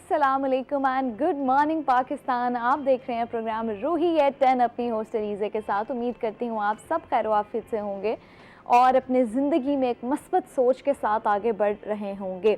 अस्सलाम वालेकुम and good morning Pakistan. आप देख रहे हैं प्रोग्राम रूही एट 10 अपनी होस्ट अरीज़े के साथ। उम्मीद करती हूँ आप सब खैर-ओ-आफ़ियत से होंगे और अपने ज़िंदगी में एक मस्बत सोच के साथ आगे बढ़ रहे होंगे।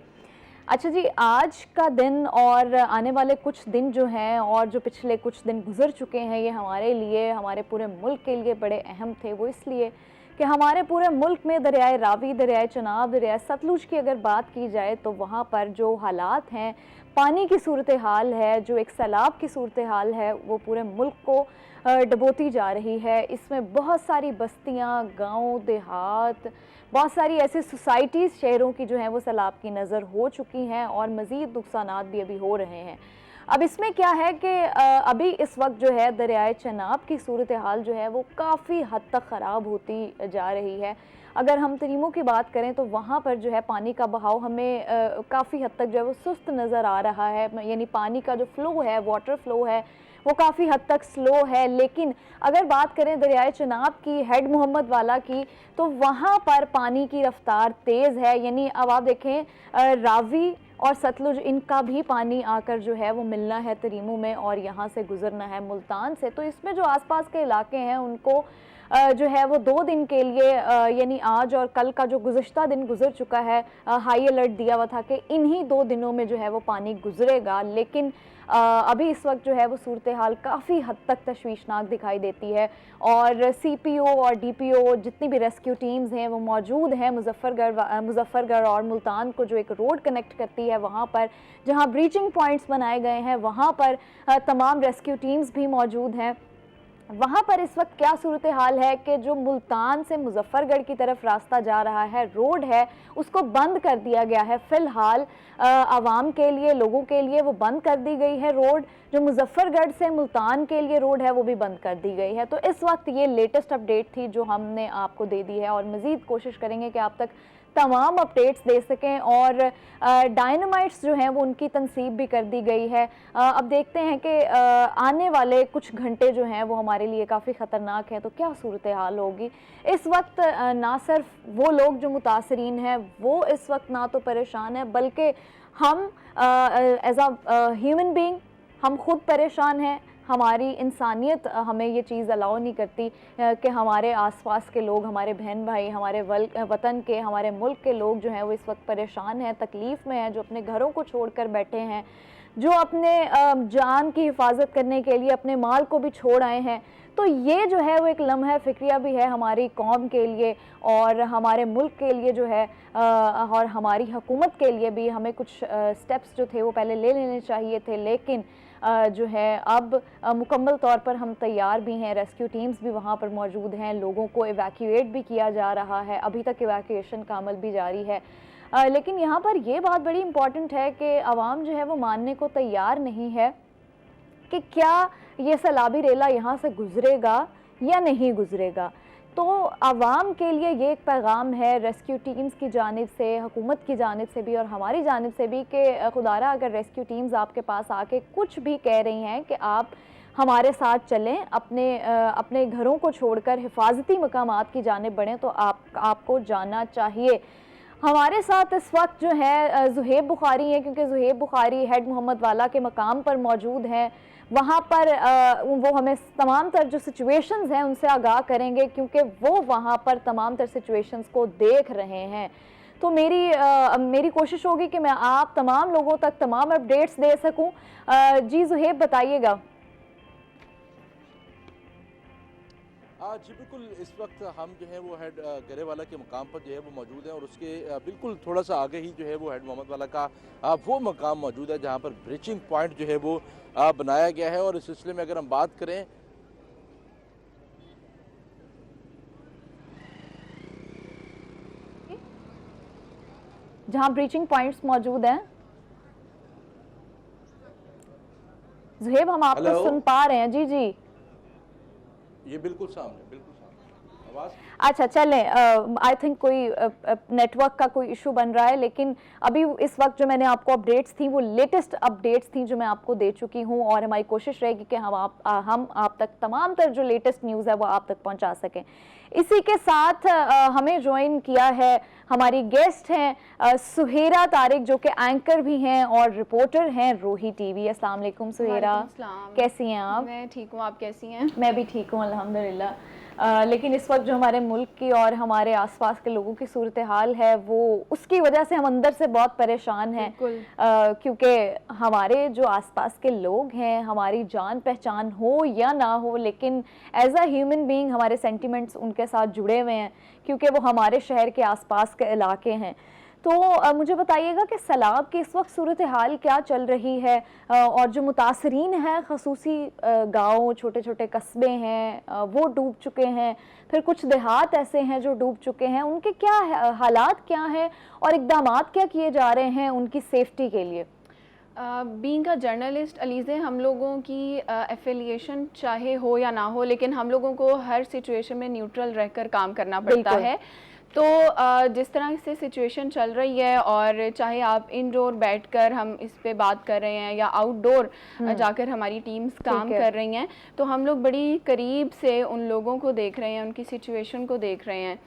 अच्छा जी, आज का दिन और आने वाले कुछ दिन जो हैं और जो पिछले कुछ दिन गुजर चुके हैं, ये हमारे लिए, हमारे पूरे मुल्क के लिए बड़े अहम थे। वो इसलिए कि हमारे पूरे मुल्क में दरियाए रावी, दरियाए चनाब, दरियाए सतलुज की अगर बात की जाए तो वहाँ पर जो हालात हैं, पानी की सूरत हाल है, जो एक सैलाब की सूरत हाल है, वो पूरे मुल्क को डबोती जा रही है। इसमें बहुत सारी बस्तियाँ, गाँव, देहात, बहुत सारी ऐसी सोसाइटीज़ शहरों की जो हैं वो सैलाब की नज़र हो चुकी हैं और मज़ीद नुकसानात भी अभी हो रहे हैं। अब इसमें क्या है कि अभी इस वक्त जो है दरियाए चनाब की सूरत हाल जो है वो काफ़ी हद तक ख़राब होती जा रही है। अगर हम तरीमों की बात करें तो वहाँ पर जो है पानी का बहाव हमें काफ़ी हद तक जो है वो सुस्त नज़र आ रहा है। यानी पानी का जो फ़्लो है, वाटर फ़्लो है, वो काफ़ी हद तक स्लो है। लेकिन अगर बात करें दरियाए चनाब की, हेड मोहम्मद वाला की, तो वहाँ पर पानी की रफ्तार तेज़ है। यानी अब आप देखें रावी और सतलुज, इनका भी पानी आकर जो है वो मिलना है तरीमों में और यहाँ से गुज़रना है मुल्तान से। तो इसमें जो आसपास के इलाके हैं उनको जो है वो 2 दिन के लिए यानी आज और कल का जो गुज़श्ता दिन गुज़र चुका है, हाई अलर्ट दिया हुआ था कि इन्हीं 2 दिनों में जो है वो पानी गुज़रेगा। लेकिन अभी इस वक्त जो है वो सूरत हाल काफ़ी हद तक तशवीशनाक दिखाई देती है और CPO और DPO जितनी भी रेस्क्यू टीम्स हैं वो मौजूद हैं मुजफ्फरगढ़ और मुल्तान को जो एक रोड कनेक्ट करती है वहाँ पर, जहाँ ब्रीचिंग पॉइंट्स बनाए गए हैं, वहाँ पर तमाम रेस्क्यू टीम्स भी मौजूद हैं। वहाँ पर इस वक्त क्या सूरत हाल है कि जो मुल्तान से मुजफ्फरगढ़ की तरफ रास्ता जा रहा है, रोड है, उसको बंद कर दिया गया है। फ़िलहाल आवाम के लिए, लोगों के लिए वो बंद कर दी गई है रोड। जो मुजफ्फरगढ़ से मुल्तान के लिए रोड है वो भी बंद कर दी गई है। तो इस वक्त ये लेटेस्ट अपडेट थी जो हमने आपको दे दी है और मज़ीद कोशिश करेंगे कि आप तक तमाम अपडेट्स दे सकें। और डायनामाइट्स जो हैं वो उनकी तनसीब भी कर दी गई है। अब देखते हैं कि आने वाले कुछ घंटे जो हैं वो हमारे लिए काफ़ी ख़तरनाक हैं, तो क्या सूरत हाल होगी। इस वक्त ना सिर्फ वो लोग जो मुतासरीन हैं वो इस वक्त ना तो परेशान हैं, बल्कि हम एज अ ह्यूमन बीइंग हम खुद परेशान हैं। हमारी इंसानियत हमें ये चीज़ अलाउ नहीं करती कि हमारे आसपास के लोग, हमारे बहन भाई, हमारे वतन के, हमारे मुल्क के लोग जो हैं वो इस वक्त परेशान हैं, तकलीफ़ में हैं, जो अपने घरों को छोड़कर बैठे हैं, जो अपने जान की हिफाजत करने के लिए अपने माल को भी छोड़ आए हैं। तो ये जो है वो एक लम्हा फ़िक्रिया भी है हमारी कौम के लिए और हमारे मुल्क के लिए जो है और हमारी हुकूमत के लिए भी। हमें कुछ स्टेप्स जो थे वो पहले ले लेने चाहिए थे, लेकिन जो है अब मुकम्मल तौर पर हम तैयार भी हैं। रेस्क्यू टीम्स भी वहाँ पर मौजूद हैं, लोगों को एवैक्यूएट भी किया जा रहा है, अभी तक एवैक्यूएशन का अमल भी जारी है। लेकिन यहाँ पर ये बात बड़ी इम्पॉर्टेंट है कि आवाम जो है वो मानने को तैयार नहीं है कि क्या ये सैलाबी रेला यहाँ से गुज़रेगा या नहीं गुज़रेगा। तो आवाम के लिए ये एक पैगाम है रेस्क्यू टीम्स की जानिब से, हुकूमत की जानिब से भी और हमारी जानिब से भी कि खुदारा अगर रेस्क्यू टीम्स आपके पास आके कुछ भी कह रही हैं कि आप हमारे साथ चलें, अपने घरों को छोड़कर हिफाजती मकामात की जानिब बढ़ें, तो आपको जाना चाहिए। हमारे साथ इस वक्त जो है ज़ुहैब बुखारी हैं, क्योंकि ज़ुहैब बुखारी हेड मोहम्मद वाला के मकाम पर मौजूद हैं। वहाँ पर वो हमें तमाम तर जो सिचुएशंस हैं उनसे आगाह करेंगे, क्योंकि वो वहाँ पर तमाम तर सिचुएशंस को देख रहे हैं। तो मेरी कोशिश होगी कि मैं आप तमाम लोगों तक तमाम अपडेट्स दे सकूँ। जी ज़ुहैब बताइएगा। जी बिल्कुल, इस वक्त हम जो है वो हेड गरेवाला के मकाम पर जो है वो मौजूद है और उसके बिल्कुल थोड़ा सा आगे ही जो है वो हेड मोहम्मद वाला का वो मकाम मौजूद है जहां पर ब्रीचिंग पॉइंट जो है वो बनाया गया है। और इस सिलसिले में अगर हम बात करें जहां ब्रीचिंग पॉइंट्स मौजूद हैं, ज़ुहैब हम आपको सुन पा रहे हैं। जी जी, ये बिल्कुल सामने आवाज़। अच्छा चलें, आई थिंक कोई नेटवर्क का कोई इशू बन रहा है, लेकिन अभी इस वक्त जो मैंने आपको अपडेट्स थी वो लेटेस्ट अपडेट्स थी जो मैं आपको दे चुकी हूँ और हमारी कोशिश रहेगी कि हम आप तक तमाम तर जो लेटेस्ट न्यूज़ है वो आप तक पहुँचा सकें। इसी के साथ हमें ज्वाइन किया है, हमारी गेस्ट हैं सुहेरा तारिक, जो कि एंकर भी हैं और रिपोर्टर हैं रूही टीवी। अस्सलाम वालेकुम सुहेरा, कैसी हैं आप? मैं ठीक हूँ, आप कैसी हैं? मैं भी ठीक हूँ अल्हम्दुलिल्लाह। लेकिन इस वक्त जो हमारे मुल्क की और हमारे आसपास के लोगों की सूरत हाल है, वो उसकी वजह से हम अंदर से बहुत परेशान हैं, क्योंकि हमारे जो आसपास के लोग हैं, हमारी जान पहचान हो या ना हो, लेकिन एज अ ह्यूमन बीइंग हमारे सेंटिमेंट्स उनके साथ जुड़े हुए हैं, क्योंकि वो हमारे शहर के आसपास के इलाके हैं। तो मुझे बताइएगा कि सैलाब की इस वक्त सूरत हाल क्या चल रही है, और जो मुतासरीन हैं, खसूसी गाँव, छोटे छोटे कस्बे हैं, वो डूब चुके हैं, फिर कुछ देहात ऐसे हैं जो डूब चुके हैं, उनके क्या हालात क्या हैं और इक़दामात क्या किए जा रहे हैं उनकी सेफ्टी के लिए? बीइंग अ जर्नलिस्ट अलीज़े, हम लोगों की एफिलिएशन चाहे हो या ना हो, लेकिन हम लोगों को हर सिचुएशन में न्यूट्रल रहकर काम करना पड़ता है। तो जिस तरह से सिचुएशन चल रही है, और चाहे आप इंडोर बैठकर हम इस पे बात कर रहे हैं या आउटडोर जाकर हमारी टीम्स काम कर रही हैं, तो हम लोग बड़ी करीब से उन लोगों को देख रहे हैं, उनकी सिचुएशन को देख रहे हैं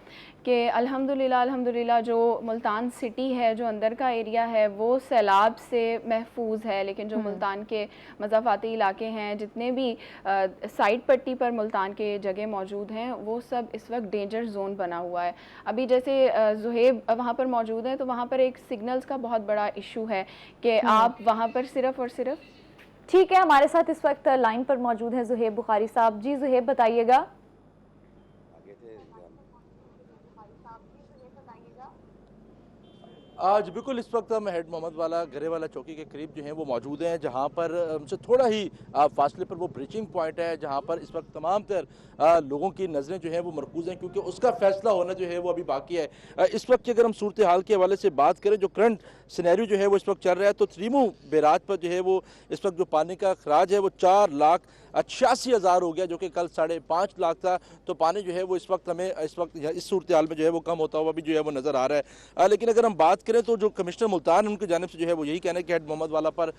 कि अल्हम्दुलिल्लाह जो मुल्तान सिटी है, जो अंदर का एरिया है, वो सैलाब से महफूज है, लेकिन जो मुल्तान के मज़ाफ़ाती इलाके हैं, जितने भी साइड पट्टी पर मुल्तान के जगह मौजूद हैं, वो सब इस वक्त डेंजर जोन बना हुआ है। अभी जैसे ज़ुहेब वहाँ पर मौजूद है, तो वहाँ पर एक सिग्नल्स का बहुत बड़ा इशू है कि आप वहाँ पर सिर्फ़ और सिर्फ। ठीक है, हमारे साथ इस वक्त लाइन पर मौजूद है ज़ुहेब बुखारी साहब। जी ज़ुहेब, बताइएगा। आज बिल्कुल इस वक्त हम हेड मोहम्मद वाला गरेवाला चौकी के करीब जो है वो मौजूद हैं, जहां पर हमसे थोड़ा ही फासले पर वो ब्रीचिंग पॉइंट है, जहां पर इस वक्त तमाम तर लोगों की नज़रें जो है वो मरकूज़ हैं, क्योंकि उसका फैसला होना जो है वो अभी बाकी है। इस वक्त की अगर हम सूरत हाल के हवाले से बात करें, जो करंट सिनेरियो जो है वो इस वक्त चल रहा है, तो त्रीमू बैराज पर जो है वो इस वक्त जो पानी का अखराज है वो 4,88,000 हो गया, जो कि कल 5.5 लाख था। तो पानी जो है वो इस वक्त हमें इस वक्त इस सूरत हाल में जो है वो कम होता हुआ भी जो है वो नज़र आ रहा है। लेकिन अगर हम बात करें तो जो कमिश्नर मुल्तान उनकी जानिब से जो है वो यही कहना है कि हेड मोहम्मद वाला पर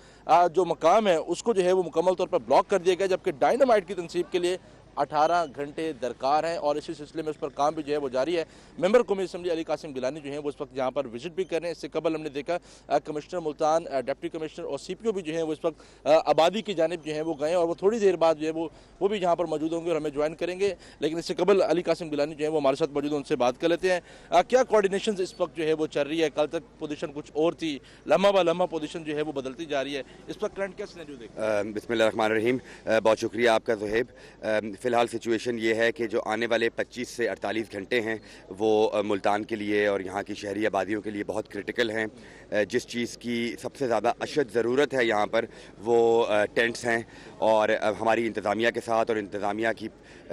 जो मकाम है उसको जो है वो मुकम्मल तौर पर ब्लॉक कर दिया गया, जबकि डायनामाइट की तनसीब के लिए 18 घंटे दरकार हैं, और इसी सिलसिले में उस पर काम भी जो है वो जारी है। मेंबर कौमी असम्बली अली कासिम गिलानी जो है वो इस वक्त यहाँ पर विजिट भी कर रहे हैं। इससे कबल हमने देखा कमिश्नर मुल्तान, डिप्टी कमिश्नर और CPO भी जो है वो इस वक्त आबादी की जानिब जो है वो गए, और वो थोड़ी देर बाद जो है वो भी यहाँ पर मौजूद होंगे और हमें ज्वाइन करेंगे। लेकिन इससे कबल अली कासिम गिलानी जो है वो हमारे साथ मौजूद हैं, उनसे बात कर लेते हैं। क्या कोऑर्डिनेशन इस वक्त जो है वो चल रही है? कल तक पोजीशन कुछ और थी, लम्हा ब लम्हा पोजीशन जो है वो बदलती जा रही है, इस वक्त करंट क्या सिनेरियो देख रहे हैं? बिस्मिल्लाहिर्रहमानिर्रहीम, बहुत शुक्रिया आपका ज़ुहैब। फ़िलहाल सिचुएशन ये है कि जो आने वाले 25 से 48 घंटे हैं वो मुल्तान के लिए और यहाँ की शहरी आबादियों के लिए बहुत क्रिटिकल हैं। जिस चीज़ की सबसे ज़्यादा अशद ज़रूरत है यहाँ पर वो टेंट्स हैं, और हमारी इंतज़ामिया के साथ और इंतज़ामिया की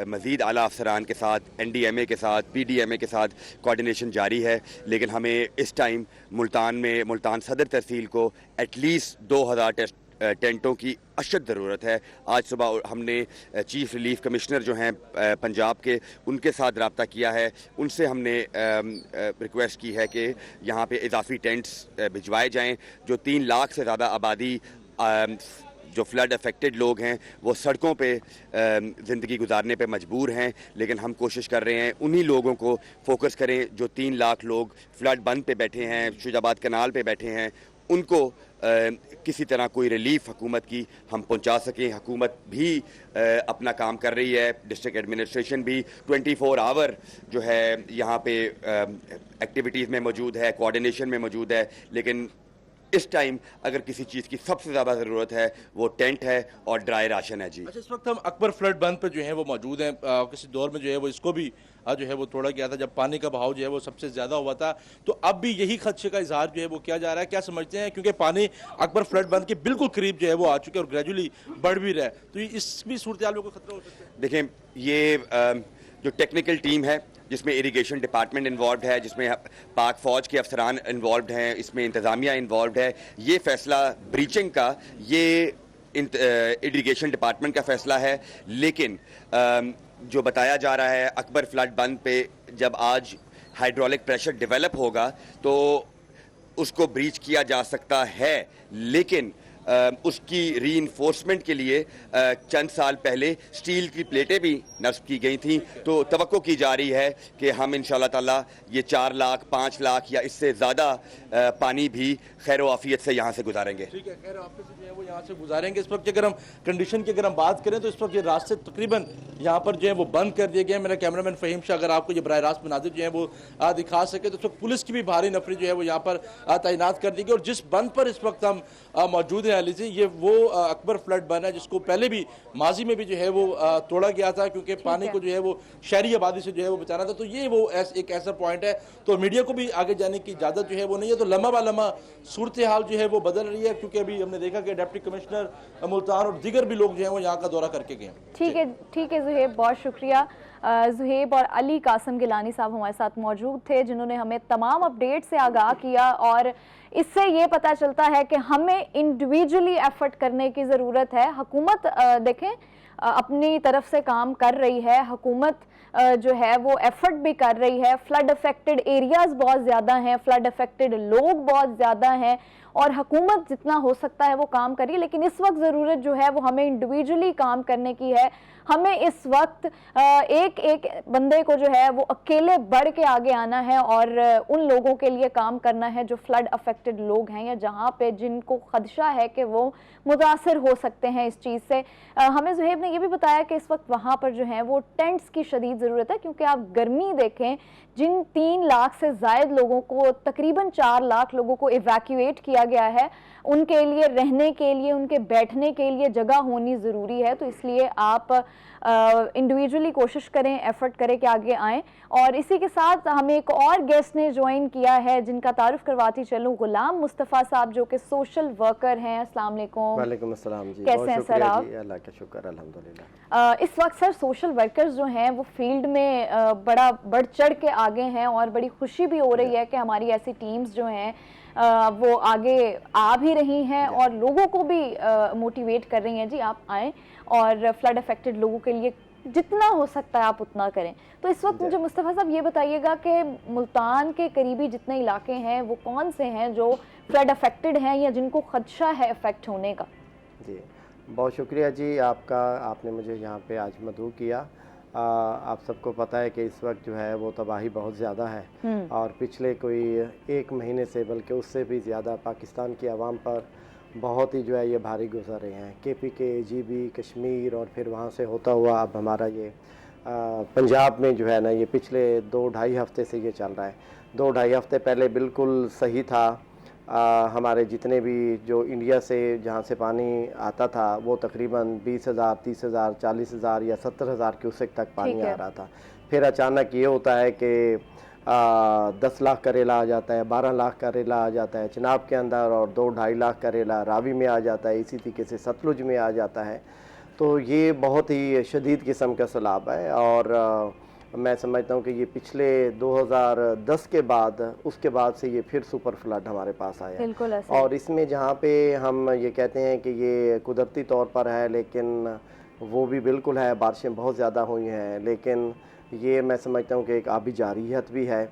मज़ीद आला अफसरान के साथ, NDMA के साथ, PDMA के साथ कोऑर्डिनेशन जारी है। लेकिन हमें इस टाइम मुल्तान सदर तहसील को एटलीस्ट 2000 टेंटों की अशद ज़रूरत है। आज सुबह हमने चीफ़ रिलीफ कमिश्नर जो हैं पंजाब के, उनके साथ रब्ता किया है। उनसे हमने रिक्वेस्ट की है कि यहाँ पे इजाफी टेंट्स भिजवाए जाएँ। जो 3 लाख से ज़्यादा आबादी जो फ्लड अफेक्टेड लोग हैं वो सड़कों पे ज़िंदगी गुजारने पे मजबूर हैं, लेकिन हम कोशिश कर रहे हैं उन्हीं लोगों को फोकस करें जो 3 लाख लोग फ्लड बंद पे बैठे हैं, शुजाबाद कनाल पे बैठे हैं, उनको किसी तरह कोई रिलीफ हुकूमत की हम पहुंचा सकें। हुकूमत भी अपना काम कर रही है, डिस्ट्रिक्ट एडमिनिस्ट्रेशन भी 24 आवर जो है यहाँ पे एक्टिविटीज़ में मौजूद है, कोऑर्डिनेशन में मौजूद है। लेकिन इस टाइम अगर किसी चीज़ की सबसे ज़्यादा ज़रूरत है वो टेंट है और ड्राई राशन है। जी अच्छा, इस वक्त हम अकबर फ्लड बंद पर जो है वो मौजूद हैं। किसी दौर में जो है वो इसको भी जो है वो तोड़ा गया था, जब पानी का बहाव जो है वो सबसे ज़्यादा हुआ था। तो अब भी यही खदशे का इजहार जो है वो किया जा रहा है, क्या समझते हैं? क्योंकि पानी अकबर फ्लड बंद के बिल्कुल करीब जो है वो आ चुके हैं और ग्रेजुअली बढ़ भी रहा है, तो इस भी सूरत हाल में कोई खतरा हो सकता है? देखें, ये जो टेक्निकल टीम है जिसमें इरिगेशन डिपार्टमेंट इन्वॉल्व है, जिसमें पाक फ़ौज के अफसरान इन्वॉल्व हैं, इसमें इंतज़ामिया इन्वॉल्व है, ये फ़ैसला ब्रीचिंग का ये इरिगेशन डिपार्टमेंट का फ़ैसला है। लेकिन जो बताया जा रहा है अकबर फ्लड बंद पे जब आज हाइड्रोलिक प्रेशर डेवलप होगा तो उसको ब्रीच किया जा सकता है, लेकिन उसकी रीइंफोर्समेंट के लिए चंद साल पहले स्टील की प्लेटें भी नस्ब की गई थी। तो तवक्को की जा रही है कि हम इंशाअल्लाह ताला ये 4 लाख 5 लाख या इससे ज़्यादा पानी भी खैर आफियत से यहाँ से गुजारेंगे। ठीक है, खैर आफियत से जो है वो यहाँ से गुजारेंगे। इस वक्त अगर हम कंडीशन की अगर हम बात करें तो इस वक्त ये रास्ते तकरीबन यहाँ पर जो है वो बंद कर दिए गए हैं। मेरा कैमरामैन फ़हीम शाह अगर आपको ये बराह रास्त मनाजिर जो है वो दिखा सके तो इस वक्त पुलिस की भी भारी नफरी जो है वो यहाँ पर तैनात कर दी गई। और जिस बंद पर इस वक्त हम मौजूद हैं अली जी, ये वो अकबर फ्लड बंद है जिसको पहले भी माजी में भी जो है वो तोड़ा गया था, क्योंकि पानी को जो है वो शहरी आबादी से जो है वो बचाना था। तो ये वो एक ऐसा पॉइंट है, तो मीडिया को भी आगे जाने की इजाज़त जो है वो नहीं है। तो लम्हा ब लम्हा सूरत हाल जो है वो बदल रही है, क्योंकि अभी हमने देखा कि डिप्टी कमिश्नर मुल्तान और दीगर भी लोग जो हैं वो यहाँ का दौरा करके गए। ठीक है ज़ुहैब, बहुत शुक्रिया। ज़ुहैब और अली कासम गिलानी साहब हमारे साथ मौजूद थे, जिन्होंने हमें तमाम अपडेट से आगाह किया। और इससे ये पता चलता है कि हमें इंडिविजुअली एफर्ट करने की ज़रूरत है। हुकूमत देखें अपनी तरफ से काम कर रही है, हुकूमत जो है वो एफर्ट भी कर रही है। फ्लड अफेक्टेड एरियाज़ बहुत ज़्यादा हैं, फ्लड अफेक्टेड लोग बहुत ज़्यादा हैं और हुकूमत जितना हो सकता है वो काम करिए। लेकिन इस वक्त ज़रूरत जो है वो हमें इंडिविजुअली काम करने की है। हमें इस वक्त एक एक बंदे को जो है वो अकेले बढ़ के आगे आना है और उन लोगों के लिए काम करना है जो फ्लड अफेक्टेड लोग हैं या जहाँ पे जिनको खदशा है कि वो मुतासर हो सकते हैं इस चीज़ से। हमें ज़ुहैब ने ये भी बताया कि इस वक्त वहाँ पर जो है वो टेंट्स की शदीद ज़रूरत है, क्योंकि आप गर्मी देखें, जिन 3 लाख से ज़ायद लोगों को, तकरीबन 4 लाख लोगों को इवैक्यूएट किया गया है, उनके लिए रहने के लिए, उनके बैठने के लिए जगह होनी ज़रूरी है। तो इसलिए आप इंडिविजुअली कोशिश करें, एफर्ट करें कि आगे आएँ। और इसी के साथ हमें एक और गेस्ट ने ज्वाइन किया है जिनका तारुफ करवाती चलूँ, गुलाम मुस्तफ़ा साहब जो कि सोशल वर्कर हैं। अस्सलाम वालेकुम। वालेकुम अस्सलाम जी, कैसे हैं सर आप? अल्लाह का शुक्र अल्हम्दुलिल्लाह। इस वक्त सर सोशल वर्कर्स जो हैं वो फील्ड में बड़ा बढ़ चढ़ के आगे हैं और बड़ी खुशी भी हो रही है कि हमारी ऐसी टीम्स जो हैं वो आगे आ भी रही हैं और लोगों को भी मोटिवेट कर रही हैं, जी आप आएँ और फ्लड अफेक्टेड लोगों के लिए जितना हो सकता है आप उतना करें। तो इस वक्त मुझे मुस्तफ़ा साहब ये बताइएगा कि मुल्तान के करीबी जितने इलाके हैं वो कौन से हैं जो फ्लड अफेक्टेड हैं या जिनको खदशा है अफेक्ट होने का? जी बहुत शुक्रिया जी आपका, आपने मुझे यहाँ पे आज मदऊ किया। आप सबको पता है कि इस वक्त जो है वो तबाही बहुत ज़्यादा है और पिछले कोई 1 महीने से बल्कि उससे भी ज़्यादा पाकिस्तान की आवाम पर बहुत ही जो है ये भारी गुजर रहे हैं। KPK, GB, कश्मीर और फिर वहाँ से होता हुआ अब हमारा ये पंजाब में जो है ना, ये पिछले 2-2.5 हफ्ते से ये चल रहा है। 2-2.5 हफ्ते पहले बिल्कुल सही था। हमारे जितने भी जो इंडिया से जहाँ से पानी आता था वो तकरीबन 20,000, 30,000, 40,000 या 70,000 क्यूसेक तक पानी आ रहा था। फिर अचानक ये होता है कि 10 लाख करेला आ जाता है, 12 लाख करेला आ जाता है चिनाब के अंदर और 2-2.5 लाख करेला रावी में आ जाता है, इसी तरीके से सतलुज में आ जाता है। तो ये बहुत ही शदीद किस्म का सैलाब है और मैं समझता हूँ कि ये पिछले 2010 के बाद, उसके बाद से ये फिर सुपर फ्लड हमारे पास आया। बिल्कुल। और इसमें जहाँ पे हम ये कहते हैं कि ये कुदरती तौर पर है, लेकिन वो भी बिल्कुल है, बारिशें बहुत ज़्यादा हुई हैं, लेकिन ये मैं समझता हूँ कि एक आबी जारियत भी है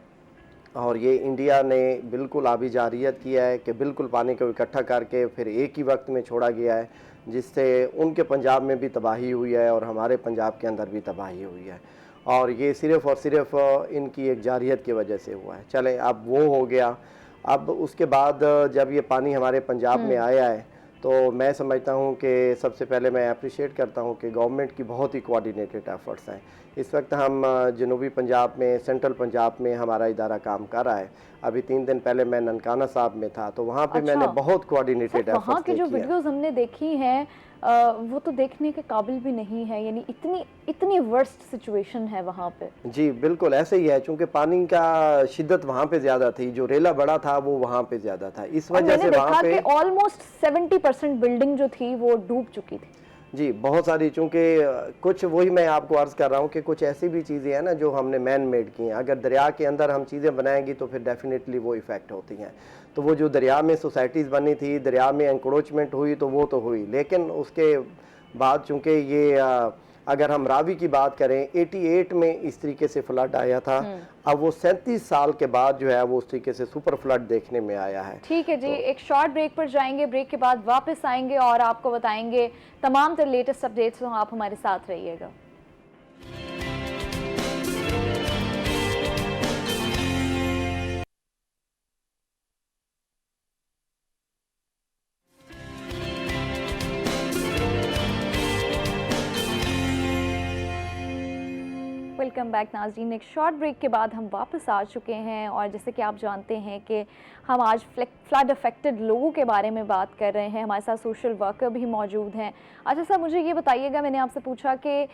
और ये इंडिया ने बिल्कुल आबी जारियत किया है कि बिल्कुल पानी को इकट्ठा करके फिर एक ही वक्त में छोड़ा गया है, जिससे उनके पंजाब में भी तबाही हुई है और हमारे पंजाब के अंदर भी तबाही हुई है। और ये सिर्फ़ और सिर्फ इनकी एक जारियत की वजह से हुआ है। चलें, अब वो हो गया। अब उसके बाद जब ये पानी हमारे पंजाब में आया है तो मैं समझता हूँ कि सबसे पहले मैं अप्रिशिएट करता हूँ कि गवर्नमेंट की बहुत ही कोऑर्डिनेटेड एफर्ट्स हैं। इस वक्त हम जनूबी पंजाब में, सेंट्रल पंजाब में हमारा इदारा काम कर रहा है। अभी 3 दिन पहले मैं ननकाना साहब में था तो वहाँ पे मैंने बहुत कोऑर्डिनेटेड एफर्ट्स वहाँ की जो वीडियोस हमने देखी हैं वो तो देखने के काबिल भी नहीं है, यानी इतनी वर्स्ट सिचुएशन है वहाँ पे। जी बिल्कुल ऐसे ही है, चूँकि पानी का शिद्दत वहाँ पे ज़्यादा थी, जो रेला बड़ा था वो वहाँ पे ज़्यादा था, इस वजह से वहाँ पे ऑलमोस्ट 70% बिल्डिंग जो थी वो डूब चुकी थी। जी बहुत सारी, चूँकि कुछ वही मैं आपको अर्ज़ कर रहा हूँ कि कुछ ऐसी भी चीज़ें हैं ना जो हमने मैन मेड की हैं। अगर दरिया के अंदर हम चीज़ें बनाएंगी तो फिर डेफिनेटली वो इफ़ेक्ट होती हैं। तो वो जो दरिया में सोसाइटीज़ बनी थी, दरिया में एंक्रोचमेंट हुई तो वो तो हुई, लेकिन उसके बाद चूँकि ये अगर हम रावी की बात करें 88 में इस तरीके से फ्लड आया था, अब वो 37 साल के बाद जो है वो उस तरीके से सुपर फ्लड देखने में आया है। ठीक है जी, एक शॉर्ट ब्रेक पर जाएंगे, ब्रेक के बाद वापस आएंगे और आपको बताएंगे तमाम तरह लेटेस्ट अपडेट्स। तो आप हमारे साथ रहिएगा। वेलकम बैक नाज़रीन। एक शॉर्ट ब्रेक के बाद हम वापस आ चुके हैं और जैसे कि आप जानते हैं कि हम आज फ्लड अफेक्टेड लोगों के बारे में बात कर रहे हैं। हमारे साथ सोशल वर्कर भी मौजूद हैं। अच्छा साहब, मुझे ये बताइएगा, मैंने आपसे पूछा कि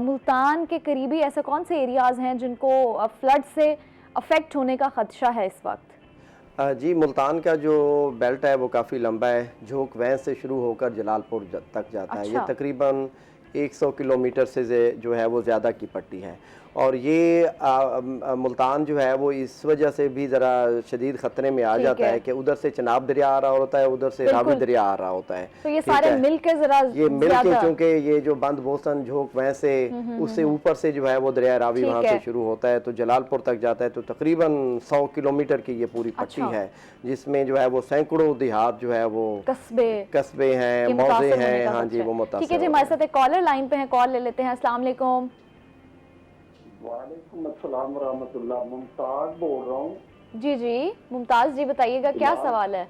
मुल्तान के करीबी ऐसे कौन से एरियाज़ हैं जिनको फ्लड से अफेक्ट होने का ख़दशा है इस वक्त? जी, मुल्तान का जो बेल्ट है वो काफ़ी लंबा है, झोंक वैन से शुरू होकर जलालपुर तक जाता है। ये तकरीबन 100 किलोमीटर से जो है वो ज़्यादा की पट्टी है और ये मुल्तान जो है वो इस वजह से भी ज़रा शदीद ख़तरे में आ जाता है कि उधर से चनाब दरिया आ रहा होता है, उधर से रावी दरिया आ रहा होता है। तो ये सारे मिलकर ज़रा ये मिलके, चूँकि ये जो बंद बोसन झोंक वैसे उससे ऊपर से जो है वो दरिया रावी वहाँ से शुरू होता है तो जलालपुर तक जाता है। तो तकरीबन 100 किलोमीटर की ये पूरी पट्टी है जिसमें जो है वो सैकड़ों देहात जो है वो कस्बे हैं, मौजे हैं। हाँ जी, वो मुतासिर। ठीक है जी, हमारे साथ एक कॉलर लाइन पे है, कॉल ले लेते हैं। अस्सलाम वालेकुम। वालेकुम अस्सलाम रहमतुल्लाह। मुमताज बोल रहा हूँ। जी जी मुमताज जी, बताइएगा क्या सवाल है?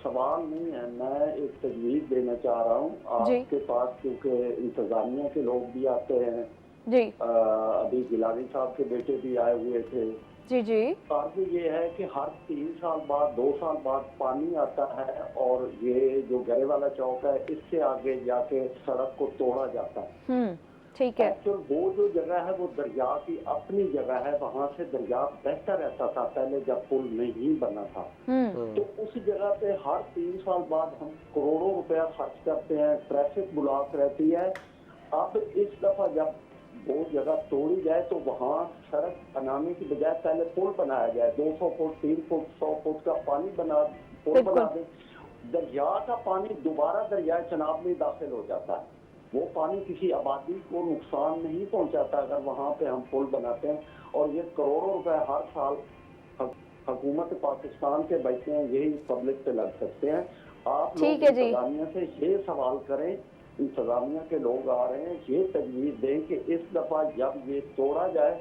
सवाल नहीं है, मैं एक तजवीज़ देना चाह रहा हूँ आपके पास, क्योंकि इंतजामिया के लोग भी आते हैं जी। अभी गिलानी साहब के बेटे भी आए हुए थे। जी जी। अर्ज ये है कि हर 3 साल बाद 2 साल बाद पानी आता है और ये जो गरे वाला चौक है इससे आगे जाके सड़क को तोड़ा जाता है। ठीक है। तो वो जो जगह है वो दरिया की अपनी जगह है, वहाँ से दरिया बहता रहता था पहले जब पुल नहीं बना था। तो उस जगह पे हर 3 साल बाद हम करोड़ों रुपया खर्च करते हैं, ट्रैफिक ब्लॉक रहती है। अब इस दफा जब वो जगह तोड़ी जाए तो वहाँ सड़क बनाने की बजाय पहले पुल बनाया जाए, 200 फुट 3 फुट 100 फुट का पानी पुल बना दे। दरिया का पानी दोबारा दरिया चनाब में दाखिल हो जाता है। वो पानी किसी आबादी को नुकसान नहीं पहुंचाता अगर वहाँ पे हम पुल बनाते हैं, और ये करोड़ों रुपए हर साल हुकूमत पाकिस्तान के बच्चे हैं, यही पब्लिक पे लग सकते हैं। आप लोग इंतजामिया से ये सवाल करें, इंतजामिया के लोग आ रहे हैं, ये तजवीज़ दें कि इस दफा जब ये तोड़ा जाए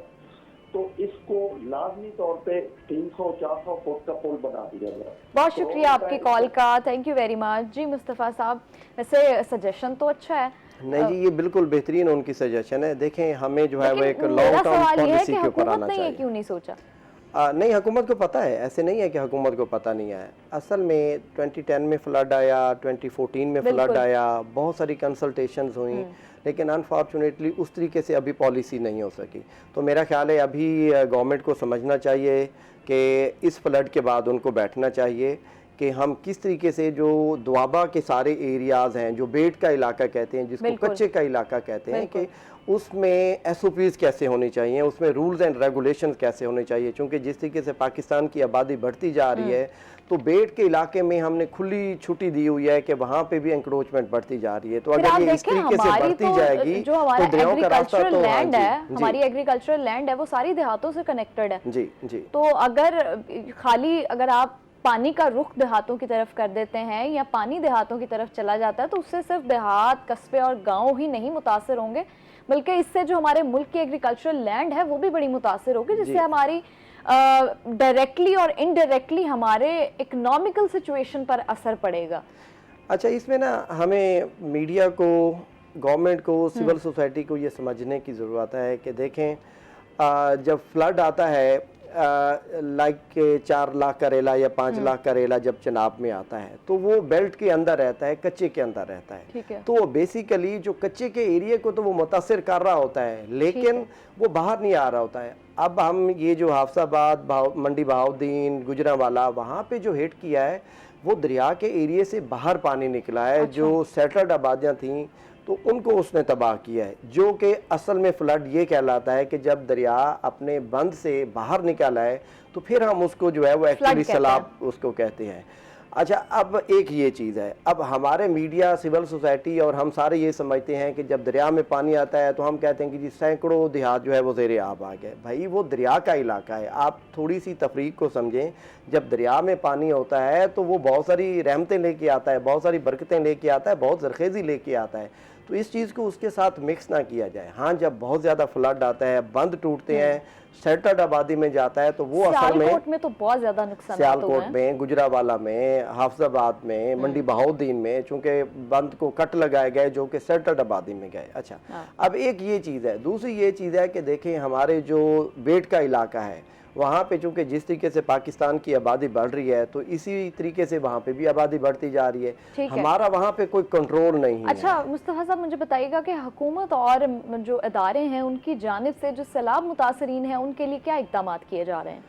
तो इसको लाजमी तौर पे 300-400 फुट का पुल बना दिया जाए। बहुत शुक्रिया आपकी कॉल का, थैंक यू वेरी मच। जी मुस्तफ़ा साहब, वैसे सजेशन तो अच्छा है। नहीं जी, ये बिल्कुल बेहतरीन उनकी सजेशन है। देखें, हमें जो है वो एक लॉन्ग टर्म पॉलिसी के ऊपर आना चाहिए। क्यों नहीं सोचा? नहीं, हुकूमत को पता है, ऐसे नहीं है कि हुकूमत को पता नहीं है। असल में 2010 में फ्लड आया, 2014 में फ्लड आया, बहुत सारी कंसल्टेशंस हुई, लेकिन अनफॉर्चुनेटली उस तरीके से अभी पॉलिसी नहीं हो सकी। तो मेरा ख्याल है अभी गवर्नमेंट को समझना चाहिए कि इस फ्लड के बाद उनको बैठना चाहिए कि हम किस तरीके से जो दुआबा के सारे एरियाज़ हैं, जो बेट का इलाका कहते हैं, जिसको कच्चे का इलाका कहते हैं, कि उसमें SOPs कैसे होनी चाहिए, उसमें रूल्स एंड रेगुलेशंस कैसे होने चाहिए। क्योंकि जिस तरीके से पाकिस्तान की आबादी बढ़ती जा रही है तो बेट के इलाके में हमने खुली छुट्टी दी हुई है कि वहाँ पे भी एंक्रोचमेंट बढ़ती जा रही है। तो अगर ये इस तरीके से बढ़ती जाएगी जो हमारा तो दरियाओं का रास्ता तो लैंड है, हमारी एग्रीकल्चरल लैंड है, वो सारी देहातों से कनेक्टेड है। जी जी। तो अगर आप पानी का रुख देहातों की तरफ कर देते हैं या पानी देहातों की तरफ चला जाता है तो उससे सिर्फ देहात, कस्बे और गांव ही नहीं मुतासर होंगे, बल्कि इससे जो हमारे मुल्क की एग्रीकल्चरल लैंड है वो भी बड़ी मुतासर होगी, जिससे हमारी डायरेक्टली और इनडायरेक्टली हमारे इकोनॉमिकल सिचुएशन पर असर पड़ेगा। अच्छा, इसमें ना हमें मीडिया को, गवर्नमेंट को, सिविल सोसाइटी को ये समझने की ज़रूरत है कि देखें, जब फ्लड आता है लाइक 4 लाख करेला या 5 लाख करेला जब चनाब में आता है तो वो बेल्ट के अंदर रहता है, कच्चे के अंदर रहता है। तो बेसिकली जो कच्चे के एरिया को तो वो मुतासिर कर रहा होता है, लेकिन वो बाहर नहीं आ रहा होता है। अब हम ये जो हाफसाबाद, मंडी बहाउद्दीन, गुजरांवाला, वहाँ पे जो हिट किया है वो दरिया के एरिया से बाहर पानी निकला है। जो सेटल्ड आबादियाँ थीं तो उनको उसने तबाह किया है, जो कि असल में फ्लड ये कहलाता है कि जब दरिया अपने बंद से बाहर निकल आए तो फिर हम उसको जो है वो एक्चुअली सैलाब उसको कहते हैं। अच्छा, अब एक ये चीज़ है, अब हमारे मीडिया, सिविल सोसाइटी और हम सारे ये समझते हैं कि जब दरिया में पानी आता है तो हम कहते हैं कि जी सैकड़ों देहात जो है वो ज़ेरे आब आ गए। भाई वो दरिया का इलाका है, आप थोड़ी सी तफरीक को समझें। जब दरिया में पानी होता है तो वो बहुत सारी रहमतें लेके आता है, बहुत सारी बरकतें लेके आता है, बहुत ज़रखेज़ी लेके आता है। तो इस चीज़ को उसके साथ मिक्स ना किया जाए। हाँ, जब बहुत ज़्यादा फ्लड आता है, बंद टूटते हैं, सेटल्ड आबादी में जाता है तो वो असल में सियालकोट में तो बहुत ज्यादा नुकसान सियालकोट में, गुजरावाला में, हाफजाबाद में, मंडी बहाउद्दीन में, चूंकि बंद को कट लगाए गए जो कि सेटल्ड आबादी में गए। अच्छा, अब एक ये चीज़ है। दूसरी ये चीज़ है कि देखें हमारे जो बेट का इलाका है वहाँ पे चूंकि जिस तरीके से पाकिस्तान की आबादी बढ़ रही है तो इसी तरीके से वहाँ पे भी आबादी बढ़ती जा रही है। हमारा वहाँ पे कोई कंट्रोल नहीं है। अच्छा मुस्तफा साहब, मुझे बताइएगा कि हुकूमत और जो इदारे हैं उनकी जानिब से जो सैलाब मुतासरीन हैं उनके लिए क्या इक़दाम किए जा रहे हैं?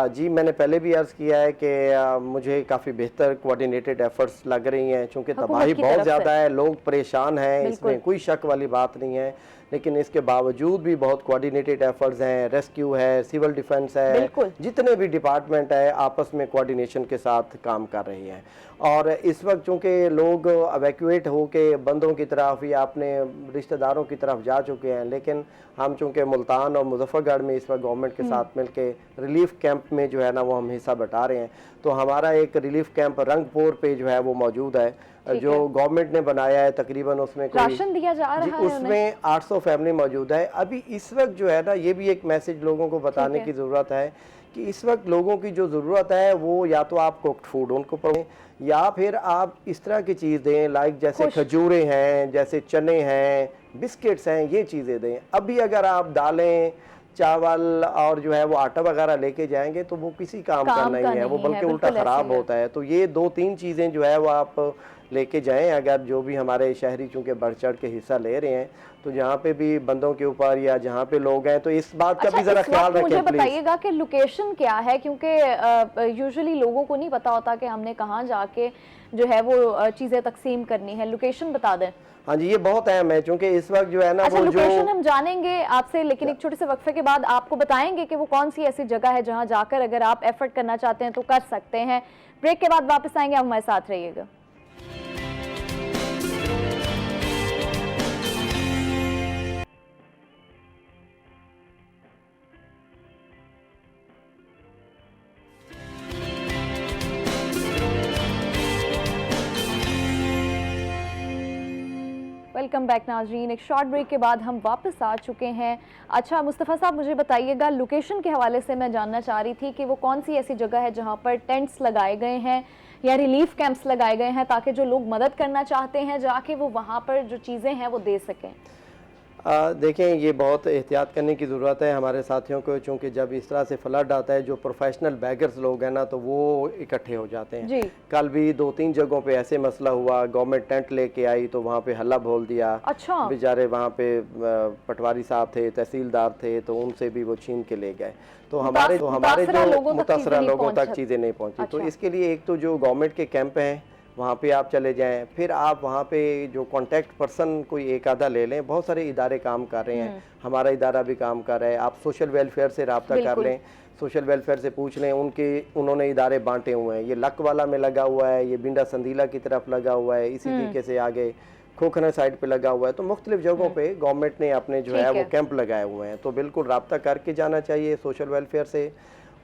जी, मैंने पहले भी अर्ज़ किया है कि मुझे काफ़ी बेहतर कोऑर्डिनेटेड एफर्ट्स लग रही हैं, चूँकि तबाही बहुत ज़्यादा है, लोग परेशान हैं, इसमें कोई शक वाली बात नहीं है। लेकिन इसके बावजूद भी बहुत कोऑर्डिनेटेड एफर्ट्स हैं, रेस्क्यू है, सिविल डिफेंस है, जितने भी डिपार्टमेंट है आपस में कोऑर्डिनेशन के साथ काम कर रही हैं। और इस वक्त चूँकि लोग एवैक्यूएट होके बंदों की तरफ या अपने रिश्तेदारों की तरफ जा चुके हैं, लेकिन हम चूँकि मुल्तान और मुजफ्फरगढ़ में इस वक्त गवर्नमेंट के साथ मिलके रिलीफ कैंप में जो है ना वो हम हिस्सा बटा रहे हैं। तो हमारा एक रिलीफ कैंप रंगपुर पे जो है वो मौजूद है, जो गवर्नमेंट ने बनाया है। तकरीबन उसमें राशन दिया जा रहा है, उसमें 800 फैमिली मौजूद है। अभी इस वक्त जो है ना, ये भी एक मैसेज लोगों को बताने की ज़रूरत है कि इस वक्त लोगों की जो ज़रूरत है वो या तो आप कुक्ड फूड उनको पड़ें या फिर आप इस तरह की चीज़ दें, लाइक जैसे खजूरें हैं, जैसे चने हैं, बिस्किट्स हैं, ये चीज़ें दें। अभी अगर आप दालें, चावल और जो है वो आटा वगैरह लेके जाएंगे तो वो किसी काम का नहीं है, वो बल्कि उल्टा ख़राब होता है। तो ये 2-3 चीज़ें जो है वो आप लेके जाएं। अगर जो भी हमारे शहरी चूँकि बढ़ चढ़ के हिस्सा ले रहे हैं तो जहाँ पे भी बंदों के ऊपर या जहाँ पे लोग हैं तो इस बात का भी ज़रा ख्याल रखें। मुझे बताइएगा कि लोकेशन क्या है, क्योंकि यूजुअली लोगों को नहीं पता होता कि हमने कहाँ जाके जो है वो चीज़ें तकसीम करनी है। लोकेशन बता दें। हाँ जी, ये बहुत अहम है क्योंकि इस वक्त जो है ना अच्छा, लोकेशन हम जानेंगे आपसे, लेकिन एक छोटे से वक्फे के बाद आपको बताएंगे कि वो कौन सी ऐसी जगह है जहाँ जाकर अगर आप एफर्ट करना चाहते हैं तो कर सकते हैं। ब्रेक के बाद वापस आएंगे, आप हमारे साथ रहिएगा। वेलकम बैक नाजरीन। एक शॉर्ट ब्रेक के बाद हम वापस आ चुके हैं। अच्छा मुस्तफ़ा साहब, मुझे बताइएगा लोकेशन के हवाले से मैं जानना चाह रही थी कि वो कौन सी ऐसी जगह है जहाँ पर टेंट्स लगाए गए हैं या रिलीफ कैंप्स लगाए गए हैं ताकि जो लोग मदद करना चाहते हैं जाके वो वहाँ पर जो चीज़ें हैं वो दे सकें। देखें, ये बहुत एहतियात करने की ज़रूरत है हमारे साथियों को, चूँकि जब इस तरह से फ्लड आता है जो प्रोफेशनल बैगर्स लोग हैं ना तो वो इकट्ठे हो जाते हैं। कल भी 2-3 जगहों पे ऐसे मसला हुआ, गवर्नमेंट टेंट लेके आई तो वहाँ पे हल्ला बोल दिया। अच्छा। बेचारे वहाँ पे पटवारी साहब थे, तहसीलदार थे, तो उनसे भी वो छीन के ले गए। तो हमारे जो मुतासरा लोगों तक चीज़ें नहीं पहुँची। तो इसके लिए एक तो जो गवर्नमेंट के कैंप हैं वहाँ पे आप चले जाएं, फिर आप वहाँ पे जो कांटेक्ट पर्सन कोई एक आधा ले लें। बहुत सारे इदारे काम कर रहे हैं, हमारा इदारा भी काम कर रहा है। आप सोशल वेलफेयर से रब्ता कर लें, सोशल वेलफेयर से पूछ लें, उन्होंने इदारे बांटे हुए हैं। ये लक वाला में लगा हुआ है, ये बिंडा संदीला की तरफ लगा हुआ है, इसी तरीके से आगे खोखना साइड पे लगा हुआ है। तो मुख्तलिफ जगहों पे गवर्नमेंट ने अपने जो है वो कैंप लगाए हुए हैं। तो बिल्कुल रब्ता करके जाना चाहिए सोशल वेलफेयर से।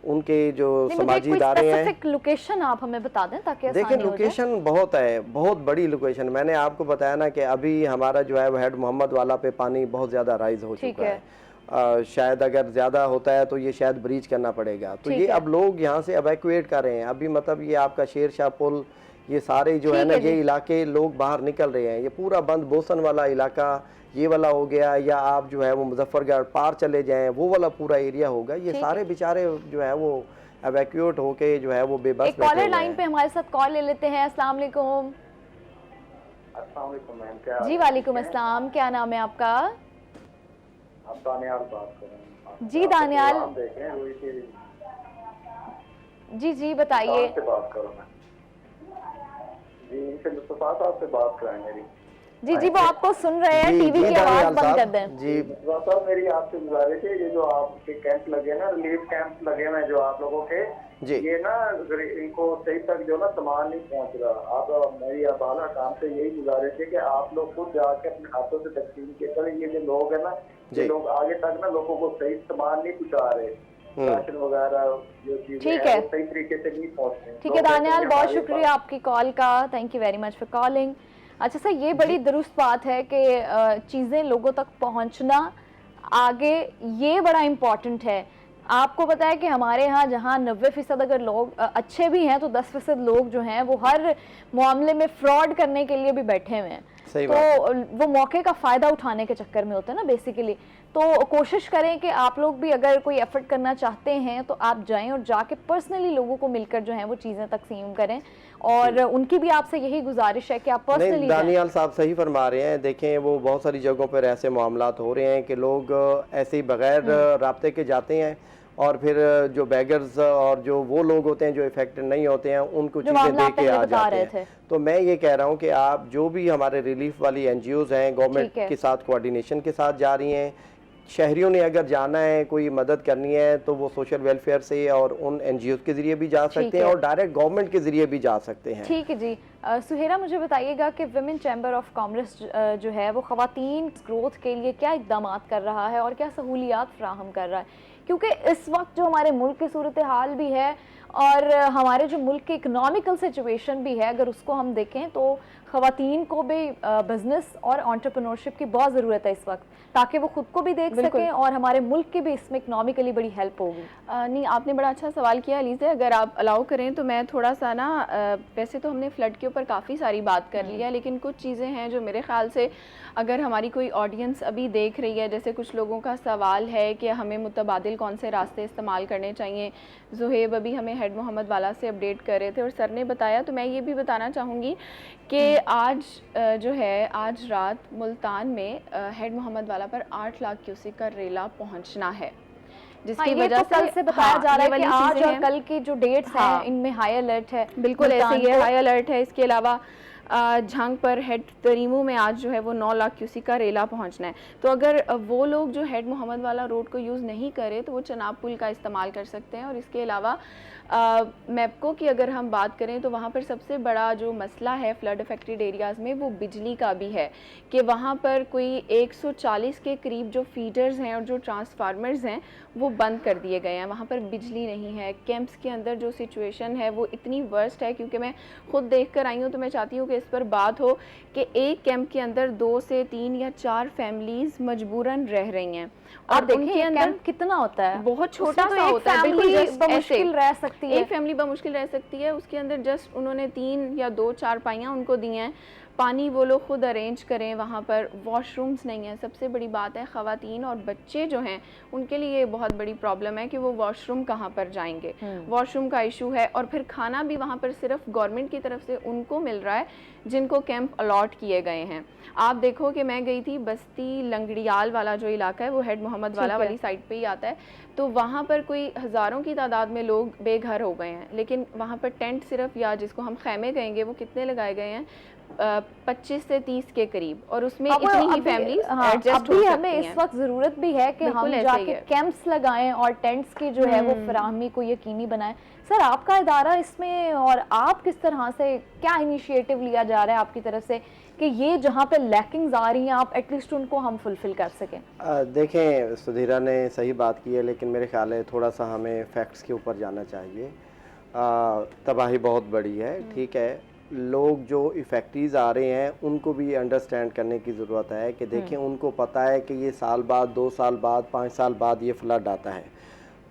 उनके जो समाजी इदारे हैं, लोकेशन आप हमें बता दें ताकि देखिए लोकेशन बहुत है, बहुत बड़ी लोकेशन। मैंने आपको बताया ना कि अभी हमारा जो है वो हेड मोहम्मद वाला पे पानी बहुत ज़्यादा राइज हो चुका है। शायद अगर ज़्यादा होता है तो ये शायद ब्रीच करना पड़ेगा। तो ये अब लोग यहाँ से एवैक्यूएट कर रहे हैं। अभी मतलब ये आपका शेर शाह पुल, ये सारे जो है ना ये इलाके लोग बाहर निकल रहे हैं। ये पूरा बंद बोसन वाला इलाका ये वाला हो गया, या आप जो है वो मुजफ्फरगढ़ पार चले जाएं वो वाला पूरा एरिया होगा। ये सारे बेचारे जो है वो एवैक्यूएट होके जो है वो बेबस बैठे हुए हैं। कॉलर लाइन पे हमारे साथ कॉल ले लेते हैं। अस्सलाम वालेकुम। जी वालेकुम अस्सलाम, क्या नाम है आपका? दानियाल बात कर रहे हैं। जी दानियाल, जी बताइए। जी मुस्तफा साहब से बात कराएं मेरी। जी वो आपको सुन रहे हैं, टीवी की आवाज बंद कर दें। जी साहब, मेरी आपसे गुजारिश है, ये जो आपके कैंप लगे ना, रिलीफ कैंप लगे हुए जो आप लोगों के, जी ये ना इनको सही तक जो ना सामान नहीं पहुंच रहा। अब मेरी अब आला काम से यही गुजारिश है कि आप लोग खुद जाके अपने हाथों से तकसीम किया करें। ये जो लोग है ना, ये लोग आगे तक ना लोगों को सही सामान नहीं पहुंचा रहे, राशन वगैरह जो चीजें ठीक हैं है। वो सही तरीके से नहीं पहुंचते। ठीक है दानियाल, बहुत शुक्रिया आपकी कॉल का, thank you very much for calling. अच्छा सर, ये बड़ी दुरुस्त बात है कि चीज़ें लोगों तक पहुंचना आगे ये बड़ा इम्पॉर्टेंट है। आपको पता है कि हमारे यहाँ जहाँ 90% अगर लोग अच्छे भी हैं तो 10% लोग जो हैं वो हर मामले में फ्रॉड करने के लिए भी बैठे हुए हैं। तो वो मौके का फ़ायदा उठाने के चक्कर में होते हैं ना बेसिकली। तो कोशिश करें कि आप लोग भी अगर कोई एफर्ट करना चाहते हैं तो आप जाएं और जाके पर्सनली लोगों को मिलकर जो है वो चीज़ें तकसीम करें, और उनकी भी आपसे यही गुजारिश है कि आप पर्सनली। दानियाल साहब सही फरमा रहे हैं। देखें वो बहुत सारी जगहों पर ऐसे मामलात हो रहे हैं कि लोग ऐसे ही बगैर राब्ते के जाते हैं और फिर जो बैगर्स और जो वो लोग होते हैं जो इफेक्टेड नहीं होते हैं उनको चीज़ें दे के आ जाते हैं। तो मैं ये कह रहा हूँ कि आप जो भी हमारे रिलीफ वाली NGOs हैं गवर्नमेंट के साथ कोऑर्डिनेशन के साथ जा रही हैं, शहरियों ने अगर जाना है कोई मदद करनी है तो वो सोशल वेलफेयर से और उन NGOs के जरिए भी जा सकते हैं और डायरेक्ट गवर्नमेंट के जरिए भी जा सकते हैं। ठीक है जी। सुहेरा, मुझे बताइएगा कि विमेन चैम्बर ऑफ कॉमर्स जो है वो ख़वातीन ग्रोथ के लिए क्या इकदाम कर रहा है और क्या सहूलियात फ्राहम कर रहा है, क्योंकि इस वक्त जो हमारे मुल्क की सूरत हाल भी है और हमारे जो मुल्क की इकनॉमिकल सिचुएशन भी है, अगर उसको हम देखें तो ख़वातीन को भी बिज़नेस और एंटरप्रेन्योरशिप की बहुत ज़रूरत है इस वक्त, ताकि वो खुद को भी देख सकें और हमारे मुल्क की भी इसमें इकनॉमिकली बड़ी हेल्प होगी। नहीं, आपने बड़ा अच्छा सवाल किया अलीज़े। अगर आप अलाउ करें तो मैं थोड़ा सा ना, वैसे तो हमने फ़्लड के ऊपर काफ़ी सारी बात कर लिया, लेकिन कुछ चीज़ें हैं जो मेरे ख़्याल से अगर हमारी कोई ऑडियंस अभी देख रही है, जैसे कुछ लोगों का सवाल है कि हमें मुतबादिल कौन से रास्ते इस्तेमाल करने चाहिए। ज़ुहेब अभी हमें हेड मोहम्मद वाला से अपडेट कर रहे थे और सर ने बताया, तो मैं ये भी बताना चाहूँगी कि आज जो है आज रात मुल्तान में हेड मोहम्मद वाला पर 8 लाख क्यूसेक का रेला पहुँचना है, जिसकी वजह से कल से बताया जा रहा है कि आज और कल की जो डेट्स हैं इनमें हाई अलर्ट है। बिल्कुल ऐसे ही हाई अलर्ट है। इसके अलावा झंग पर हेड तरीमू में आज जो है वो 9 लाख क्यूसेक का रेला पहुंचना है। तो अगर वो लोग जो हेड मोहम्मद वाला रोड को यूज़ नहीं करें तो वो चनाब पुल का इस्तेमाल कर सकते हैं। और इसके अलावा मैप्को की अगर हम बात करें तो वहाँ पर सबसे बड़ा जो मसला है फ्लड अफेक्टेड एरियाज़ में वो बिजली का भी है कि वहाँ पर कोई 140 के करीब जो फीडर्स हैं और जो ट्रांसफार्मर्स हैं वो बंद कर दिए गए हैं, वहाँ पर बिजली नहीं है। कैंप्स के अंदर जो सिचुएशन है वो इतनी वर्स्ट है, क्योंकि मैं खुद देख कर आई हूँ तो मैं चाहती हूँ कि इस पर बात हो कि एक कैंप के अंदर 2 से 3 या 4 फैमिलीज़ मजबूरन रह रही हैं। और देखिए अंदर कितना होता है, बहुत छोटा सा होता है, बिल्कुल बमुश्किल रह सकती है, एक फैमिली बमुश्किल रह सकती है। उसके अंदर जस्ट उन्होंने 3 या 2 चारपाइयाँ उनको दी हैं, पानी वो लोग खुद अरेंज करें, वहाँ पर वॉशरूम्स नहीं है। सबसे बड़ी बात है ख़वातीन और बच्चे जो हैं उनके लिए ये बहुत बड़ी प्रॉब्लम है कि वो वॉशरूम कहाँ पर जाएंगे, वॉशरूम का इशू है। और फिर खाना भी वहाँ पर सिर्फ गवर्नमेंट की तरफ से उनको मिल रहा है जिनको कैंप अलॉट किए गए हैं। आप देखो कि मैं गई थी बस्ती लंगड़ियाल वाला जो इलाका है वो हेड मोहम्मद वाला वाली साइड पे ही आता है, तो वहाँ पर कोई हज़ारों की तादाद में लोग बेघर हो गए हैं। लेकिन वहाँ पर टेंट सिर्फ, या जिसको हम खैमे कहेंगे, वो कितने लगाए गए हैं 25 से 30 के करीब, और उसमें इतनी ही फैमिलीज एडजस्ट हो सकती हैं। हमें इस वक्त ज़रूरत भी है कि हम जाके कैंप्स लगाएं और टेंट्स की जो है वो फराहमी को यकीनी बनाएं। सर, आपका इदारा इसमें और आप किस तरह से, क्या इनिशिएटिव लिया जा रहा है आपकी तरफ से कि ये जहाँ पे लैकिंग्स आ रही हैं आप एटलीस्ट उनको हम फुलफिल कर सकें? देखें, सुधीरा ने सही बात की है, लेकिन मेरे ख्याल है थोड़ा सा हमें फैक्ट्स के ऊपर जाना चाहिए। तबाही बहुत बड़ी है, ठीक है, लोग जो इफेक्टीज आ रहे हैं उनको भी अंडरस्टैंड करने की ज़रूरत है कि देखें उनको पता है कि ये साल बाद, 2 साल बाद, 5 साल बाद ये फ्लड आता है।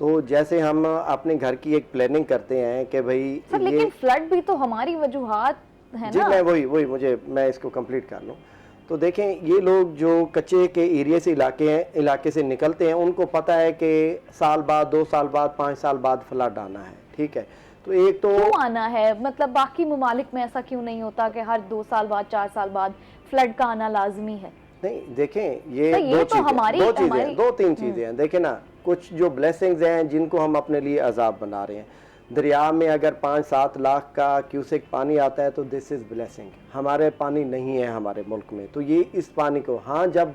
तो जैसे हम अपने घर की एक प्लानिंग करते हैं कि भाई सर, लेकिन फ्लड भी तो हमारी वजूहात है जी, ना। मैं वही मैं इसको कंप्लीट कर लूँ। तो देखें, ये लोग जो कच्चे के एरिया से इलाके से निकलते हैं उनको पता है कि साल बाद, 2 साल बाद, 5 साल बाद फ्लड आना है, ठीक है। तो एक तो क्यों आना है, मतलब बाकी ममालिक में ऐसा क्यों नहीं होता कि हर 2 साल बाद, 4 साल बाद फ्लड का आना लाजमी है? नहीं, देखें, ये तो दो चीजें, 2-3 चीज़ें हैं। देखें ना, कुछ जो ब्लेसिंग्स हैं जिनको हम अपने लिए अजाब बना रहे हैं। दरिया में अगर 5-7 लाख का क्यूसेक पानी आता है तो दिस इज़ ब्लेसिंग। हमारे पानी नहीं है हमारे मुल्क में, तो ये इस पानी को, हाँ, जब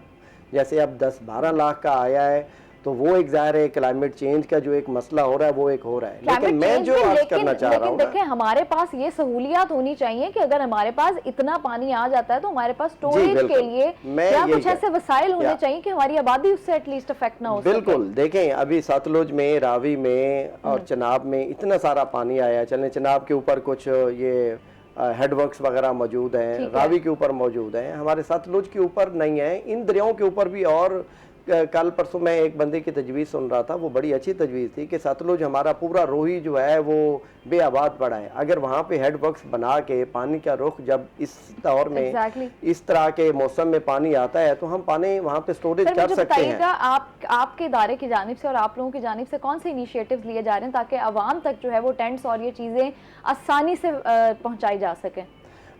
जैसे अब 10-12 लाख का आया है तो वो एक ज़ाहिर है क्लाइमेट चेंज का जो एक मसला हो रहा है वो एक हो रहा है। लेकिन Climate मैं change जो भी, आज करना चाह रहा हूँ लेकिन देखें हमारे पास ये सहूलियात होनी चाहिए कि अगर हमारे पास इतना पानी आ जाता है तो हमारे पास स्टोरेज के बिल्कुल। लिए मैं या यही कुछ ऐसे वसाइल होने या- चाहिए कि हमारी आबादी उससे एटलीस्ट अफेक्ट ना हो सके। बिल्कुल। देखें अभी सतलुज में, रावी में और चनाब में इतना सारा पानी आया है। चलें चनाब के ऊपर कुछ ये हेडवर्क्स वगैरह मौजूद हैं, ठीक है। रावी के ऊपर मौजूद हैं, हमारे सतलुज के ऊपर नहीं है। इन दरियाओं के ऊपर भी और कल परसों मैं एक बंदे की तजवीज़ सुन रहा था, वो बड़ी अच्छी तजवीज़ थी कि सतलुज हमारा पूरा रोही जो है वो बेआबाद पड़ा है। अगर वहाँ पे हेडवर्क्स बना के पानी का रुख जब इस दौर में Exactly. इस तरह के मौसम में पानी आता है तो हम पानी वहाँ पे स्टोरेज सर कर मुझे सकते हैं। बताइएगा आपके इदारे की जानिब से और आप लोगों की जानिब से कौन से इनिशिएटिव्स लिए जा रहे हैं ताकि आवाम तक जो है वो टेंट्स और ये चीज़ें आसानी से पहुँचाई जा सकें?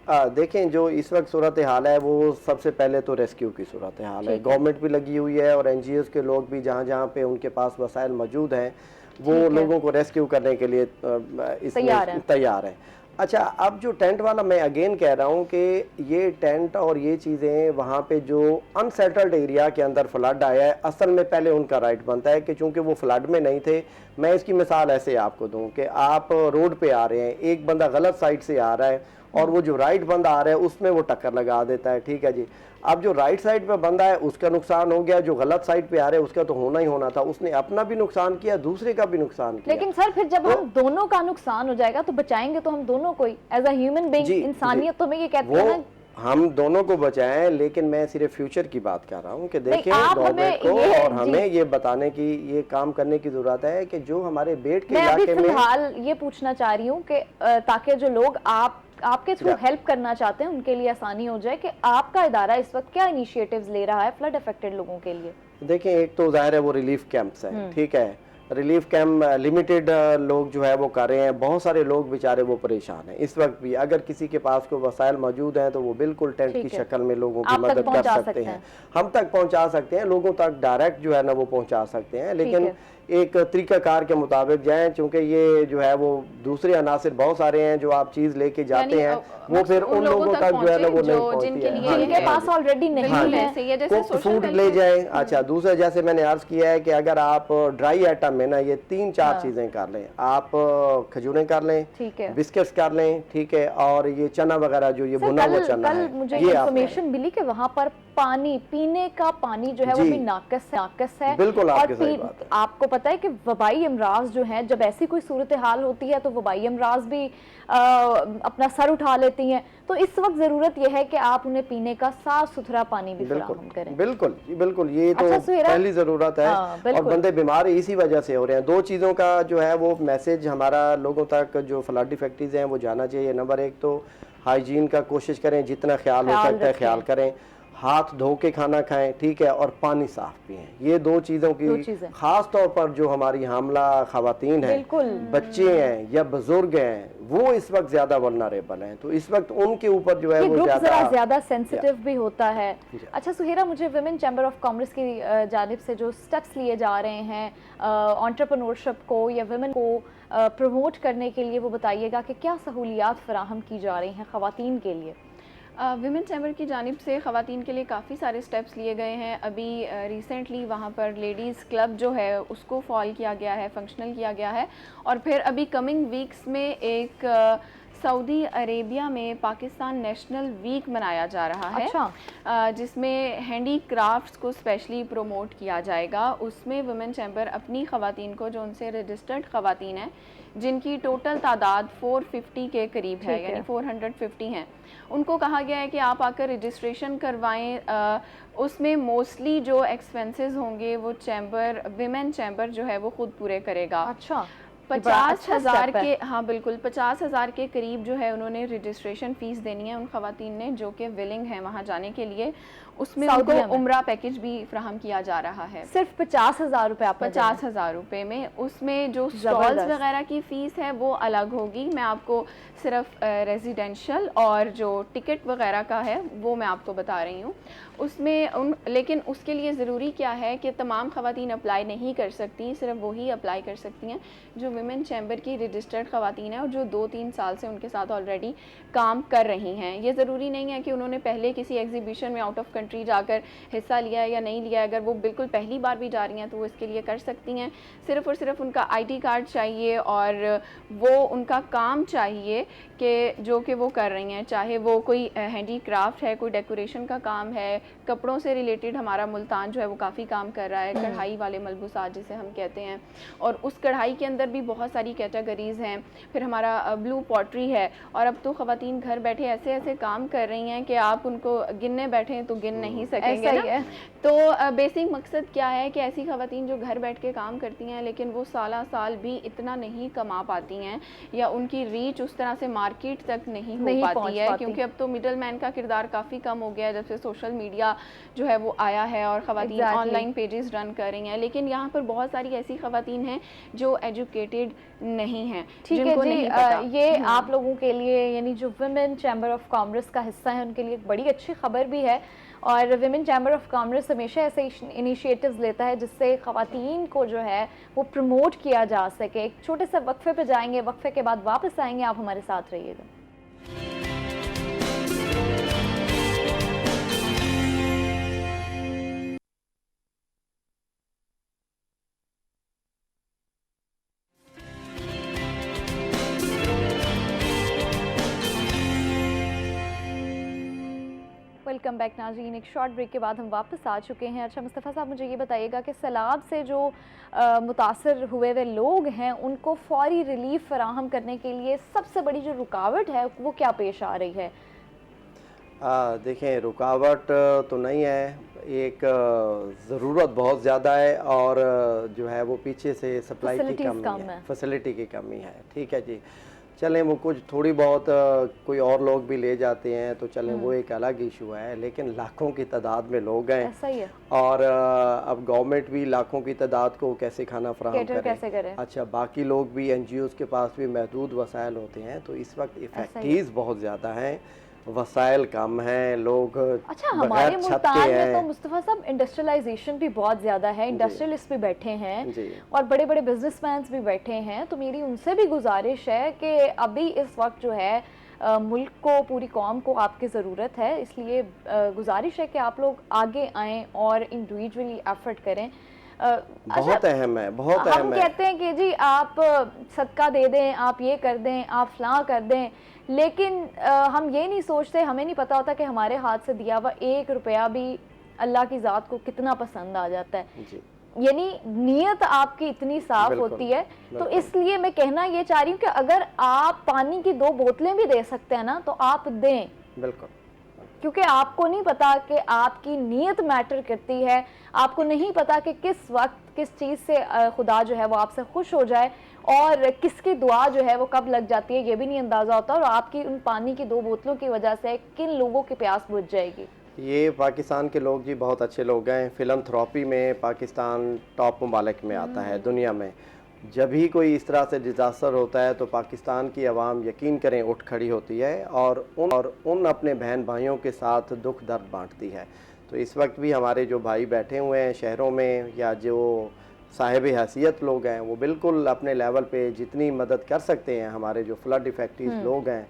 देखें जो इस वक्त सूरत हाल है वो सबसे पहले तो रेस्क्यू की सूरत हाल है। गवर्नमेंट भी लगी हुई है और एनजीओज़ के लोग भी जहाँ जहाँ पे उनके पास वसाइल मौजूद हैं वो लोगों को रेस्क्यू करने के लिए इसमें तैयार हैं। अच्छा, अब जो टेंट वाला मैं अगेन कह रहा हूँ कि ये टेंट और ये चीज़ें वहाँ पे जो अनसेटल्ड एरिया के अंदर फ्लड आया है, असल में पहले उनका राइट बनता है कि चूँकि वो फ्लड में नहीं थे। मैं इसकी मिसाल ऐसे आपको दूँ कि आप रोड पे आ रहे हैं, एक बंदा गलत साइड से आ रहा है और वो जो राइट बंदा आ रहा है उसमें वो टक्कर लगा देता है, ठीक है जी। अब जो राइट साइड पे बंदा है उसका नुकसान हो गया, जो गलत साइड पे आ रहा है उसका तो होना ही होना था। उसने अपना भी नुकसान किया, दूसरे का भी नुकसान किया। लेकिन सर फिर जब हम दोनों का नुकसान हो जाएगा तो बचाएंगे तो हम दोनों को ही एज अ ह्यूमन बीइंग, इंसानियत तो मैं ये कहती हूँ ना, हम दोनों को बचाएं। लेकिन मैं सिर्फ फ्यूचर की बात कर रहा हूँ कि देखें आप गवर्नमेंट को हमें और हमें ये बताने की, ये काम करने की जरूरत है कि जो हमारे बेट के मैं अभी इलाके में, फिलहाल ये पूछना चाह रही हूँ कि ताकि जो लोग आपके थ्रू हेल्प करना चाहते हैं उनके लिए आसानी हो जाए कि आपका इदारा इस वक्त क्या इनिशिएटिव्स ले रहा है फ्लड अफेक्टेड लोगों के लिए? देखें एक तो जाहिर है वो रिलीफ कैंप्स हैं, ठीक है। रिलीफ कैंप लिमिटेड लोग जो है वो कर रहे हैं। बहुत सारे लोग बेचारे वो परेशान हैं इस वक्त भी। अगर किसी के पास कोई वसाइल मौजूद हैं तो वो बिल्कुल टेंट की शक्ल में लोगों की मदद कर सकते हैं, हम तक पहुंचा सकते हैं, लोगों तक डायरेक्ट जो है ना वो पहुंचा सकते हैं। लेकिन एक तरीकाकार के मुताबिक जाएं, चूंकि ये जो है वो दूसरे अनासिर बहुत सारे हैं जो आप चीज लेके जाते हैं वो फिर उन लोगों तक जो है ना वो नहीं पहुंचती है, जिनके पास ऑलरेडी नहीं है। फूड ले जाएं। अच्छा, दूसरा जैसे मैंने अर्ज किया है कि अगर आप ड्राई आइटम में ना ये 3-4 चीजें कर लें, आप खजूरें कर लें, बिस्किट्स कर लें, ठीक है, और ये चना वगैरह जो ये भुना हुआ चना है, मुझे इंफॉर्मेशन मिली कि वहाँ पर पानी, पीने का पानी जो है वो भी नाकस है। बिल्कुल आपकी सही और बात है। आपको पता है कि वबाई अमराज जो हैं, जब ऐसी कोई सूरत हाल होती है तो वबाई अमराज भी अपना सर उठा लेती हैं। तो इस वक्त जरूरत यह है कि आप उन्हें पीने का साफ सुथरा पानी भी फराहम करें। बिल्कुल बिल्कुल, ये तो अच्छा, पहली जरूरत है। और बंदे बीमार इसी वजह से हो रहे हैं। 2 चीज़ों का जो है वो मैसेज हमारा लोगों तक जो फ्लड डिफेक्टीज हैं वो जाना चाहिए। नंबर 1 तो हाइजीन का कोशिश करें, जितना ख्याल हो सकता है ख्याल करें, हाथ धो के खाना खाएं, ठीक है, और पानी साफ पिएं। ये 2 चीज़ों की खास तौर पर जो हमारी हामला खवातीन हैं, बच्चे हैं या बुजुर्ग हैं, वो इस वक्त ज्यादा वल्नरेबल हैं। तो इस वक्त उनके ऊपर जो है वो ज्यादा सेंसिटिव भी होता है। अच्छा सुहेरा, मुझे विमेन चैम्बर ऑफ कॉमर्स की जानिब से जो स्टेप्स लिए जा रहे हैं एंटरप्रेन्योरशिप को या विमेन को प्रमोट करने के लिए, वो बताइएगा कि क्या सहूलियात फराहम की जा रही हैं ख़वातीन के लिए? विमेन चैम्बर की जानिब से ख़वातीन के लिए काफ़ी सारे स्टेप्स लिए गए हैं। अभी रिसेंटली वहाँ पर लेडीज़ क्लब जो है उसको फॉल किया गया है, फंक्शनल किया गया है। और फिर अभी कमिंग वीक्स में एक सऊदी अरेबिया में पाकिस्तान नेशनल वीक मनाया जा रहा है। अच्छा। जिसमें हैंडी क्राफ्ट्स को स्पेशली प्रमोट किया जाएगा। उसमें वुमेन चैम्बर अपनी ख़वातीन को, जो उनसे रजिस्टर्ड ख़वातीन हैं जिनकी टोटल तादाद 450 के करीब है, यानी 450 हैं, उनको कहा गया है कि आप आकर रजिस्ट्रेशन करवाएं। उसमें मोस्टली जो एक्सपेंसेस होंगे वो चैम्बर, विमेन चैम्बर जो है वो खुद पूरे करेगा। अच्छा, 50,000 के, हाँ बिल्कुल 50,000 के करीब जो है उन्होंने रजिस्ट्रेशन फ़ीस देनी है उन ख़वातीन ने जो कि विलिंग हैं वहाँ जाने के लिए। उसमें उनको उम्रा पैकेज भी फ्राहम किया जा रहा है। सिर्फ 50,000 रुपये? 50,000 रुपये में। उसमें जो स्टॉल्स वगैरह की फ़ीस है वो अलग होगी। मैं आपको सिर्फ रेजिडेंशियल और जो टिकट वगैरह का है वो मैं आपको बता रही हूँ। उसमें लेकिन उसके लिए ज़रूरी क्या है कि तमाम ख़वातीन अप्लाई नहीं कर सकती, सिर्फ वही अप्लाई कर सकती हैं जो विमेन चैम्बर की रजिस्टर्ड ख़वातीन हैं और जो 2-3 साल से उनके साथ ऑलरेडी काम कर रही हैं। ये ज़रूरी नहीं है कि उन्होंने पहले किसी एग्जीबिशन में आउट ऑफ कंट्री जाकर हिस्सा लिया है या नहीं लिया है। अगर वो बिल्कुल पहली बार भी जा रही हैं तो वो इसके लिए कर सकती हैं। सिर्फ़ और सिर्फ उनका ID कार्ड चाहिए और वो उनका काम चाहिए कि जो कि वो कर रही हैं, चाहे वो कोई हैंडीक्राफ्ट है, कोई डेकोरेशन का काम है, कपड़ों से रिलेटेड हमारा मुल्तान जो है वो काफ़ी काम कर रहा है, कढ़ाई वाले मलबूसात जिसे हम कहते हैं, और उस कढ़ाई के अंदर भी बहुत सारी कैटेगरीज़ हैं। फिर हमारा ब्लू पॉटरी है, और अब तो ख़वातीन घर बैठे ऐसे ऐसे काम कर रही हैं कि आप उनको गिनने बैठें तो गिन नहीं सकेंगे ना। तो बेसिक मकसद क्या है कि ऐसी ख़वातीन जो घर बैठ के काम करती हैं लेकिन वो साला साल भी इतना नहीं कमा पाती हैं या उनकी रीच उस तरह से मार्केट तक नहीं हो पाती है, क्योंकि अब तो मिडल मैन का किरदार काफ़ी कम हो गया है जब से सोशल मीडिया जो है वो आया है और ख़वातीन ऑनलाइन पेजेस रन कर रही हैं। लेकिन यहाँ पर बहुत सारी ऐसी ख़वातीन हैं जो एजुकेटेड नहीं हैं, जिनको नहीं पता। ये आप लोगों के लिए, यानी जो विमेन चैम्बर ऑफ कॉमर्स का हिस्सा है, उनके लिए एक बड़ी अच्छी खबर भी है। और विमेन चैम्बर ऑफ कॉमर्स हमेशा ऐसे इनिशिएटिव्स लेता है जिससे ख़वातीन को जो है वो प्रमोट किया जा सके। एक छोटे से वक्फे पे जाएंगे, वक्फे के बाद वापस आएंगे, आप हमारे साथ रहिएगा। वेलकम बैक नाज़रीन, एक शॉर्ट ब्रेक के बाद हम वापस आ चुके हैं। अच्छा मुस्तफ़ा साहब, मुझे ये बताइएगा कि सैलाब से जो मुतासर हुए हुए लोग हैं उनको फ़ौरी रिलीफ फराहम करने के लिए सबसे बड़ी जो रुकावट है वो क्या पेश आ रही है? देखें, रुकावट तो नहीं है, एक ज़रूरत बहुत ज़्यादा है और जो है वो पीछे से सप्लाई की कमी है, फैसिलिटी की कमी है। ठीक है जी, चलें वो कुछ थोड़ी बहुत कोई और लोग भी ले जाते हैं तो चलें वो एक अलग इशू है, लेकिन लाखों की तादाद में लोग हैं। ऐसा ही है। और अब गवर्नमेंट भी लाखों की तादाद को कैसे खाना फराहम करे। अच्छा, बाकी लोग भी, NGOs के पास भी महदूद वसाइल होते हैं, तो इस वक्त इफेक्टिव्स बहुत ज़्यादा हैं, वसाइल कम हैं, लोग अच्छा हमारे मुल्तान में तो मुस्तफ़ा साहब इंडस्ट्रियलाइजेशन भी बहुत ज़्यादा है, इंडस्ट्रियलिस्ट भी बैठे हैं और बड़े बड़े बिजनेसमैन भी बैठे हैं। तो मेरी उनसे भी गुजारिश है कि अभी इस वक्त जो है मुल्क को, पूरी कौम को आपकी ज़रूरत है, इसलिए गुजारिश है कि आप लोग आगे आएँ और इंडिविजुअली एफर्ट करें। बहुत अहम है, बहुत अहम है। हम कहते हैं कि जी आप सदका दे दें, आप ये कर दें, आप फलां कर दें, लेकिन हम ये नहीं सोचते, हमें नहीं पता होता कि हमारे हाथ से दिया हुआ 1 रुपया भी अल्लाह की ज़ात को कितना पसंद आ जाता है। यानी नीयत आपकी इतनी साफ होती है। तो इसलिए मैं कहना ये चाह रही हूँ कि अगर आप पानी की 2 बोतलें भी दे सकते हैं ना तो आप दें, बिल्कुल, क्योंकि आपको नहीं पता कि आपकी नीयत मैटर करती है। आपको नहीं पता कि किस वक्त किस चीज़ से खुदा जो है वो आपसे खुश हो जाए और किसकी दुआ जो है वो कब लग जाती है, ये भी नहीं अंदाज़ा होता। और आपकी उन पानी की 2 बोतलों की वजह से किन लोगों की प्यास बुझ जाएगी। ये पाकिस्तान के लोग जी बहुत अच्छे लोग हैं। फिलंथ्रॉपी में पाकिस्तान टॉप ममालिक में आता है दुनिया में। जब भी कोई इस तरह से डिज़ास्टर होता है तो पाकिस्तान की आवाम यकीन करें उठ खड़ी होती है और उन अपने बहन भाइयों के साथ दुख दर्द बांटती है। तो इस वक्त भी हमारे जो भाई बैठे हुए हैं शहरों में या जो साहिब हैसियत लोग हैं वो बिल्कुल अपने लेवल पे जितनी मदद कर सकते हैं। हमारे जो फ्लड इफेक्टिव लोग हैं,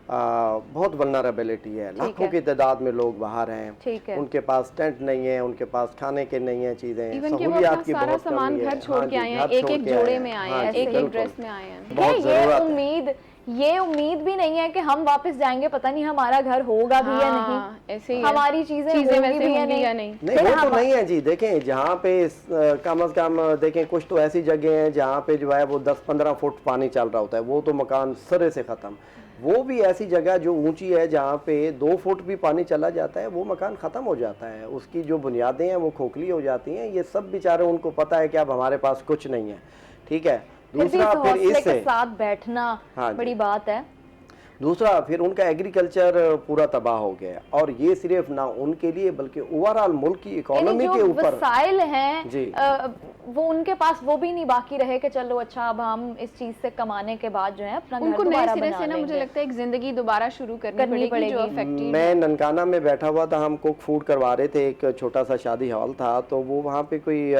बहुत वल्नरेबिलिटी है, लाखों की तादाद में लोग बाहर हैं, उनके पास टेंट नहीं है, उनके पास खाने के नहीं है, चीजें सहूलियात की बहुत कमी है। घर छोड़ के आए हैं, एक-एक जोड़े में आए हैं, एक-एक ड्रेस में आए हैं। ये उम्मीद भी नहीं है कि हम वापस जाएंगे, पता नहीं हमारा घर होगा भी या नहीं, ऐसे ही हमारी चीजें होंगी भी या नहीं। वो तो नहीं है जी। देखें, जहाँ पे कम से कम देखें कुछ तो ऐसी जगह हैं जहाँ पे जो है वो 10-15 फुट पानी चल रहा होता है, वो तो मकान सिरे से ख़त्म। वो भी ऐसी जगह जो ऊंची है जहाँ पे 2 फुट भी पानी चला जाता है वो मकान ख़त्म हो जाता है, उसकी जो बुनियादें हैं वो खोखली हो जाती हैं। ये सब बेचारे, उनको पता है कि अब हमारे पास कुछ नहीं है। ठीक है, दूसरा फिर इससे साथ बैठना बड़ी बात है। दूसरा फिर उनका एग्रीकल्चर पूरा तबाह हो गया, और ये सिर्फ ना उनके लिए बल्कि ओवरऑल मुल्क की इकोनॉमी के ऊपर वसाइल हैं वो उनके पास वो भी नहीं बाकी रहे कि चलो अच्छा अब हम इस चीज से कमाने के बाद जो है अपना घर उनको नए दोबारा सिरे बना से ना मुझे लेंगे। लगता है एक जिंदगी दोबारा शुरू करनी पड़ेगी जो अफेक्टेड मैं ननकाना में बैठा हुआ था, हम कुक फूड करवा रहे थे, एक छोटा सा शादी हॉल था, तो वो वहाँ पे कोई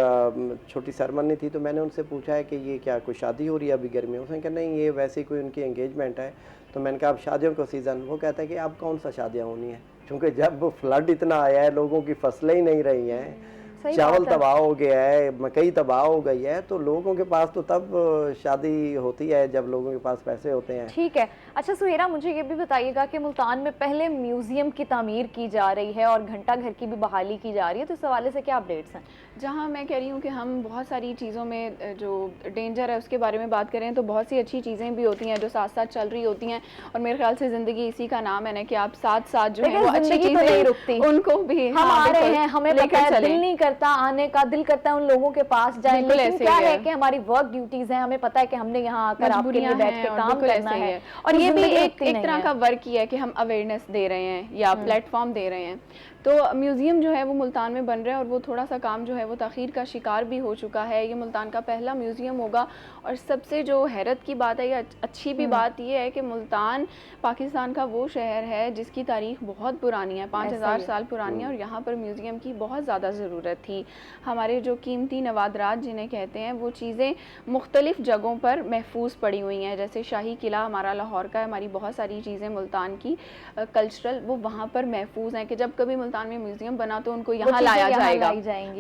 छोटी सेरेमनी थी, तो मैंने उनसे पूछा है कि ये क्या कोई शादी हो रही है अभी गर्मी में? उसने कहा नहीं, ये वैसे कोई उनकी एंगेजमेंट है। तो मैंने कहा अब शादियों का सीज़न, वो कहता है कि अब कौन सा शादियाँ होनी है, क्योंकि जब फ्लड इतना आया है, लोगों की फसलें ही नहीं रही हैं, सही चावल बात है। तबाह हो गया है, मकई तबाह हो गई है, तो लोगों के पास तो तब शादी होती है जब लोगों के पास पैसे होते हैं। ठीक है। अच्छा सुहेरा, मुझे ये भी बताइएगा कि मुल्तान में पहले म्यूजियम की तामीर की जा रही है और घंटा घर की भी बहाली की जा रही है, तो इस हवाले से क्या अपडेट्स हैं? जहाँ मैं कह रही हूँ कि हम बहुत सारी चीज़ों में जो डेंजर है उसके बारे में बात करें तो बहुत सी अच्छी चीज़ें भी होती हैं जो साथ साथ चल रही होती हैं, और मेरे ख्याल से ज़िंदगी इसी का नाम है ना कि आप साथ साथ जो है वो अच्छी जिंदगी तो नहीं रुकती, चीज़ें उनको भी हम आ रहे बिल्कुल हैं, हमें पता लेकर है, चलें। दिल नहीं करता आने का, दिल करता है उन लोगों के पास जाए, बिल्कुल लेकिन ऐसे क्या ही है है। कि हमारी वर्क ड्यूटीज हैं, हमें पता है कि हमने यहाँ आकर आपके लिए मजबूरियां बैठ हैं के और काम बिल्कुल करना ऐसे ही है, और तो ये भी जिंदगी एक रुकती एक नहीं तरह है। का वर्क ही है कि हम अवेयरनेस दे रहे हैं या प्लेटफॉर्म दे रहे हैं। तो म्यूज़ियम जो है वो मुल्तान में बन रहा है और वो थोड़ा सा काम जो है वो ताख़ीर का शिकार भी हो चुका है। ये मुल्तान का पहला म्यूज़ियम होगा और सबसे जो हैरत की बात है या अच्छी भी बात ये है कि मुल्तान पाकिस्तान का वो शहर है जिसकी तारीख़ बहुत पुरानी है, 5000 साल पुरानी है, और यहाँ पर म्यूज़ियम की बहुत ज़्यादा ज़रूरत थी। हमारे जो कीमती नवादरात जिन्हें कहते हैं वो चीज़ें मुख्तलिफ़ जगहों पर महफूज पड़ी हुई हैं, जैसे शाही किला हमारा लाहौर का है, हमारी बहुत सारी चीज़ें मुल्तान की कल्चरल वो वहाँ पर महफूज हैं कि जब कभी मुल्तान में म्यूज़ियम बना तो उनको यहाँ लाया जाएगा।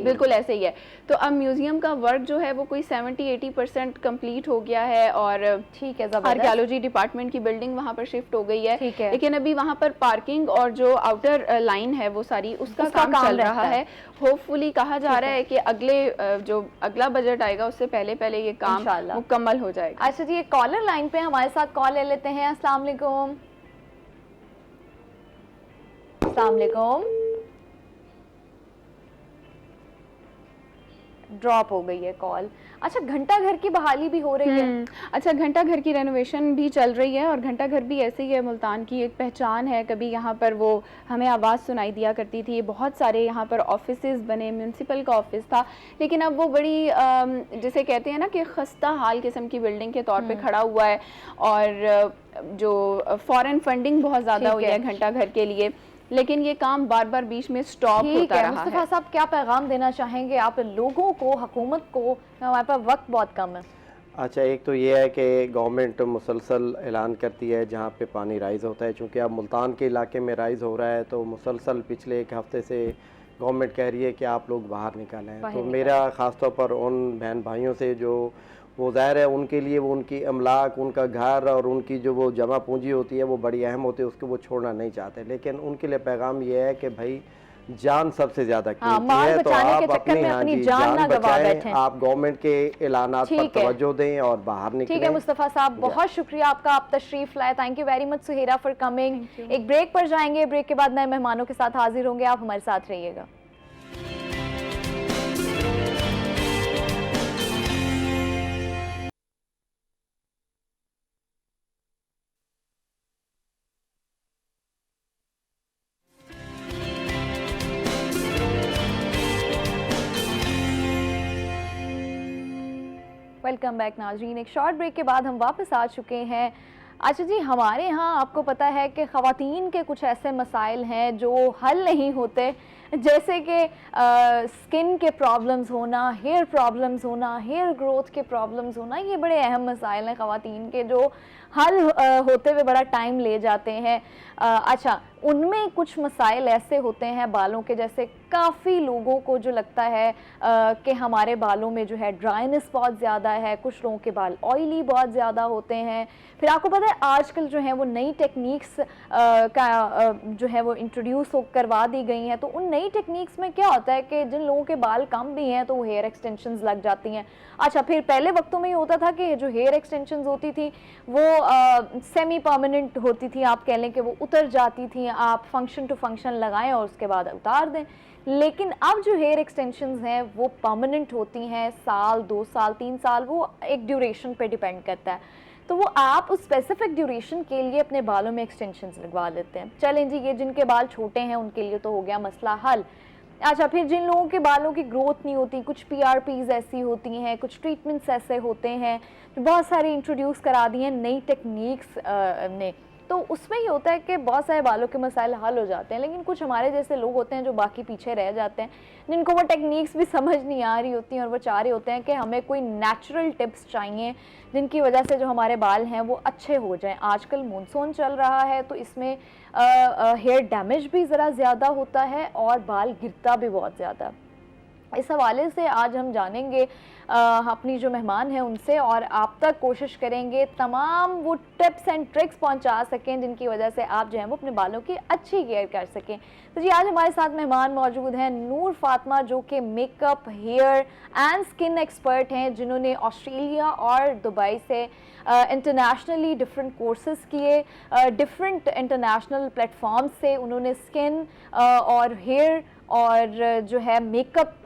बिल्कुल ऐसे ही है। तो अब म्यूज़ियम का वर्क जो है वो कोई 70-80% कंप्लीट हो गया है और ठीक है, आर्कियोलॉजी डिपार्टमेंट की बिल्डिंग वहाँ पर शिफ्ट हो गई है, ठीक है। लेकिन अभी वहाँ पर पार्किंग और जो आउटर लाइन है वो सारी उसका काम चल रहा है। होपफुली कहा जा रहा है कि जो अगला बजट आएगा उससे पहले पहले ये काम मुकम्मल हो जाएगा। अच्छा जी, एक कॉलर लाइन पे हमारे साथ कॉल ले लेते हैं। अस्सलाम वालेकुम। अस्सलाम वालेकुम। ड्रॉप हो गई है कॉल। अच्छा, घंटा घर की बहाली भी हो रही है। अच्छा, घंटा घर की रेनोवेशन भी चल रही है और घंटा घर भी ऐसे ही है, मुल्तान की एक पहचान है। कभी यहाँ पर वो हमें आवाज़ सुनाई दिया करती थी, बहुत सारे यहाँ पर ऑफिसेज बने, म्यूनसिपल का ऑफिस था, लेकिन अब वो बड़ी जिसे कहते हैं ना कि खस्ता हाल किस्म की बिल्डिंग के तौर पे खड़ा हुआ है और जो फॉरेन फंडिंग बहुत ज़्यादा हुई है घंटा घर के लिए, लेकिन ये काम बार बार बीच में स्टॉप होता रहा है। मुस्तफा साहब, क्या पैगाम देना चाहेंगे आप लोगों को, हुकूमत को? हमारे पास वक्त बहुत कम है। अच्छा, एक तो ये है कि गवर्नमेंट मुसलसल ऐलान करती है जहाँ पे पानी राइज़ होता है, चूँकि अब मुल्तान के इलाके में राइज़ हो रहा है, तो मुसलसल पिछले एक हफ़्ते से गवर्नमेंट कह रही है कि आप लोग बाहर निकालें। तो मेरा ख़ास तौर पर उन बहन भाइयों से जो वो ज़ाहिर है उनके लिए वो उनकी अमलाक, उनका घर और उनकी जो वो जमा पूंजी होती है वो बड़ी अहम होती है, उसको वो छोड़ना नहीं चाहते, लेकिन उनके लिए पैगाम ये है कि भाई जान सबसे ज्यादा कीमती है, तो आप अपनी जान ना बचाएं, आप गवर्नमेंट के ऐलानात पर तवज्जो दें और बाहर निकलें। ठीक है मुस्तफा साहब, बहुत शुक्रिया आपका, आप तशरीफ लाए। Thank you very much Suhera for coming. एक ब्रेक पर जाएंगे, ब्रेक के बाद नए मेहमानों के साथ हाजिर होंगे, आप हमारे साथ रहिएगा। वेलकम बैक नाजरीन, एक शॉर्ट ब्रेक के बाद हम वापस आ चुके हैं। अच्छा जी, हमारे यहाँ आपको पता है कि ख़वातीन के कुछ ऐसे मसाइल हैं जो हल नहीं होते, जैसे कि स्किन के प्रॉब्लम्स होना, हेयर प्रॉब्लम्स होना, हेयर ग्रोथ के प्रॉब्लम्स होना, ये बड़े अहम मसाइल हैं ख़वातीन के जो हल होते हुए बड़ा टाइम ले जाते हैं। अच्छा, उनमें कुछ मसाइल ऐसे होते हैं बालों के, जैसे काफ़ी लोगों को जो लगता है कि हमारे बालों में जो है ड्राइनेस बहुत ज़्यादा है, कुछ लोगों के बाल ऑयली बहुत ज़्यादा होते हैं। फिर आपको पता है आजकल जो है वो नई टेक्निक्स जो है वो इंट्रोड्यूस करवा दी गई हैं। तो उन नई टेक्निक्स में क्या होता है कि जिन लोगों के बाल कम भी हैं तो वो हेयर एक्सटेंशंस लग जाती हैं। अच्छा, फिर पहले वक्तों में ये होता था कि जो हेयर एक्सटेंशंस होती थी वो सेमी परमानेंट होती थी, आप कह लें कि वो उतर जाती थी, आप फंक्शन टू फंक्शन लगाएं और उसके बाद उतार दें। लेकिन अब जो हेयर एक्सटेंशंस हैं वो परमानेंट होती हैं, साल, 2 साल, 3 साल, वो एक ड्यूरेशन पे डिपेंड करता है। तो वो आप उस स्पेसिफिक ड्यूरेशन के लिए अपने बालों में एक्सटेंशंस लगवा लेते हैं। चलें जी, ये जिनके बाल छोटे हैं उनके लिए तो हो गया मसला हल। अच्छा, फिर जिन लोगों के बालों की ग्रोथ नहीं होती, कुछ पीआरपीज ऐसी होती हैं, कुछ ट्रीटमेंट्स ऐसे होते हैं जो बहुत सारे इंट्रोड्यूस करा दिए हैं नई टेक्निक्स ने, तो उसमें ये होता है कि बहुत सारे बालों के मसाइल हल हो जाते हैं, लेकिन कुछ हमारे जैसे लोग होते हैं जो बाकी पीछे रह जाते हैं, जिनको वो टेक्निक्स भी समझ नहीं आ रही होती हैं और वो चाह रहे होते हैं कि हमें कोई नेचुरल टिप्स चाहिए जिनकी वजह से जो हमारे बाल हैं वो अच्छे हो जाएं। आजकल मानसून चल रहा है तो इसमें हेयर डैमेज भी ज़रा ज़्यादा होता है और बाल गिरता भी बहुत ज़्यादा। इस हवाले से आज हम जानेंगे अपनी जो मेहमान हैं उनसे, और आप तक कोशिश करेंगे तमाम वो टिप्स एंड ट्रिक्स पहुंचा सकें जिनकी वजह से आप जो है वो अपने बालों की अच्छी केयर कर सकें। तो जी आज हमारे साथ मेहमान मौजूद हैं नूर फातिमा, जो कि makeup, hair and skin expert हैं, जिन्होंने ऑस्ट्रेलिया और दुबई से इंटरनेशनली डिफरेंट कोर्सेज़ किए, डिफरेंट इंटरनेशनल प्लेटफॉर्म से उन्होंने स्किन और हेयर और जो है मेकअप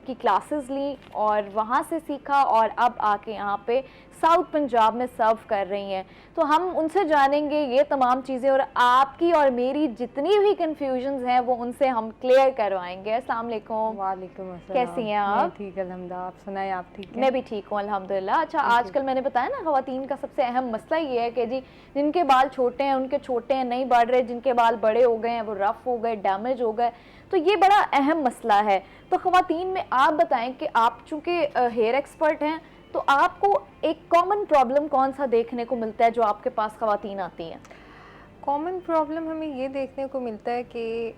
की क्लासेस ली और वहाँ से सीखा और अब आके यहाँ पे साउथ पंजाब में सर्व कर रही हैं। तो हम उनसे जानेंगे ये तमाम चीज़ें और आपकी और मेरी जितनी भी कंफ्यूजन्स हैं वो उनसे हम क्लियर करवाएंगे। अस्सलाम वालेकुम। वालेकुम अस्सलाम। कैसी हैं आप? मैं ठीक अल्हम्दुलिल्लाह, आप सुनाएं, आप ठीक हैं? मैं भी ठीक हूँ अल्हम्दुलिल्लाह। अच्छा, आजकल मैंने बताया ना ख़वातीन का सबसे अहम मसला ये है कि जी जिनके बाल छोटे हैं उनके छोटे हैं, नहीं बढ़ रहे, जिनके बाल बड़े हो गए हैं वो रफ़ हो गए, डैमेज हो गए, तो ये बड़ा अहम मसला है। तो ख़वातीन में आप बताएं कि आप चूँकि हेयर एक्सपर्ट हैं तो आपको एक कॉमन प्रॉब्लम कौन सा देखने को मिलता है जो आपके पास ख़वातीन आती हैं? कॉमन प्रॉब्लम हमें ये देखने को मिलता है कि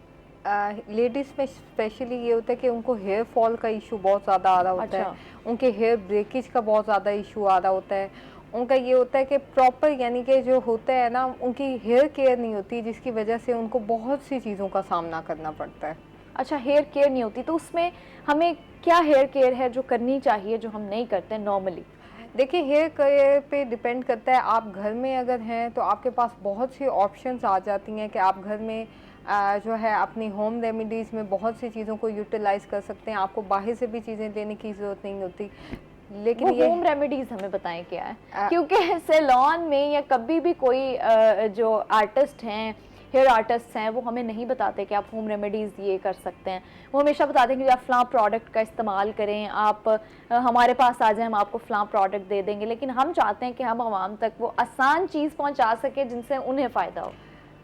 लेडीज़ में स्पेशली ये होता है कि उनको हेयर फॉल का इशू बहुत ज़्यादा आ रहा होता है, उनके हेयर ब्रेकेज का बहुत ज़्यादा इशू आ रहा होता है, उनका ये होता है कि प्रॉपर यानी कि जो होता है ना उनकी हेयर केयर नहीं होती, जिसकी वजह से उनको बहुत सी चीज़ों का सामना करना पड़ता है। अच्छा, हेयर केयर नहीं होती, तो उसमें हमें क्या हेयर केयर है जो करनी चाहिए जो हम नहीं करते नॉर्मली? देखिए, हेयर केयर पे डिपेंड करता है। आप घर में अगर हैं तो आपके पास बहुत सी ऑप्शंस आ जाती हैं कि आप घर में जो है अपनी होम रेमेडीज़ में बहुत सी चीज़ों को यूटिलाइज़ कर सकते हैं, आपको बाहर से भी चीज़ें लेने की ज़रूरत नहीं होती। लेकिन ये होम रेमेडीज हमें बताएं क्या है, क्योंकि सैलून में या कभी भी कोई जो आर्टिस्ट हैं, हेयर आर्टिस्ट हैं, वो हमें नहीं बताते कि आप होम रेमेडीज़ ये कर सकते हैं। वो हमेशा बताते हैं कि आप फ़लाँ प्रोडक्ट का इस्तेमाल करें, आप हमारे पास आ जाएं, हम आपको फ़लाँ प्रोडक्ट दे देंगे, लेकिन हम चाहते हैं कि हम आवाम तक वो आसान चीज़ पहुंचा सके जिनसे उन्हें फ़ायदा हो।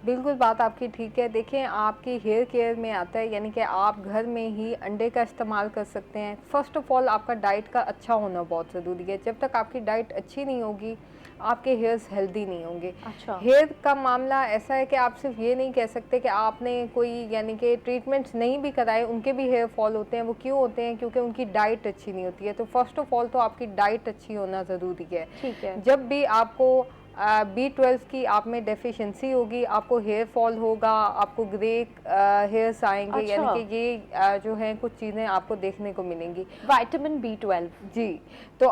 बिल्कुल, बात आपकी ठीक है। देखें, आपकी हेयर केयर में आता है यानी कि आप घर में ही अंडे का इस्तेमाल कर सकते हैं। फ़र्स्ट ऑफ़ ऑल आपका डाइट का अच्छा होना बहुत ज़रूरी है। जब तक आपकी डाइट अच्छी नहीं होगी आपके हेयर्स हेल्दी नहीं होंगे। अच्छा। हेयर का मामला ऐसा है कि आप सिर्फ ये नहीं कह सकते कि आपने कोई यानी कि ट्रीटमेंट्स नहीं भी कराए उनके भी हेयर फॉल होते हैं। वो क्यों होते हैं? क्योंकि उनकी डाइट अच्छी नहीं होती है। तो फर्स्ट ऑफ़ ऑल तो आपकी डाइट अच्छी होना ज़रूरी है। ठीक है। जब भी आपको B12 की आप में डेफिशिएंसी होगी, आपको हेयर फॉल होगा, आपको ग्रे हेयर्स आएंगे। अच्छा। यानी कि ये जो हैं कुछ चीज़ें आपको देखने को मिलेंगी। विटामिन B12 जी, तो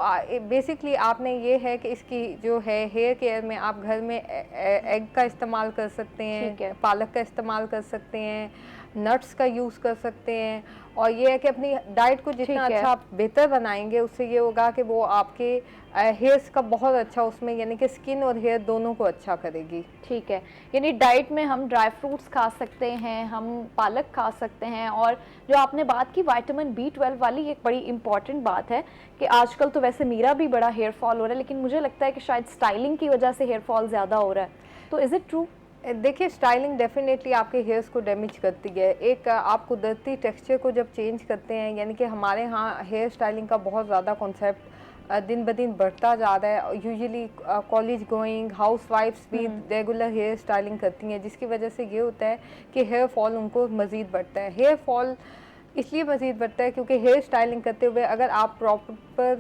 बेसिकली आपने ये है कि इसकी जो है हेयर केयर में आप घर में एग का इस्तेमाल कर सकते हैं, पालक का इस्तेमाल कर सकते हैं, नट्स का यूज़ कर सकते हैं। और ये है कि अपनी डाइट को जितना अच्छा आप बेहतर बनाएंगे उससे ये होगा कि वो आपके हेयर्स का बहुत अच्छा उसमें यानी कि स्किन और हेयर दोनों को अच्छा करेगी। ठीक है, यानी डाइट में हम ड्राई फ्रूट्स खा सकते हैं, हम पालक खा सकते हैं, और जो आपने बात की विटामिन B12 वाली, एक बड़ी इंपॉर्टेंट बात है कि आजकल तो वैसे मेरा भी बड़ा हेयर फॉल हो रहा है, लेकिन मुझे लगता है कि शायद स्टाइलिंग की वजह से हेयर फॉल ज़्यादा हो रहा है, तो इज़ इट ट्रू? देखिए, स्टाइलिंग डेफिनेटली आपके हेयर्स को डैमेज करती है। एक आप कुदरती टेक्सचर को जब चेंज करते हैं, यानी कि हमारे यहाँ हेयर स्टाइलिंग का बहुत ज़्यादा कॉन्सेप्ट दिन ब दिन बढ़ता जा रहा है। यूजुअली कॉलेज गोइंग हाउसवाइफ्स भी रेगुलर हेयर स्टाइलिंग करती हैं, जिसकी वजह से ये होता है कि हेयर फॉल उनको मज़ीद बढ़ता है। हेयर फॉल इसलिए मज़ीद बढ़ता है क्योंकि हेयर स्टाइलिंग करते हुए अगर आप प्रॉपर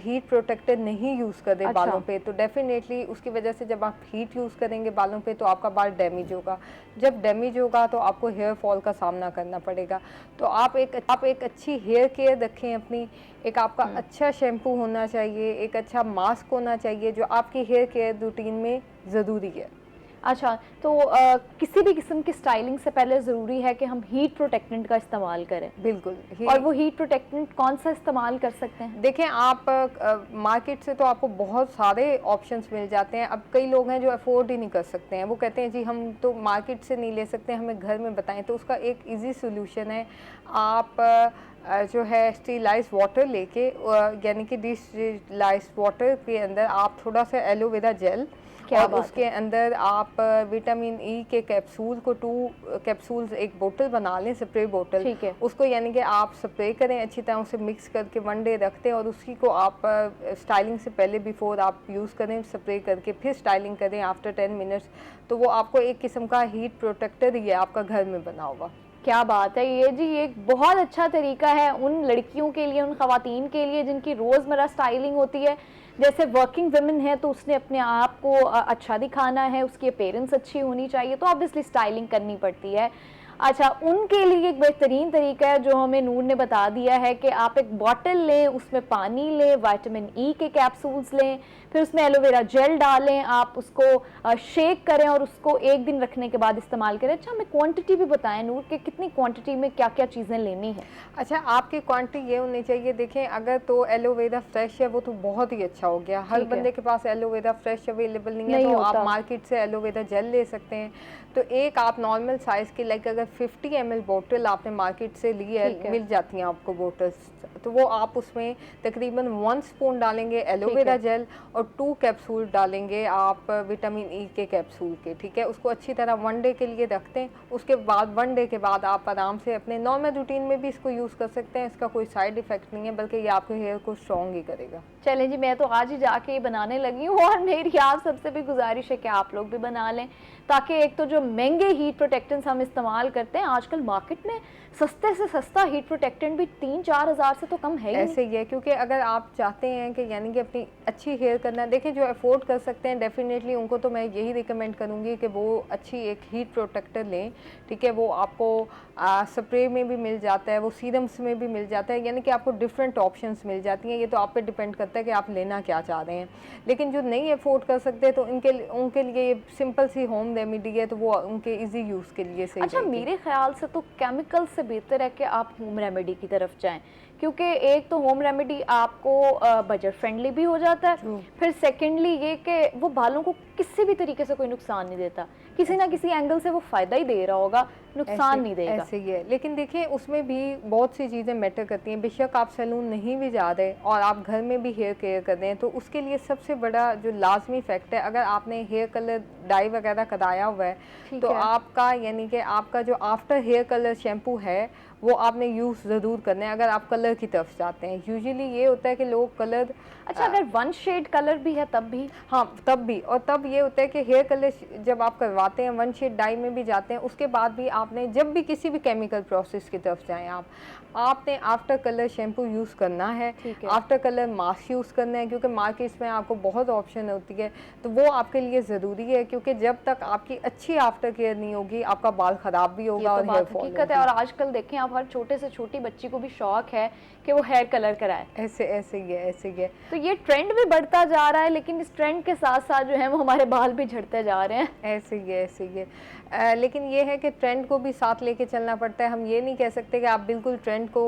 हीट प्रोटेक्टर नहीं यूज़ करें अच्छा। बालों पे, तो डेफिनेटली उसकी वजह से जब आप हीट यूज़ करेंगे बालों पे तो आपका बाल डैमेज होगा। जब डैमेज होगा तो आपको हेयर फॉल का सामना करना पड़ेगा। तो आप एक अच्छी हेयर केयर रखें अपनी। एक आपका अच्छा शैम्पू होना चाहिए, एक अच्छा मास्क होना चाहिए जो आपकी हेयर केयर रूटीन में ज़रूरी है। अच्छा, तो किसी भी किस्म की स्टाइलिंग से पहले ज़रूरी है कि हम हीट प्रोटेक्टेंट का इस्तेमाल करें। बिल्कुल। और वो हीट प्रोटेक्टेंट कौन सा इस्तेमाल कर सकते हैं? देखें आप मार्केट से तो आपको बहुत सारे ऑप्शंस मिल जाते हैं। अब कई लोग हैं जो अफोर्ड ही नहीं कर सकते हैं, वो कहते हैं जी हम तो मार्केट से नहीं ले सकते, हमें घर में बताएं। तो उसका एक इजी सोल्यूशन है, आप जो है स्टीलाइज वाटर लेके यानी कि डिस्टिलाइज वाटर के अंदर आप थोड़ा सा एलोवेरा जेल और उसके अंदर आप विटामिन ई के कैप्सूल को 2 कैप्सूल्स एक बोतल बना लें, स्प्रे बोतल। ठीक है। उसको यानी कि आप स्प्रे करें अच्छी तरह, उसे मिक्स करके 1 डे रखते हैं और उसी को आप स्टाइलिंग से पहले बिफोर आप यूज़ करें, स्प्रे करके फिर स्टाइलिंग करें आफ्टर 10 मिनट्स। तो वो आपको एक किस्म का हीट प्रोटेक्टर ही है आपका घर में बना हुआ। क्या बात है, ये जी एक बहुत अच्छा तरीका है उन लड़कियों के लिए, उन ख़वातीन के लिए जिनकी रोज़मर्रा स्टाइलिंग होती है। जैसे वर्किंग वुमेन है तो उसने अपने आप को अच्छा दिखाना है, उसकी अपीयरेंस अच्छी होनी चाहिए, तो ऑब्वियसली स्टाइलिंग करनी पड़ती है। अच्छा, उनके लिए एक बेहतरीन तरीका है जो हमें नूर ने बता दिया है कि आप एक बॉटल लें, उसमें पानी लें, विटामिन ई के कैप्सूल्स लें, फिर उसमें एलोवेरा जेल डालें, आप उसको शेक करें और उसको 1 दिन रखने के बाद इस्तेमाल करें। अच्छा, हमें क्वांटिटी भी बताएं नूर कि कितनी क्वांटिटी में क्या क्या चीज़ें लेनी है। अच्छा, आपकी क्वांटिटी ये होनी चाहिए, देखें अगर तो एलोवेरा फ्रेश है वो तो बहुत ही अच्छा हो गया। हर बंदे के पास एलोवेरा फ्रेश अवेलेबल नहीं है, तो आप मार्केट से एलोवेरा जेल ले सकते हैं। तो एक आप नॉर्मल साइज़ की लाइक अगर 50 ml बोतल आपने मार्केट से ली है, मिल जाती हैं आपको बोतल्स, तो वो आप उसमें तकरीबन 1 स्पून डालेंगे एलोवेरा जेल और 2 कैप्सूल डालेंगे आप विटामिन ई के कैप्सूल के। ठीक है, उसको अच्छी तरह 1 डे के लिए रखते हैं। उसके बाद 1 डे के बाद आप आराम से अपने नॉर्मल रूटीन में भी इसको यूज़ कर सकते हैं। इसका कोई साइड इफ़ेक्ट नहीं है, बल्कि ये आपके हेयर को स्ट्रॉन्ग ही करेगा। चलें जी, मैं तो आज ही जाके बनाने लगी हूँ और मेरी आप सबसे भी गुजारिश है कि आप लोग भी बना लें, ताकि एक तो जो महंगे हीट प्रोटेक्टेंट्स हम इस्तेमाल करते हैं आजकल मार्केट में, सस्ते से सस्ता हीट प्रोटेक्टेंट भी 3-4 हज़ार से तो कम है ही ऐसे ही है। क्योंकि अगर आप चाहते हैं कि यानी कि अपनी अच्छी हेयर करना, देखिए जो अफोर्ड कर सकते हैं डेफिनेटली उनको तो मैं यही रिकमेंड करूँगी कि वो अच्छी एक हीट प्रोटेक्टर लें। ठीक है, वो आपको स्प्रे में भी मिल जाता है, वो सीरम्स में भी मिल जाता है, यानी कि आपको डिफरेंट ऑप्शंस मिल जाती हैं। ये तो आप पे डिपेंड करता है कि आप लेना क्या चाह रहे हैं। लेकिन जो नहीं अफोर्ड कर सकते तो उनके लिए ये सिंपल सी होम रेमेडी है, तो वो उनके ईजी यूज़ के लिए सही। अच्छा, मेरे ख्याल से तो केमिकल से बेहतर है कि आप होम रेमेडी की तरफ जाएं, क्योंकि एक तो होम रेमेडी आपको बजट फ्रेंडली भी हो जाता है, फिर सेकेंडली ये कि वो बालों को किसी भी तरीके से कोई नुकसान नहीं देता, किसी ना किसी एंगल से वो फ़ायदा ही दे रहा होगा, नुकसान नहीं देगा। ऐसे ही है। लेकिन देखिए उसमें भी बहुत सी चीज़ें मैटर करती हैं। बेशक आप सैलून नहीं भी जा रहे और आप घर में भी हेयर केयर कर रहे हैं, तो उसके लिए सबसे बड़ा जो लाजमी फैक्ट है, अगर आपने हेयर कलर डाई वगैरह कराया हुआ है तो आपका यानी कि आपका जो आफ्टर हेयर कलर शैम्पू है वो आपने यूज़ ज़रूर करना है अगर आप कलर की तरफ जाते हैं। यूजुअली ये होता है कि लोग कलर, अच्छा अगर 1 शेड कलर भी है तब भी? हाँ तब भी। और तब ये होता है कि हेयर कलर जब आप करवाते हैं 1 शेड डाई में भी जाते हैं, उसके बाद भी आपने जब भी किसी भी केमिकल प्रोसेस की तरफ जाएं आपने आफ्टर कलर शैम्पू यूज़ करना है, आफ्टर कलर मास्क यूज़ करना है, क्योंकि मार्केट्स में आपको बहुत ऑप्शन होती है, तो वो आपके लिए ज़रूरी है। क्योंकि जब तक आपकी अच्छी आफ्टर केयर नहीं होगी आपका बाल ख़राब भी होगा और हेयर फॉल हकीकत है। और आजकल देखें आप, हर छोटे से छोटी बच्ची को भी शौक है कि वो हेयर कलर कराए। ऐसे ही है। तो ये ट्रेंड भी बढ़ता जा रहा है, लेकिन इस ट्रेंड के साथ साथ जो है वो हमारे बाल भी झड़ते जा रहे हैं। ऐसे ही है। लेकिन ये है कि ट्रेंड को भी साथ लेके चलना पड़ता है। हम ये नहीं कह सकते कि आप बिल्कुल ट्रेंड को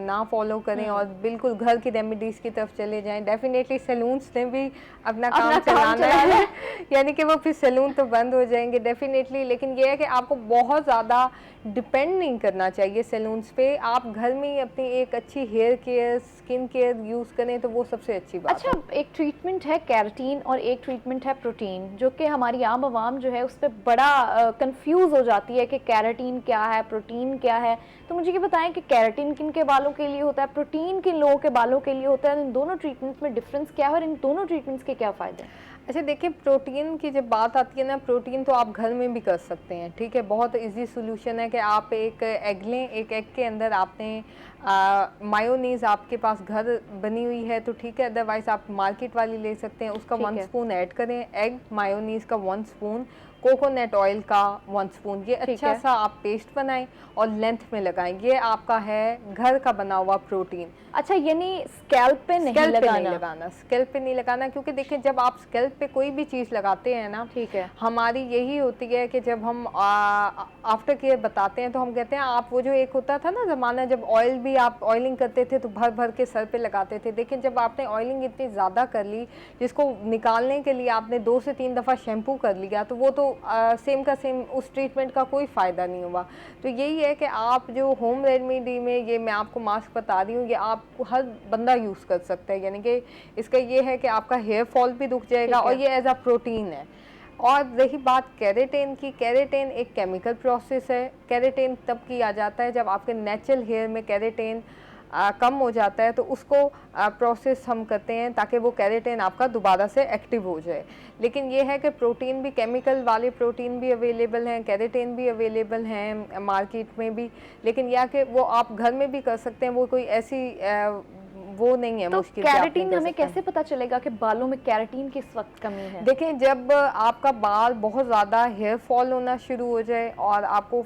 ना फॉलो करें और बिल्कुल घर की रेमेडीज़ की तरफ चले जाएं। डेफिनेटली सैलून्स ने भी अपना काम चलाना है यानी कि वो फिर सैलून तो बंद हो जाएंगे डेफिनेटली। लेकिन ये है कि आपको बहुत ज़्यादा डिपेंड नहीं करना चाहिए सैलून्स पे। आप घर में ही अपनी एक अच्छी hair care, skin care use करें तो वो सबसे अच्छी बात है। अच्छा, एक ट्रीटमेंट है कैराटीन और एक ट्रीटमेंट है प्रोटीन, जो कि हमारी आम आवाम जो है उस पर बड़ा कंफ्यूज हो जाती है कि कैराटीन क्या है, प्रोटीन क्या है। तो मुझे ये बताएं कि कैराटीन किन के बालों के लिए होता है, प्रोटीन किन लोगों के बालों के लिए होता है, इन दोनों ट्रीटमेंट्स में डिफरेंस क्या है और इन दोनों ट्रीटमेंट्स के क्या फ़ायदे हैं? अच्छा देखिए, प्रोटीन की जब बात आती है ना, प्रोटीन तो आप घर में भी कर सकते हैं। ठीक है, बहुत इजी सोल्यूशन है कि आप एक एग लें, एक एग के अंदर आपने मायोनीज़ आपके पास घर बनी हुई है तो ठीक है, अदरवाइज़ आप मार्केट वाली ले सकते हैं। उसका 1 स्पून ऐड करें, एग मायोनीज़ का 1 स्पून, कोकोनट ऑयल का 1 स्पून, ये अच्छा है। सा आप पेस्ट बनाएं और लेंथ में लगाएं। ये आपका है घर का बना हुआ प्रोटीन। अच्छा, यानी स्कैल्प पे नहीं स्कैल्प पे नहीं लगाना। लगाना, स्कैल्प पे नहीं लगाना, क्योंकि देखिए जब आप स्कैल्प पे कोई भी चीज़ लगाते हैं ना, ठीक है, हमारी यही होती है कि जब हम आफ्टर केयर बताते हैं तो हम कहते हैं आप वो जो एक होता था ना ज़माना, जब ऑयल भी आप ऑयलिंग करते थे तो भर भर के सर पे लगाते थे। लेकिन जब आपने ऑयलिंग इतनी ज़्यादा कर ली, जिसको निकालने के लिए आपने 2 से 3 दफ़ा शैम्पू कर लिया, तो वो तो सेम का सेम, उस ट्रीटमेंट का कोई फ़ायदा नहीं हुआ। तो यही है कि आप जो होम रेमेडी में, ये मैं आपको मास्क बता रही हूँ, ये आप हर बंदा यूज़ कर सकता है। यानी कि इसका ये है कि आपका हेयर फॉल भी रुक जाएगा और ये एज अ प्रोटीन है। और रही बात केराटिन की, केराटिन एक केमिकल प्रोसेस है। केराटिन तब किया जाता है जब आपके नेचुरल हेयर में केराटिन कम हो जाता है, तो उसको प्रोसेस हम करते हैं ताकि वो केराटिन आपका दोबारा से एक्टिव हो जाए। लेकिन ये है कि प्रोटीन भी, केमिकल वाले प्रोटीन भी अवेलेबल हैं, केराटिन भी अवेलेबल हैं मार्केट में भी, लेकिन यह कि वो आप घर में भी कर सकते हैं। वो कोई ऐसी वो नहीं है तो मुश्किल कि आप नहीं कैरेटीन कर हमें सकते हैं। कैसे पता चलेगा कि बालों में कैरेटीन किस वक्त कमी है? देखें, जब आपका बाल बहुत ज़्यादा हेयर फॉल होना शुरू हो जाए और आपको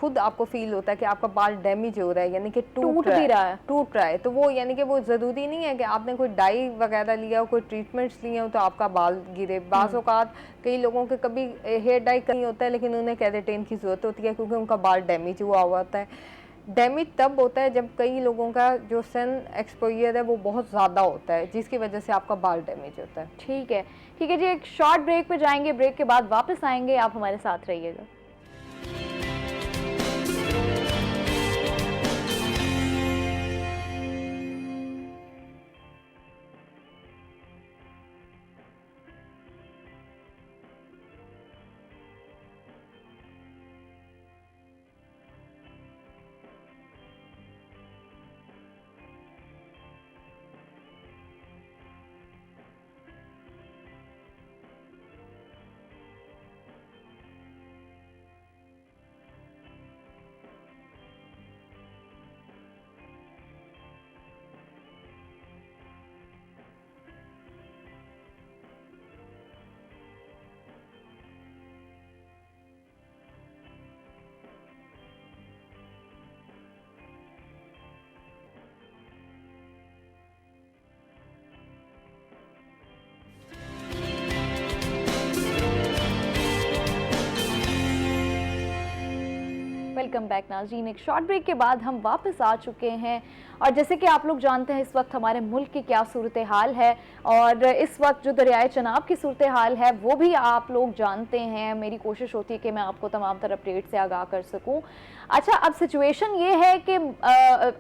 खुद आपको फील होता है कि आपका बाल डैमेज हो रहा है, यानी कि टूट भी रहा है, टूट रहा है, तो वो यानी कि वो ज़रूरी नहीं है कि आपने कोई डाई वगैरह लिया हो, कोई ट्रीटमेंट्स लिए हो तो आपका बाल गिरे। बाज़ औक़ात कई लोगों के कभी हेयर डाई नहीं होता है, लेकिन उन्हें केराटिन की ज़रूरत होती है क्योंकि उनका बाल डैमेज हुआ होता है। डैमेज तब होता है जब कई लोगों का जो सन एक्सपोजर है वो बहुत ज़्यादा होता है, जिसकी वजह से आपका बाल डैमेज होता है। ठीक है, ठीक है जी, एक शॉर्ट ब्रेक पे जाएंगे, ब्रेक के बाद वापस आएंगे, आप हमारे साथ रहिएगा। वेलकम बैक नाज़रीन। एक शॉर्ट ब्रेक के बाद हम वापस आ चुके हैं और जैसे कि आप लोग जानते हैं इस वक्त हमारे मुल्क की क्या सूरत हाल है और इस वक्त जो दरियाए चनाब की सूरत हाल है वो भी आप लोग जानते हैं। मेरी कोशिश होती है कि मैं आपको तमाम तरह अपडेट से आगाह कर सकूं। अच्छा, अब सिचुएशन ये है कि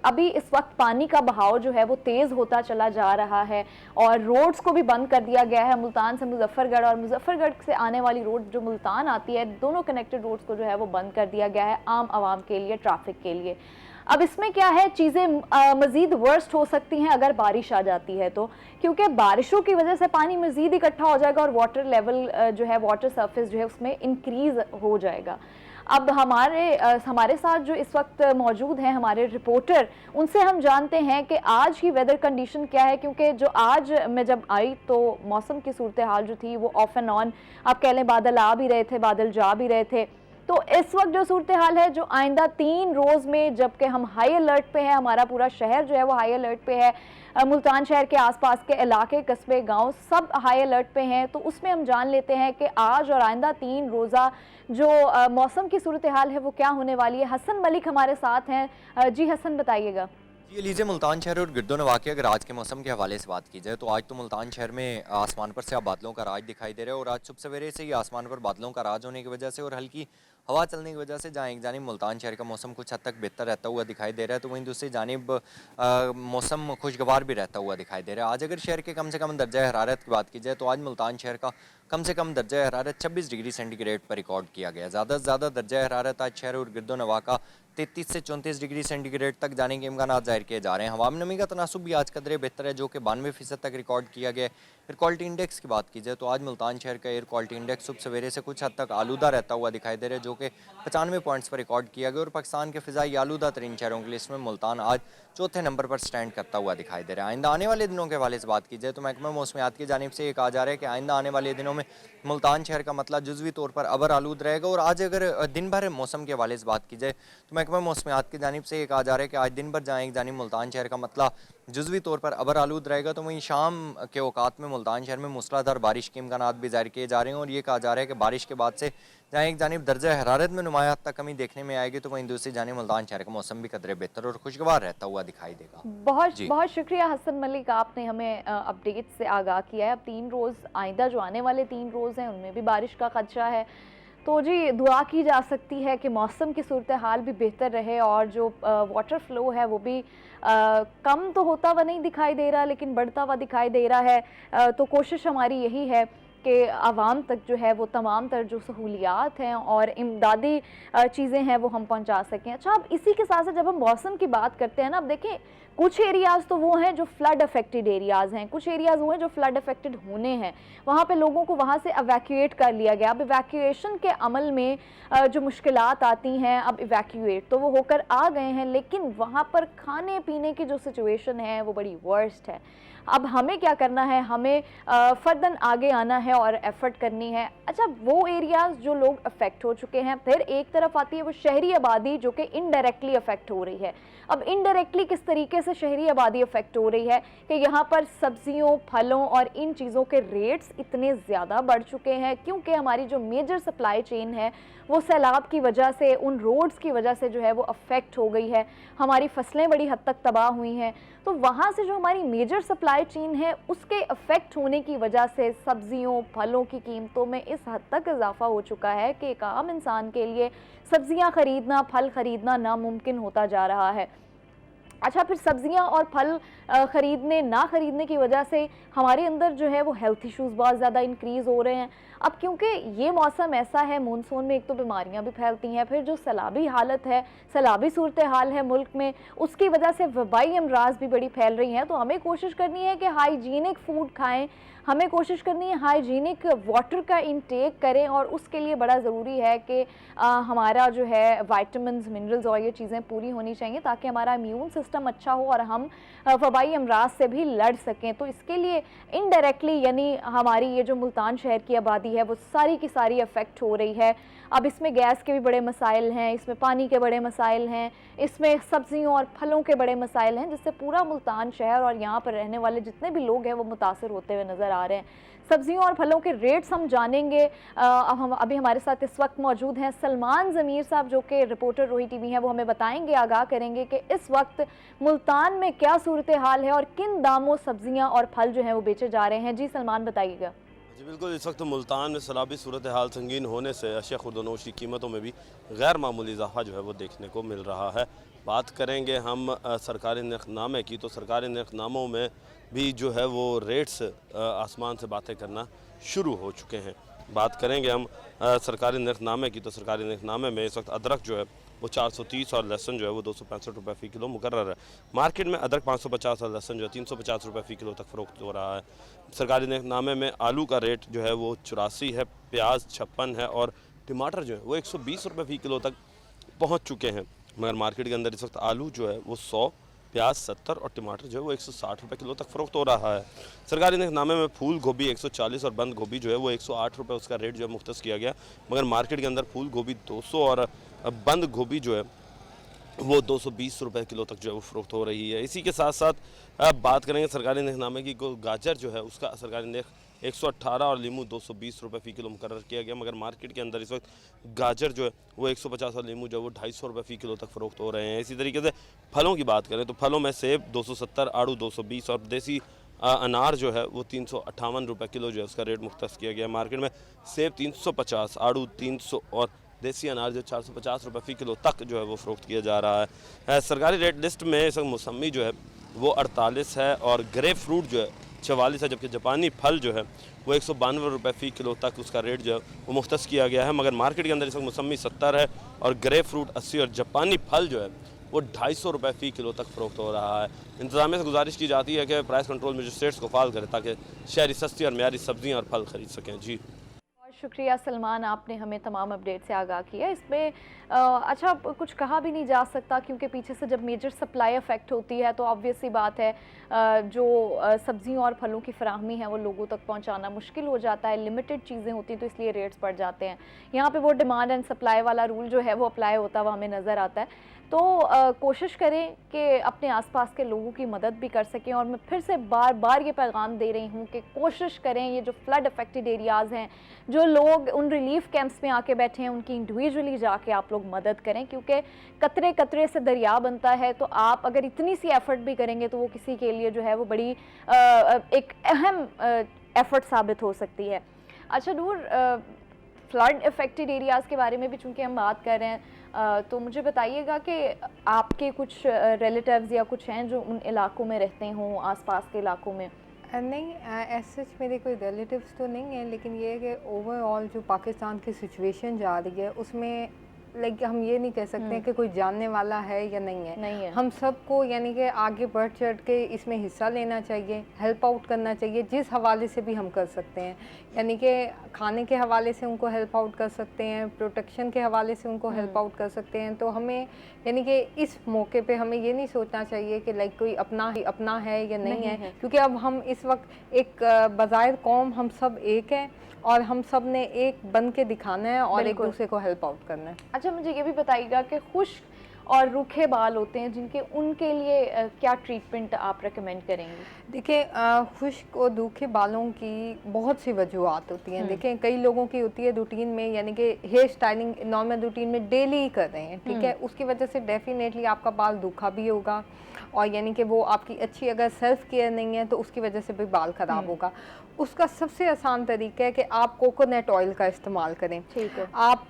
अभी इस वक्त पानी का बहाव जो है वो तेज़ होता चला जा रहा है और रोड्स को भी बंद कर दिया गया है। मुल्तान से मुजफ्फरगढ़ और मुजफ्फरगढ़ से आने वाली रोड जो मुल्तान आती है, दोनों कनेक्टेड रोड्स को जो है वो बंद कर दिया गया है आम आवाम के लिए, ट्रैफिक के लिए। अब इसमें क्या है, चीज़ें मज़ीद वर्स्ट हो सकती हैं अगर बारिश आ जाती है तो, क्योंकि बारिशों की वजह से पानी मज़ीद इकट्ठा हो जाएगा और वाटर लेवल जो है, वाटर सरफेस जो है उसमें इंक्रीज़ हो जाएगा। अब हमारे साथ जो इस वक्त मौजूद हैं हमारे रिपोर्टर, उनसे हम जानते हैं कि आज की वेदर कंडीशन क्या है, क्योंकि जो आज मैं जब आई तो मौसम की सूरत हाल जो थी वो ऑफ एंड ऑन, आप कह लें बादल आ भी रहे थे, बादल जा भी रहे थे। तो इस वक्त जो सूरत हाल है, जो आइंदा 3 रोज़ में, जबकि हम हाई अलर्ट पे है, हमारा पूरा शहर जो है वो हाई अलर्ट पे है, मुल्तान शहर के आसपास के इलाके, कस्बे, गांव सब हाई अलर्ट पे हैं, तो उसमें हम जान लेते हैं कि आज और आइंदा 3 रोज़ा जो मौसम की सूरत हाल है वो क्या होने वाली है। हसन मलिक हमारे साथ हैं। जी हसन, बताइएगा। ये लीजिए, मुल्तान शहर और गिरदो नवाह की अगर आज के मौसम के हवाले से बात की जाए तो आज तो मुल्तान शहर में आसमान पर से अब बादलों का राज दिखाई दे रहा है और आज सुबह सवेरे से ही आसमान पर बादलों का राज होने की वजह से और हल्की हवा चलने की वजह से जहाँ एक जानिब मुल्तान शहर का मौसम कुछ हद तक बेहतर रहता हुआ दिखाई दे रहा है, तो वहीं दूसरी जानिब मौसम खुशगवार भी रहता हुआ दिखाई दे रहा है। आज अगर शहर के कम से कम दर्जा हरारत की बात की जाए तो आज मुल्तान शहर का कम से कम दर्जा हरारत 26 डिग्री सेंटीग्रेड पर रिकॉर्ड किया गया। ज़्यादा से ज़्यादा दर्जा हरारत आज शहर और गिरदो नवाह का 33 से 34 डिग्री सेंटीग्रेड तक जाने के इम्कान ज़ाहिर किए जा रहे हैं। हवा में नमी का तनासुब भी आज कदरे बेहतर है, जो कि 92% तक रिकॉर्ड किया गया। एयर क्वालिटी इंडेक्स की बात की जाए तो आज मुल्तान शहर का एयर क्वालिटी इंडेक्स सुबह सवेरे से कुछ हद तक आलूदा रहता हुआ दिखाई दे रहा है, जो कि 95 पॉइंट्स पर रिकॉर्ड किया गया और पाकिस्तान के फ़िज़ाई आलूदा तरीन शहरों की लिस्ट में मुल्तान आज चौथे नंबर पर स्टैंड करता हुआ दिखाई दे रहा है। आइंदा आने वाले दिनों के हवाले से बात की जाए तो महकमा मौसमियात की जानिब से ये कहा जा रहा है कि आइंदा आने वाले दिनों में मुल्तान शहर का मतला जुज़वी तौर पर अबर आलूद रहेगा। और आज अगर दिन भर मौसम के हवाले से बात की जाए तो महकमा मौसमियात की जानिब से ये कहा जा रहा है कि आज दिन भर जहाँ एक जानिब मुल्तान शहर का मतला जुज़वी तौर पर अबर आलूद रहेगा, तो वहीं शाम के औकात में मुल्तान शहर में मूसलाधार बारिश के इम्कानात भी जाहिर किए जा रहे हैं। और ये कहा जा रहा है कि बारिश के बाद से जहाँ एक जानिब दर्जा हरारत में नुमाया तक कमी देखने में आएगी, तो वहीं दूसरी जानिब मुल्तान शहर का मौसम भी कदरे बेहतर और खुशगवार रहता हुआ दिखाई देगा। बहुत बहुत शुक्रिया हसन मलिक, आपने हमें अपडेट से आगाह किया है। अब 3 रोज़ आइंदा जो आने वाले 3 रोज़ हैं उनमें भी बारिश का खदशा है, तो जी दुआ की जा सकती है कि मौसम की सूरत हाल भी बेहतर रहे और जो वाटर फ्लो है वो भी कम तो होता हुआ नहीं दिखाई दे रहा लेकिन बढ़ता हुआ दिखाई दे रहा है। तो कोशिश हमारी यही है कि आवाम तक जो है वो तमाम तर जो सहूलियात हैं और इमदादी चीज़ें हैं वो हम पहुंचा सकें। अच्छा, अब इसी के साथ साथ जब हम मौसम की बात करते हैं ना, अब देखें कुछ एरियाज़ तो वो हैं जो फ्लड अफेक्टेड एरियाज़ हैं, कुछ एरियाज़ वो हैं जो फ्लड अफेक्टेड होने हैं, वहाँ पे लोगों को वहाँ से एवैक्यूएट कर लिया गया। अब इवैक्यूएशन के अमल में जो मुश्किलात आती हैं, अब इवैक्यूएट तो वो होकर आ गए हैं लेकिन वहाँ पर खाने पीने की जो सिचुएशन है वो बड़ी वर्स्ट है। अब हमें क्या करना है, हमें फर्दन आगे आना है और एफर्ट करनी है। अच्छा, वो एरियाज़ जो लोग अफेक्ट हो चुके हैं, फिर एक तरफ आती है वो शहरी आबादी जो कि इनडायरेक्टली अफेक्ट हो रही है। अब इनडायरेक्टली किस तरीके से शहरी आबादी अफेक्ट हो रही है कि यहाँ पर सब्जियों, फलों और इन चीज़ों के रेट्स इतने ज़्यादा बढ़ चुके हैं क्योंकि हमारी जो मेजर सप्लाई चेन है वो सैलाब की वजह से, उन रोड्स की वजह से जो है वो अफेक्ट हो गई है। हमारी फसलें बड़ी हद तक तबाह हुई हैं, तो वहाँ से जो हमारी मेजर सप्लाई चेन है उसके अफेक्ट होने की वजह से सब्जियों, फलों की कीमतों में इस हद तक इजाफा हो चुका है कि एक आम इंसान के लिए सब्जियाँ ख़रीदना, फल ख़रीदना नामुमकिन होता जा रहा है। अच्छा, फिर सब्जियां और फल ख़रीदने ना ख़रीदने की वजह से हमारे अंदर जो है वो हेल्थ इश्यूज़ बहुत ज़्यादा इंक्रीज़ हो रहे हैं। अब क्योंकि ये मौसम ऐसा है, मानसून में एक तो बीमारियां भी फैलती हैं, फिर जो सैलाबी हालत है, सैलाबी सूरत हाल है मुल्क में, उसकी वजह से वबाई अमराज भी बड़ी फैल रही हैं। तो हमें कोशिश करनी है कि हाइजीनिक फूड खाएँ, हमें कोशिश करनी है हाइजीनिक वाटर का इंटेक करें और उसके लिए बड़ा ज़रूरी है कि हमारा जो है वाइटामिन्स, मिनरल्स और ये चीज़ें पूरी होनी चाहिए ताकि हमारा इम्यून सिस्टम अच्छा हो और हम वबाई अमराज से भी लड़ सकें। तो इसके लिए इनडायरेक्टली यानी हमारी ये जो मुल्तान शहर की आबादी है वो सारी की सारी अफेक्ट हो रही है। अब इसमें गैस के भी बड़े मसाइल हैं, इसमें पानी के बड़े मसाइल हैं, इसमें सब्जियों और फलों के बड़े मसाइल हैं, जिससे पूरा मुल्तान शहर और यहाँ पर रहने वाले जितने भी लोग हैं वो मुतासर होते हुए नज़र आ रहे हैं। सब्जियों और फलों के रेट्स हम जानेंगे। हम अभी हमारे साथ इस वक्त मौजूद हैं सलमान ज़मीर साहब जो कि रिपोर्टर रोही टीवी हैं, वो हमें बताएंगे, आगाह करेंगे कि इस वक्त मुल्तान में क्या सूरत हाल है और किन दामों सब्जियां और फल जो हैं वो बेचे जा रहे हैं। जी सलमान, बताइएगा। जी बिल्कुल, इस वक्त मुल्तान में सैलाबी सूरत हाल संगीन होने से अशिया खुर्दनोश की कीमतों में भी गैर मामूली इजाफा जो है वो देखने को मिल रहा है। बात करेंगे हम सरकारी नरखनामे की, तो सरकारी नरखनामों में भी जो है वो रेट्स आसमान से बातें करना शुरू हो चुके हैं। बात करेंगे हम सरकारी नरखनामे की, तो सरकारी नरखनामे में इस वक्त अदरक जो है वो 430 और लहसुन जो है वो 265 रुपये फ़ी किलो मुकर्रर है। मार्केट में अदरक 550 और लहसुन जो है 350 रुपये फ़ी किलो तक फ़रोख्त हो रहा है। सरकारी नरखनामे में आलू का रेट जो है वो 84 है, प्याज 56 है और टमाटर जो है वो 120 रुपये फ़ी किलो तक पहुँच चुके हैं। मगर मार्केट के अंदर इस वक्त आलू जो है वो 100, प्याज 70 और टमाटर जो है वो 160 रुपये किलो तक फ़रोख्त हो रहा है। सरकारी नरखनामे में फूल गोभी 140 और बंद गोभी जो है वो 108 रुपये उसका रेट जो है मुख्तस किया गया। मगर मार्केट के अंदर फूल गोभी 200 और बंद गोभी जो है वो 220 रुपये किलो तक जो है वो फ़रोख्त हो रही है। इसी के साथ साथ अब बात करेंगे सरकारी नरखनामे की, गाजर जो है उसका सरकारी नरख 118 और लीमू 220 रुपये फ़ी किलो मुकर्रर किया गया। मगर मार्केट के अंदर इस वक्त गाजर जो है वो 150 और लीमू जो है वो 250 रुपये फ़ी किलो तक फ़रोख्त हो रहे हैं। इसी तरीके से फलों की बात करें तो फलों में सेब 270, आड़ू 220 और देसी अनार जो है वो 358 रुपये किलो जो है उसका रेट मुख्तस किया गया। मार्केट में सेब 350, आड़ू 300 और देसी अनार जो 450 रुपये फ़ी किलो तक जो है वो फ़रोख्त किया जा रहा है। सरकारी रेट लिस्ट में इस वक्त मौसमी जो है वो 48 है और ग्रेप फ्रूट जो है 44 है, जबकि जापानी फल जो है वो 192 रुपये फ़ी किलो तक उसका रेट जो है वो मुख्तस किया गया है। मगर मार्केट के अंदर इस वक्त मौसमी 70 है और ग्रेप फ्रूट 80 और जापानी फल जो है वो 250 रुपये फ़ी किलो तक फ़रोख्त हो रहा है। इंतज़ामिया से गुजारिश की जाती है कि प्राइस कंट्रोल मजिस्ट्रेट्स को फ़ाल करें ताकि शहरी सस्ती और म्यारी सब्ज़ियाँ और फल ख़रीद सकें। जी शुक्रिया सलमान, आपने हमें तमाम अपडेट से आगाह किया। इसमें अच्छा कुछ कहा भी नहीं जा सकता क्योंकि पीछे से जब मेजर सप्लाई अफेक्ट होती है तो ऑब्वियस सी बात है जो सब्जियों और फलों की फराहमी है वो लोगों तक पहुंचाना मुश्किल हो जाता है, लिमिटेड चीज़ें होती हैं तो इसलिए रेट्स बढ़ जाते हैं। यहाँ पे वो डिमांड एंड सप्लाई वाला रूल जो है वो अप्लाई होता हुआ हमें नज़र आता है। तो कोशिश करें कि अपने आसपास के लोगों की मदद भी कर सकें। और मैं फिर से बार बार ये पैगाम दे रही हूँ कि कोशिश करें ये जो फ्लड अफेक्टेड एरियाज़ हैं, जो लोग उन रिलीफ कैंप्स में आके बैठे हैं, उनकी इंडिविजुअली जाके आप लोग मदद करें क्योंकि कतरे कतरे से दरिया बनता है। तो आप अगर इतनी सी एफ़र्ट भी करेंगे तो वो किसी के लिए जो है वो बड़ी एक अहम एफ़र्ट साबित हो सकती है। अच्छा नूर, फ्लड अफेक्टेड एरियाज़ के बारे में भी चूँकि हम बात कर रहे हैं तो मुझे बताइएगा कि आपके कुछ रिलेटिव्स या कुछ हैं जो उन इलाकों में रहते हों, आसपास के इलाकों में? नहीं, ऐसे मेरे कोई रिलेटिव्स तो नहीं है, लेकिन ये है कि ओवरऑल जो पाकिस्तान की सिचुएशन जा रही है उसमें लाइक हम ये नहीं कह सकते हैं कि कोई जानने वाला है या नहीं है। हम सबको यानी कि आगे बढ़ चढ़ के इसमें हिस्सा लेना चाहिए, हेल्प आउट करना चाहिए जिस हवाले से भी हम कर सकते हैं। यानी कि खाने के हवाले से उनको हेल्प आउट कर सकते हैं, प्रोटेक्शन के हवाले से उनको हेल्प आउट कर सकते हैं। तो हमें यानी कि इस मौके पे हमें ये नहीं सोचना चाहिए कि लाइक कोई अपना है या नहीं है, क्योंकि अब हम इस वक्त एक बज़ाहिर कौम हम सब एक हैं और हम सब ने एक बन के दिखाना है और एक दूसरे को हेल्प आउट करना है। अच्छा मुझे ये भी बताइएगा कि खुश्क और रूखे बाल होते हैं जिनके उनके लिए क्या ट्रीटमेंट आप रेकमेंड करेंगे? देखिए खुश्क और रूखे बालों की बहुत सी वजूहत होती हैं। देखें कई लोगों की होती है रूटीन में, यानी कि हेयर स्टाइलिंग नॉर्मल रूटीन में डेली ही कर रहे हैं, ठीक है, उसकी वजह से डेफिनेटली आपका बाल रूखा भी होगा और यानी कि वो आपकी अच्छी अगर सेल्फ केयर नहीं है तो उसकी वजह से भी बाल ख़राब होगा। उसका सबसे आसान तरीका है कि आप कोकोनट ऑयल का इस्तेमाल करें। ठीक है, आप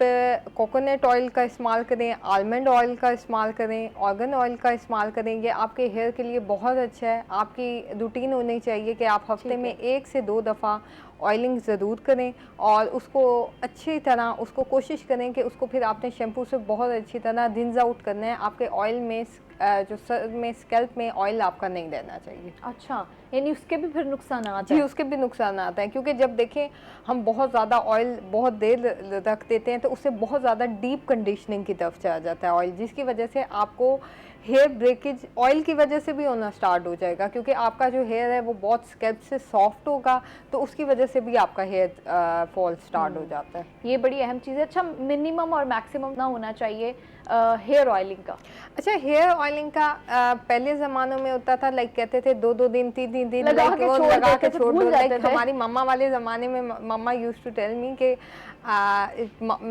कोकोनट ऑयल का इस्तेमाल करें, आलमंड ऑयल का इस्तेमाल करें, ऑर्गन ऑयल का इस्तेमाल करें। ये आपके हेयर के लिए बहुत अच्छा है। आपकी रूटीन होनी चाहिए कि आप हफ्ते में 1 से 2 दफ़ा ऑयलिंग ज़रूर करें और उसको अच्छी तरह उसको कोशिश करें कि उसको फिर आपने शैम्पू से बहुत अच्छी तरह रिंस आउट करना है। आपके ऑयल में जो सर में स्कैल्प में ऑयल आपका नहीं रहना चाहिए। अच्छा, यानी उसके भी फिर नुकसान आते हैं? जी, उसके भी नुकसान आते हैं क्योंकि जब देखें हम बहुत ज़्यादा ऑयल बहुत देर रख देते हैं तो उससे बहुत ज़्यादा डीप कंडीशनिंग की तरफ चला जाता है ऑयल, जिसकी वजह से आपको हेयर ब्रेकेज ऑयल की वजह से भी होना स्टार्ट हो जाएगा क्योंकि आपका जो हेयर है वो बहुत स्कैल्प से सॉफ्ट होगा तो उसकी वजह से भी आपका हेयर फॉल स्टार्ट हो जाता है। ये बड़ी अहम चीज़ है। अच्छा, मिनिमम और मैक्सिमम ना होना चाहिए हेयर ऑयलिंग का? अच्छा, हेयर ऑयलिंग का पहले ज़मानों में होता था लाइक कहते थे 2-2 दिन 3-3 दिन लगा के छोड़ दो। लाइक हमारी मम्मा वाले ज़माने में मम्मा यूज्ड टू टेल मी कि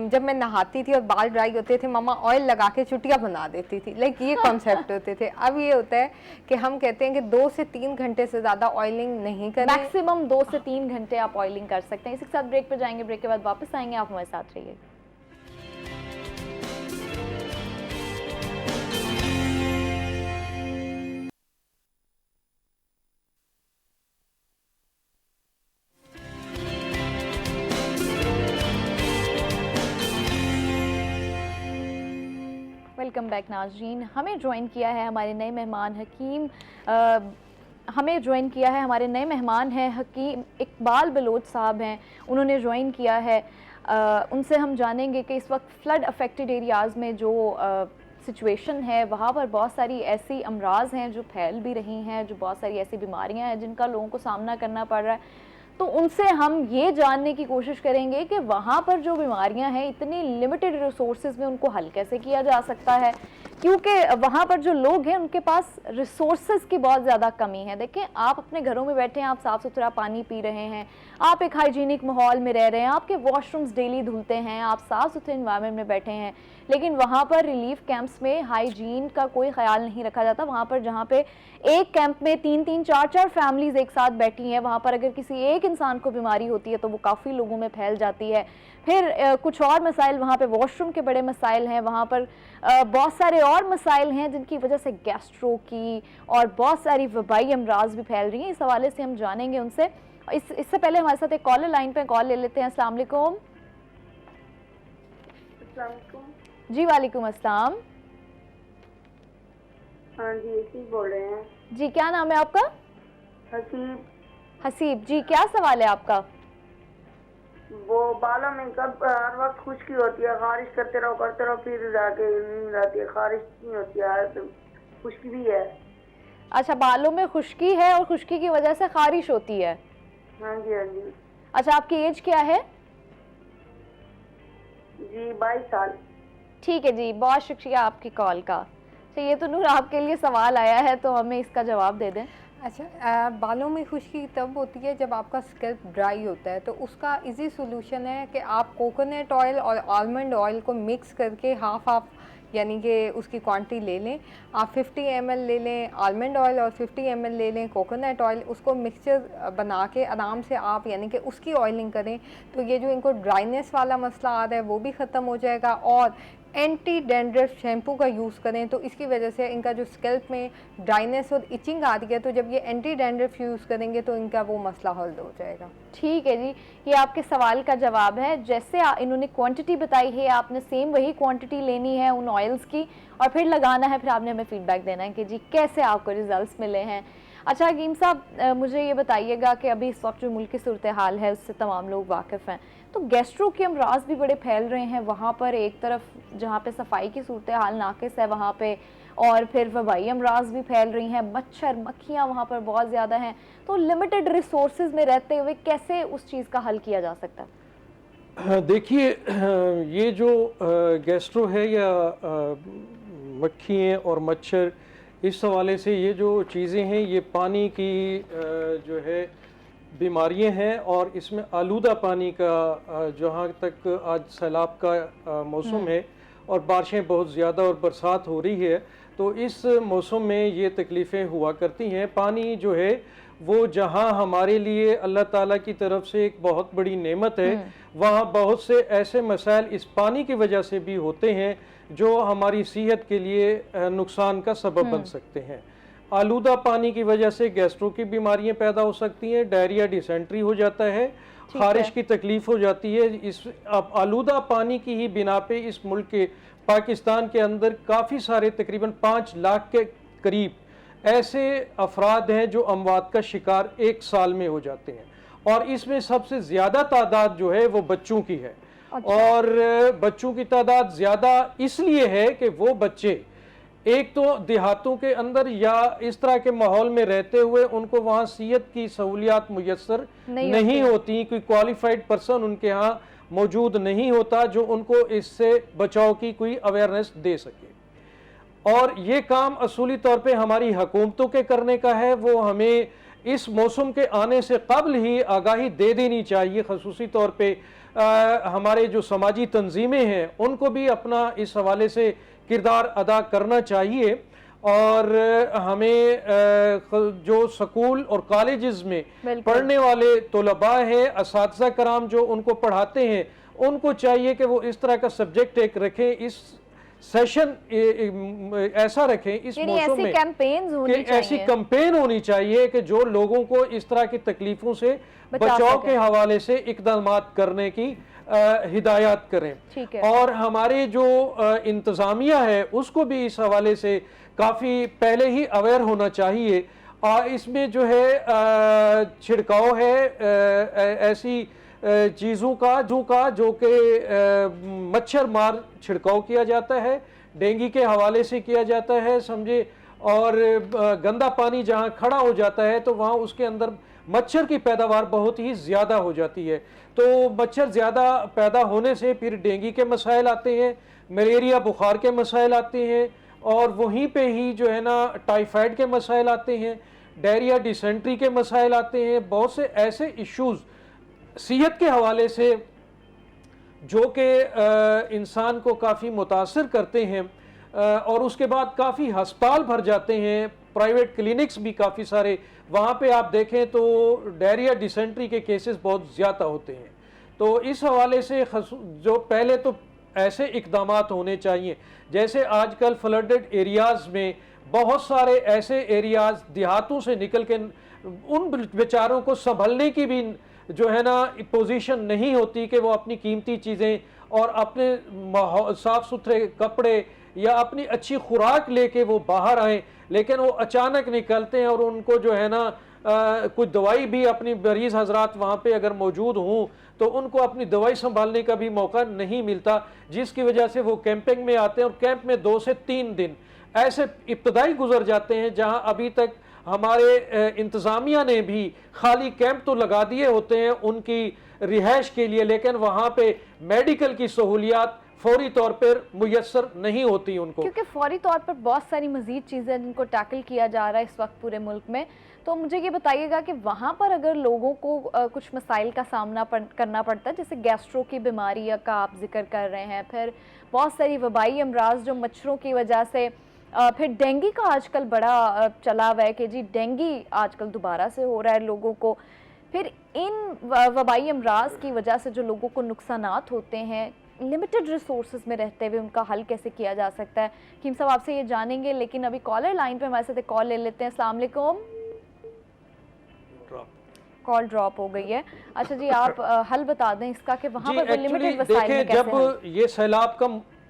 जब मैं नहाती थी और बाल ड्राई होते थे मम्मा ऑयल लगा के चुटियाँ बना देती थी। लाइक ये कॉन्सेप्ट होते थे। अब ये होता है कि हम कहते हैं कि 2 से 3 घंटे से ज़्यादा ऑयलिंग नहीं करें। मैक्सिमम 2 से 3 घंटे आप ऑयलिंग कर सकते हैं। इसी के साथ ब्रेक पर जाएंगे, ब्रेक के बाद वापस आएंगे, आप हमारे साथ रहिए। वेलकम बैक नाज़रीन। हमें ज्वाइन किया है हमारे नए मेहमान हैं हकीम इकबाल बलोच साहब हैं, उन्होंने ज्वाइन किया है। उनसे हम जानेंगे कि इस वक्त फ्लड अफेक्टेड एरियाज़ में जो सिचुएशन है वहाँ पर बहुत सारी ऐसी अमराज हैं जो फैल भी रही हैं, जो बहुत सारी ऐसी बीमारियाँ हैं जिनका लोगों को सामना करना पड़ रहा है। तो उनसे हम ये जानने की कोशिश करेंगे कि वहाँ पर जो बीमारियाँ हैं इतनी लिमिटेड रिसोर्सेज में उनको हल कैसे किया जा सकता है, क्योंकि वहाँ पर जो लोग हैं उनके पास रिसोर्सेज की बहुत ज़्यादा कमी है। देखें, आप अपने घरों में बैठे हैं, आप साफ़ सुथरा पानी पी रहे हैं, आप एक हाइजीनिक माहौल में रह रहे हैं, आपके वॉशरूम्स डेली धुलते हैं, आप साफ़ सुथरे इन्वायरमेंट में बैठे हैं, लेकिन वहाँ पर रिलीफ कैंप्स में हाइजीन का कोई ख्याल नहीं रखा जाता। वहाँ पर जहाँ पे एक कैंप में 3-3, 4-4 फैमिलीज़ एक साथ बैठी हैं, वहाँ पर अगर किसी एक इंसान को बीमारी होती है तो वो काफ़ी लोगों में फैल जाती है। फिर कुछ और मसाइल, वहाँ पे वॉशरूम के बड़े मसाइल हैं, वहाँ पर बहुत सारे और मसाइल हैं जिनकी वजह से गैस्ट्रो की और बहुत सारी वबाई अमराज भी फैल रही हैं। इस हवाले से हम जानेंगे उनसे। इससे पहले हमारे साथ एक कॉलर लाइन पे कॉल ले लेते हैं। अस्सलाम वालेकुम। जी वालेकुम अस्सलाम। हाँ जी, इसी बोल रहे हैं। जी क्या नाम है आपका? हसीब। हसीब जी, क्या सवाल है आपका? वो बालों में कब हर वक्त खुश्की होती है, खारिश करते रहो फिर जाके नींद आती है, खारिश नहीं होती है तो खुश्की भी है। अच्छा, बालों में खुश्की है और खुश्की की वजह से खारिश होती है। हाँ जी हाँ जी। अच्छा, आपकी एज क्या है? जी 22 साल। ठीक है जी, बहुत शुक्रिया आपकी कॉल का। तो ये तो नूर आपके लिए सवाल आया है, तो हमें इसका जवाब दे दें। अच्छा, बालों में खुश्की तब होती है जब आपका स्कैल्प ड्राई होता है, तो उसका इजी सोल्यूशन है कि आप कोकोनट ऑयल और आलमंड ऑयल को मिक्स करके हाफ यानी कि उसकी क्वांटिटी ले लें। आप 50 ml ले लें आलमंड ऑयल और 50 ml ले लें कोकोनट ऑयल, उसको मिक्सचर बना के आराम से आप यानी कि उसकी ऑयलिंग करें, तो ये जो इनको ड्राइनेस वाला मसला आ रहा है वो भी ख़त्म हो जाएगा। और एंटी डैंड्रफ शैम्पू का यूज़ करें, तो इसकी वजह से इनका जो स्कैल्प में ड्राइनेस और इचिंग आ रही है, तो जब ये एंटी डैंड्रफ यूज़ करेंगे तो इनका वो मसला हल हो जाएगा। ठीक है जी, ये आपके सवाल का जवाब है। जैसे इन्होंने क्वांटिटी बताई है, आपने सेम वही क्वांटिटी लेनी है उन ऑयल्स की और फिर लगाना है, फिर आपने हमें फीडबैक देना है कि जी कैसे आपको रिजल्ट्स मिले हैं। अच्छा हकीम साहब, मुझे ये बताइएगा कि अभी इस वक्त जो मुल्क की सूरत हाल है उससे तमाम लोग वाकिफ़ हैं, तो गैस्ट्रो के अमराज भी बड़े फैल रहे हैं वहाँ पर। एक तरफ जहाँ पे सफाई की सूरत हाल नाकिस है वहाँ पे, और फिर वबाई अमराज भी फैल रही हैं, मच्छर मक्खियाँ वहाँ पर बहुत ज़्यादा हैं। तो लिमिटेड रिसोर्सेज में रहते हुए कैसे उस चीज़ का हल किया जा सकता है? देखिए, ये जो गैस्ट्रो है या मक्खियाँ और मच्छर, इस हवाले से ये जो चीज़ें हैं ये पानी की जो है बीमारियां हैं, और इसमें आलूदा पानी का जहाँ तक आज सैलाब का मौसम है और बारिशें बहुत ज़्यादा और बरसात हो रही है, तो इस मौसम में ये तकलीफ़ें हुआ करती हैं। पानी जो है वो जहाँ हमारे लिए अल्लाह ताला की तरफ से एक बहुत बड़ी नेमत है, वहाँ बहुत से ऐसे मसाइल इस पानी की वजह से भी होते हैं जो हमारी सेहत के लिए नुकसान का सबब बन सकते हैं। आलूदा पानी की वजह से गैस्ट्रो की बीमारियां पैदा हो सकती हैं, डायरिया, डिसेंट्री हो जाता है, खारिश की तकलीफ हो जाती है। इस आलूदा पानी की ही बिना पे इस मुल्क के पाकिस्तान के अंदर काफ़ी सारे तकरीबन 5 लाख के करीब ऐसे अफराद हैं जो अमवात का शिकार एक साल में हो जाते हैं, और इसमें सबसे ज़्यादा तादाद जो है वो बच्चों की है। अच्छा। और बच्चों की तादाद ज़्यादा इसलिए है कि वो बच्चे एक तो देहातों के अंदर या इस तरह के माहौल में रहते हुए उनको वहाँ सेहत की सहूलियात मुयस्सर नहीं होती, कोई क्वालिफाइड पर्सन उनके यहाँ मौजूद नहीं होता जो उनको इससे बचाव की कोई अवेयरनेस दे सके। और ये काम असूली तौर पे हमारी हुकूमतों के करने का है। वो हमें इस मौसम के आने से कबल ही आगाही दे देनी चाहिए। खसूसी तौर पे हमारे जो समाजी तंजीमें हैं उनको भी अपना इस हवाले से किरदार अदा करना चाहिए, और हमें जो स्कूल और कॉलेजेस में पढ़ने वाले तलबा हैं, असातिज़ा कराम जो उनको पढ़ाते हैं, उनको चाहिए कि वो इस तरह का सब्जेक्ट एक रखें, इस सेशन ऐसा रखें इस मौसम में कि ऐसी कैंपेन होनी चाहिए कि जो लोगों को इस तरह की तकलीफों से बचाव के हवाले से इक़दामात करने की हिदायत करें। और हमारे जो इंतज़ामिया है उसको भी इस हवाले से काफ़ी पहले ही अवेयर होना चाहिए। इसमें जो है छिड़काव है ऐसी चीज़ों का जो कि मच्छर मार छिड़काव किया जाता है, डेंगू के हवाले से किया जाता है समझे, और गंदा पानी जहाँ खड़ा हो जाता है तो वहाँ उसके अंदर मच्छर की पैदावार बहुत ही ज़्यादा हो जाती है। तो मच्छर ज़्यादा पैदा होने से फिर डेंगू के मसाइल आते हैं, मलेरिया बुखार के मसाइल आते हैं, और वहीं पे ही जो है ना टाइफाइड के मसाइल आते हैं, डायरिया, डिसेंट्री के मसाइल आते हैं। बहुत से ऐसे इश्यूज़ सेहत के हवाले से जो कि इंसान को काफ़ी मुतासर करते हैं, और उसके बाद काफ़ी अस्पताल भर जाते हैं, प्राइवेट क्लिनिक्स भी काफ़ी सारे, वहाँ पे आप देखें तो डायरिया, डिसेंट्री के केसेस बहुत ज़्यादा होते हैं। तो इस हवाले से जो पहले तो ऐसे इक़दामात होने चाहिए, जैसे आजकल फ्लडेड एरियाज़ में बहुत सारे ऐसे एरियाज़ देहातों से निकल के उन बेचारों को संभलने की भी जो है ना पोजीशन नहीं होती कि वो अपनी कीमती चीज़ें और अपने साफ़ सुथरे कपड़े या अपनी अच्छी खुराक लेके वो बाहर आए, लेकिन वो अचानक निकलते हैं और उनको जो है ना कुछ दवाई भी अपनी मरीज हजरात वहाँ पे अगर मौजूद हों तो उनको अपनी दवाई संभालने का भी मौका नहीं मिलता, जिसकी वजह से वो कैंपिंग में आते हैं और कैंप में 2 से 3 दिन ऐसे इब्तदाई गुजर जाते हैं जहां अभी तक हमारे इंतज़ामिया ने भी खाली कैंप तो लगा दिए होते हैं उनकी रिहाइश के लिए, लेकिन वहाँ पे मेडिकल की सहूलियात फौरी तौर पर मुयस्सर नहीं होती उनको, क्योंकि फौरी तौर पर बहुत सारी मज़ीद चीज़ें जिनको टैकल किया जा रहा है इस वक्त पूरे मुल्क में। तो मुझे ये बताइएगा कि वहाँ पर अगर लोगों को कुछ मसाइल का सामना करना पड़ता है, जैसे गैस्ट्रो की बीमारी का आप जिक्र कर रहे हैं, फिर बहुत सारी वबाई अमराज जो मच्छरों की वजह से, फिर डेंगू का आजकल बड़ा चला हुआ है कि जी डेंगू आजकल दोबारा से हो रहा है लोगों को, फिर इन वबाई अमराज की वजह से जो लोगों को नुकसानात होते हैं, लिमिटेड रिसोर्सेज में रहते हुए उनका हल कैसे किया जा सकता है। कीम साहब आपसे ये जानेंगे, लेकिन अभी कॉलर लाइन पे हमारे साथ कॉल ले लेते हैं। अस्सलाम वालेकुम। कॉल ड्रॉप हो गई है। अच्छा जी, आप हल बता दें इसका कि वहाँ पर लिमिटेड वसाइल में कैसे जब ये सैलाब का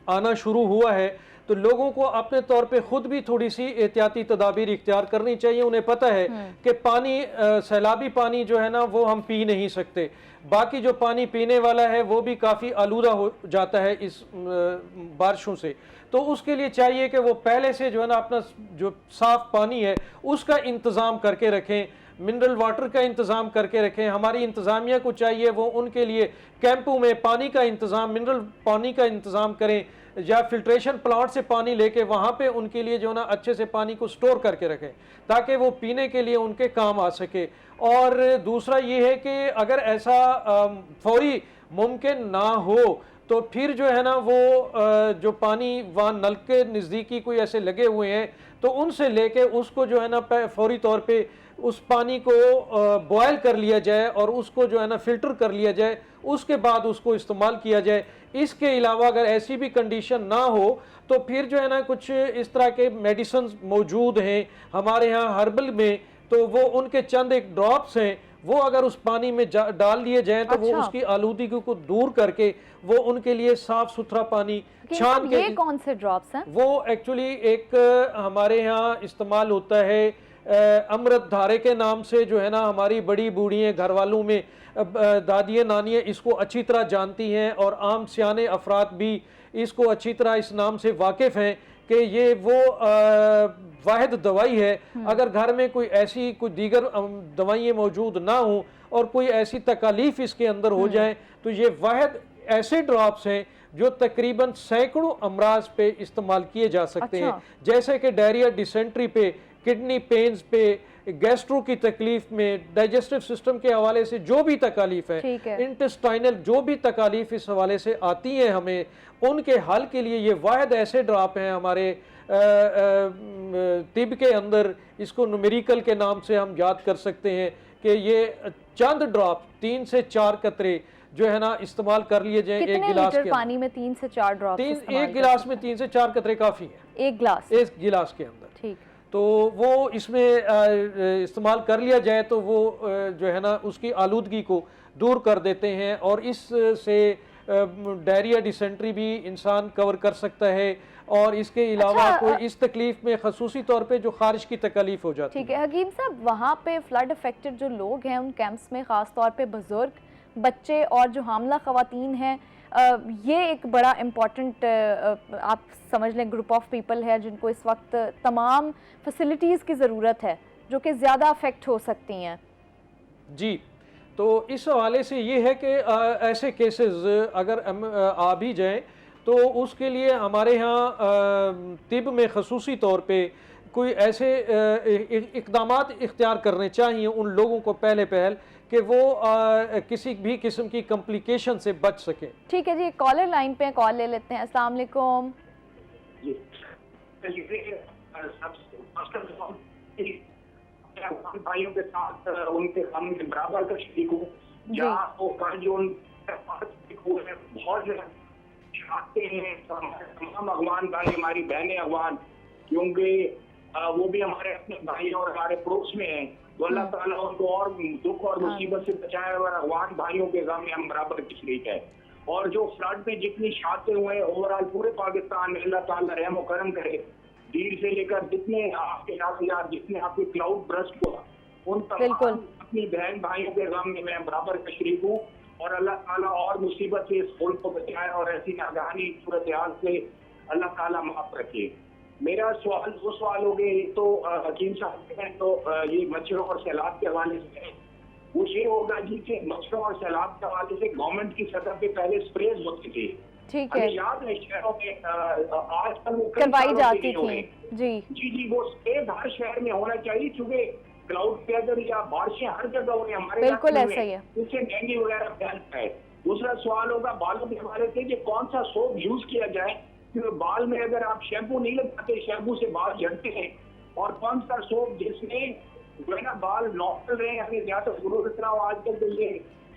आना शुरू हुआ है तो लोगों को अपने तौर पे खुद भी थोड़ी सी एहतियाती तदाबीर इख्तियार करनी चाहिए। उन्हें पता है कि पानी सैलाबी पानी जो है ना वो हम पी नहीं सकते, बाकी जो पानी पीने वाला है वो भी काफ़ी आलूदा हो जाता है इस बारिशों से, तो उसके लिए चाहिए कि वो पहले से जो है ना अपना जो साफ़ पानी है उसका इंतज़ाम करके रखें, मिनरल वाटर का इंतज़ाम करके रखें। हमारी इंतज़ामिया को चाहिए वो उनके लिए कैंपों में पानी का इंतज़ाम, मिनरल पानी का इंतज़ाम करें या फिल्ट्रेशन प्लांट से पानी लेके वहाँ पे उनके लिए जो ना अच्छे से पानी को स्टोर करके रखें ताकि वो पीने के लिए उनके काम आ सके। और दूसरा ये है कि अगर ऐसा फौरी मुमकिन ना हो तो फिर जो है ना वो जो पानी वहाँ नल के नज़दीकी कोई ऐसे लगे हुए हैं तो उनसे लेके उसको जो है ना फौरी तौर पे उस पानी को बॉयल कर लिया जाए और उसको जो है ना फ़िल्टर कर लिया जाए, उसके बाद उसको इस्तेमाल किया जाए। इसके अलावा अगर ऐसी भी कंडीशन ना हो तो फिर जो है ना कुछ इस तरह के मेडिसिन मौजूद हैं हमारे यहाँ हर्बल में, तो वो उनके चंद एक ड्रॉप्स हैं, वो अगर उस पानी में डाल दिए जाएं तो वो उसकी आलूदगी को दूर करके वो उनके लिए साफ सुथरा पानी छान के। ये कौन से ड्रॉप्स हैं? वो एक्चुअली एक हमारे यहाँ इस्तेमाल होता है अमृत धारे के नाम से, जो है ना हमारी बड़ी बूढ़ियाँ घर वालों में दादियाँ नानियाँ इसको अच्छी तरह जानती हैं और आम सियाने अफराद भी इसको अच्छी तरह इस नाम से वाकिफ़ हैं कि ये वो वाहिद दवाई है। अगर घर में कोई ऐसी कोई दीगर दवाइयाँ मौजूद ना हों और कोई ऐसी तकालीफ इसके अंदर हो जाए तो ये वाहिद ऐसे ड्रॉप्स हैं जो तकरीबन सैकड़ों अमराज पे इस्तेमाल किए जा सकते हैं, जैसे कि डायरिया, डिसेंट्री पे, किडनी पेन्स पे, गैस्ट्रो की तकलीफ में, डाइजेस्टिव सिस्टम के हवाले से जो भी तकालीफ है, इंटेस्टाइनल जो भी तकालीफ इस हवाले से आती हैं हमें, उनके हल के लिए ये वाहिद ऐसे ड्रॉप हैं हमारे तिब के अंदर। इसको न्यूमेरिकल के नाम से हम याद कर सकते हैं कि ये चंद ड्रॉप 3 से 4 कतरे जो है ना इस्तेमाल कर लिए जाए एक गिलास के पानी में 3 से 4 ड्रॉप, एक गिलास में 3 से 4 कतरे काफ़ी है एक गिलास के अंदर। ठीक, तो वो इसमें इस्तेमाल कर लिया जाए तो वो जो है ना उसकी आलूदगी को दूर कर देते हैं और इससे डायरिया, डिसेंट्री भी इंसान कवर कर सकता है और इसके अलावा कोई इस तकलीफ में खसूसी तौर पे जो खारिश की तकलीफ हो जाती है। ठीक है हकीम साहब, वहाँ पे फ्लड अफेक्टेड जो लोग हैं उन कैंप्स में ख़ास तौर पे बुजुर्ग, बच्चे और जो हामला ख़वातीन हैं, ये एक बड़ा इम्पॉर्टेंट आप समझ लें ग्रुप ऑफ पीपल है जिनको इस वक्त तमाम फैसिलिटीज़ की ज़रूरत है जो कि ज़्यादा अफेक्ट हो सकती हैं। जी, तो इस हवाले से ये है कि ऐसे केसेस अगर आ भी जाएँ तो उसके लिए हमारे यहाँ तिब में खसूसी तौर पे कोई ऐसे इक़दामात इख्तियार करने चाहिए उन लोगों को पहले पहल कि वो किसी भी किस्म की कॉम्प्लिकेशन से बच सके। ठीक है जी, कॉलर लाइन पे कॉल ले लेते हैं। अस्सलाम वालेकुम। भाइयों के साथ उनके सामने बराबर का शरीक हूँ, जहाँ जो बहुत चाहते हैं तमाम अगवान भाई, हमारी बहनें अगवान, क्योंकि वो भी हमारे अपने भाई और हमारे पड़ोस में हैं, तो अल्लाह ताला उनको और दुख और मुसीबत से बचाए और अगवान भाइयों के सामने हम बराबर की शरीक है। और जो फ्लड में जितनी शाते हुए हैं ओवरऑल पूरे पाकिस्तान में, अल्लाह ताला रहम व करम करे। दीर से लेकर जितने आपके याद जितने आपके क्लाउड ब्रस्ट हुआ, उन तमाम अपनी बहन भाइयों के गम में मैं बराबर तशरीफ हूँ और अल्लाह ताला और मुसीबत से इस मुल्क को बचाए और ऐसी नागहानी सूरत हाल से अल्लाह ताला माफ रखे। मेरा सवाल वो सवाल हो गए, तो हकीम साहब हैं तो ये मच्छरों और सैलाब के हवाले से है, वो ये होगा जी कि मच्छरों और सैलाब के हवाले से गवर्नमेंट की सतह पे पहले स्प्रेज होती थी, ठीक है, याद है शहरों में आजकल वो करवाई जाती थी जी जी वो स्प्रेज हर शहर में होना चाहिए, क्योंकि क्लाउड फेदर या बारिशें हर जगह हो रही है हमारे बिल्कुल ऐसा ही है, उससे डेंगू वगैरह फैलता है। दूसरा सवाल होगा बालों के हवाले से कि कौन सा सोप यूज किया जाए, क्योंकि बाल में अगर आप शैम्पू नहीं लगाते शैम्पू से बाल झड़ते हैं, और कौन सा सोप जिसमें जो है ना बाल नॉर्मल रहे, हमें ज्यादा जरूरत ना हो। आजकल तो ये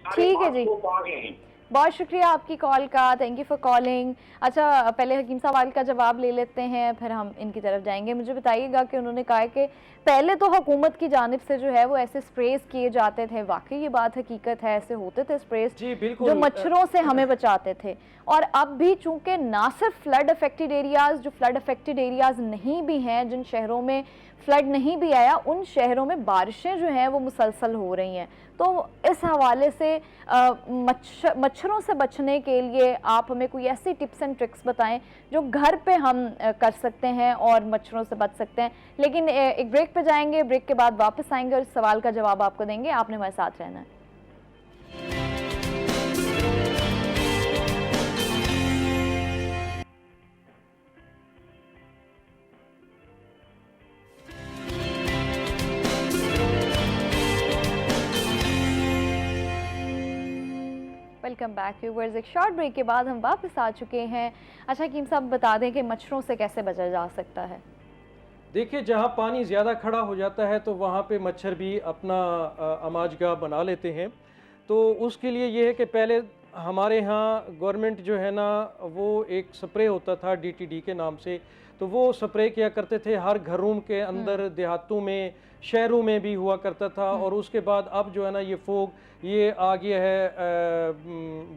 ठीक है जी, सोप आ गए हैं। बहुत शुक्रिया आपकी कॉल का, थैंक यू फॉर कॉलिंग। अच्छा पहले हकीम सवाल का जवाब ले लेते हैं, फिर हम इनकी तरफ जाएंगे। मुझे बताइएगा कि उन्होंने कहा कि पहले तो हुकूमत की जानिब से जो है वो ऐसे स्प्रेज किए जाते थे, वाकई ये बात हकीकत है, ऐसे होते थे स्प्रेज जो मच्छरों से हमें बचाते थे। और अब भी चूंकि ना सिर्फ फ्लड अफेक्टेड एरियाज, जो फ्लड अफेक्टेड एरियाज नहीं भी हैं, जिन शहरों में फ्लड नहीं भी आया, उन शहरों में बारिशें जो हैं वो मुसलसल हो रही हैं। तो इस हवाले से मच्छरों से बचने के लिए आप हमें कोई ऐसी टिप्स एंड ट्रिक्स बताएं जो घर पे हम कर सकते हैं और मच्छरों से बच सकते हैं। लेकिन एक ब्रेक पे जाएंगे, ब्रेक के बाद वापस आएंगे और इस सवाल का जवाब आपको देंगे, आपने हमारे साथ रहना है। Welcome back viewers. एक शॉर्ट ब्रेक के बाद हम वापस आ चुके हैं। अच्छा हकीम साहब बता दें कि मच्छरों से कैसे बचा जा सकता है? देखिए, जहाँ पानी ज़्यादा खड़ा हो जाता है तो वहाँ पे मच्छर भी अपना अमाजगाह बना लेते हैं। तो उसके लिए ये है कि पहले हमारे यहाँ गवर्नमेंट जो है ना वो एक स्प्रे होता था DTD के नाम से, तो वो स्प्रे किया करते थे हर घरों के अंदर, देहातों में, शहरों में भी हुआ करता था। और उसके बाद अब जो है ना ये फोग ये आ गया है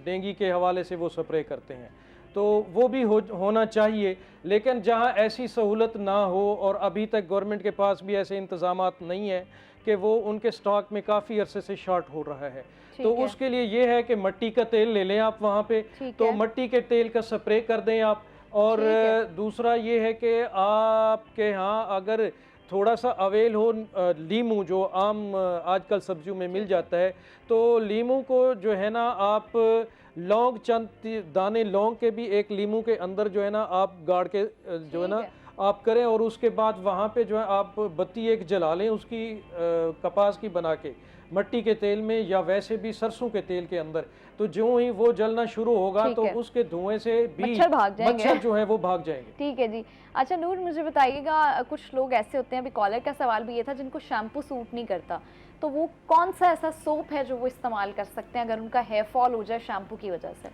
डेंगू के हवाले से वो स्प्रे करते हैं, तो वो भी होना चाहिए। लेकिन जहाँ ऐसी सहूलत ना हो और अभी तक गवर्नमेंट के पास भी ऐसे इंतज़ामात नहीं है कि वो उनके स्टॉक में काफ़ी अरसे से शॉर्ट हो रहा है, तो उसके लिए ये है कि मिट्टी का तेल ले लें आप वहाँ पे, तो मिट्टी के तेल का स्प्रे कर दें आप। और दूसरा ये है कि आपके यहाँ अगर थोड़ा सा अवेल हो लीमू, जो आम आजकल सब्जियों में मिल जाता है, तो लीमू को जो है ना आप लौंग, चंद दाने लौंग के भी एक लीमू के अंदर जो है ना आप गाड़ के जो है ना आप करें, और उसके बाद वहाँ पे जो है आप बत्ती एक जला लें उसकी कपास की बना के मिट्टी के तेल में या वैसे भी सरसों के तेल के अंदर, तो जो ही वो जलना शुरू होगा तो उसके धुएं से भी मच्छर जो है वो भाग जाएंगे। ठीक है जी। अच्छा नूर, मुझे बताइएगा, कुछ लोग ऐसे होते हैं, अभी कॉलर का सवाल भी ये था, जिनको शैम्पू सूट नहीं करता, तो वो कौन सा ऐसा सोप है जो वो इस्तेमाल कर सकते हैं अगर उनका हेयर फॉल हो जाए शैम्पू की वजह से?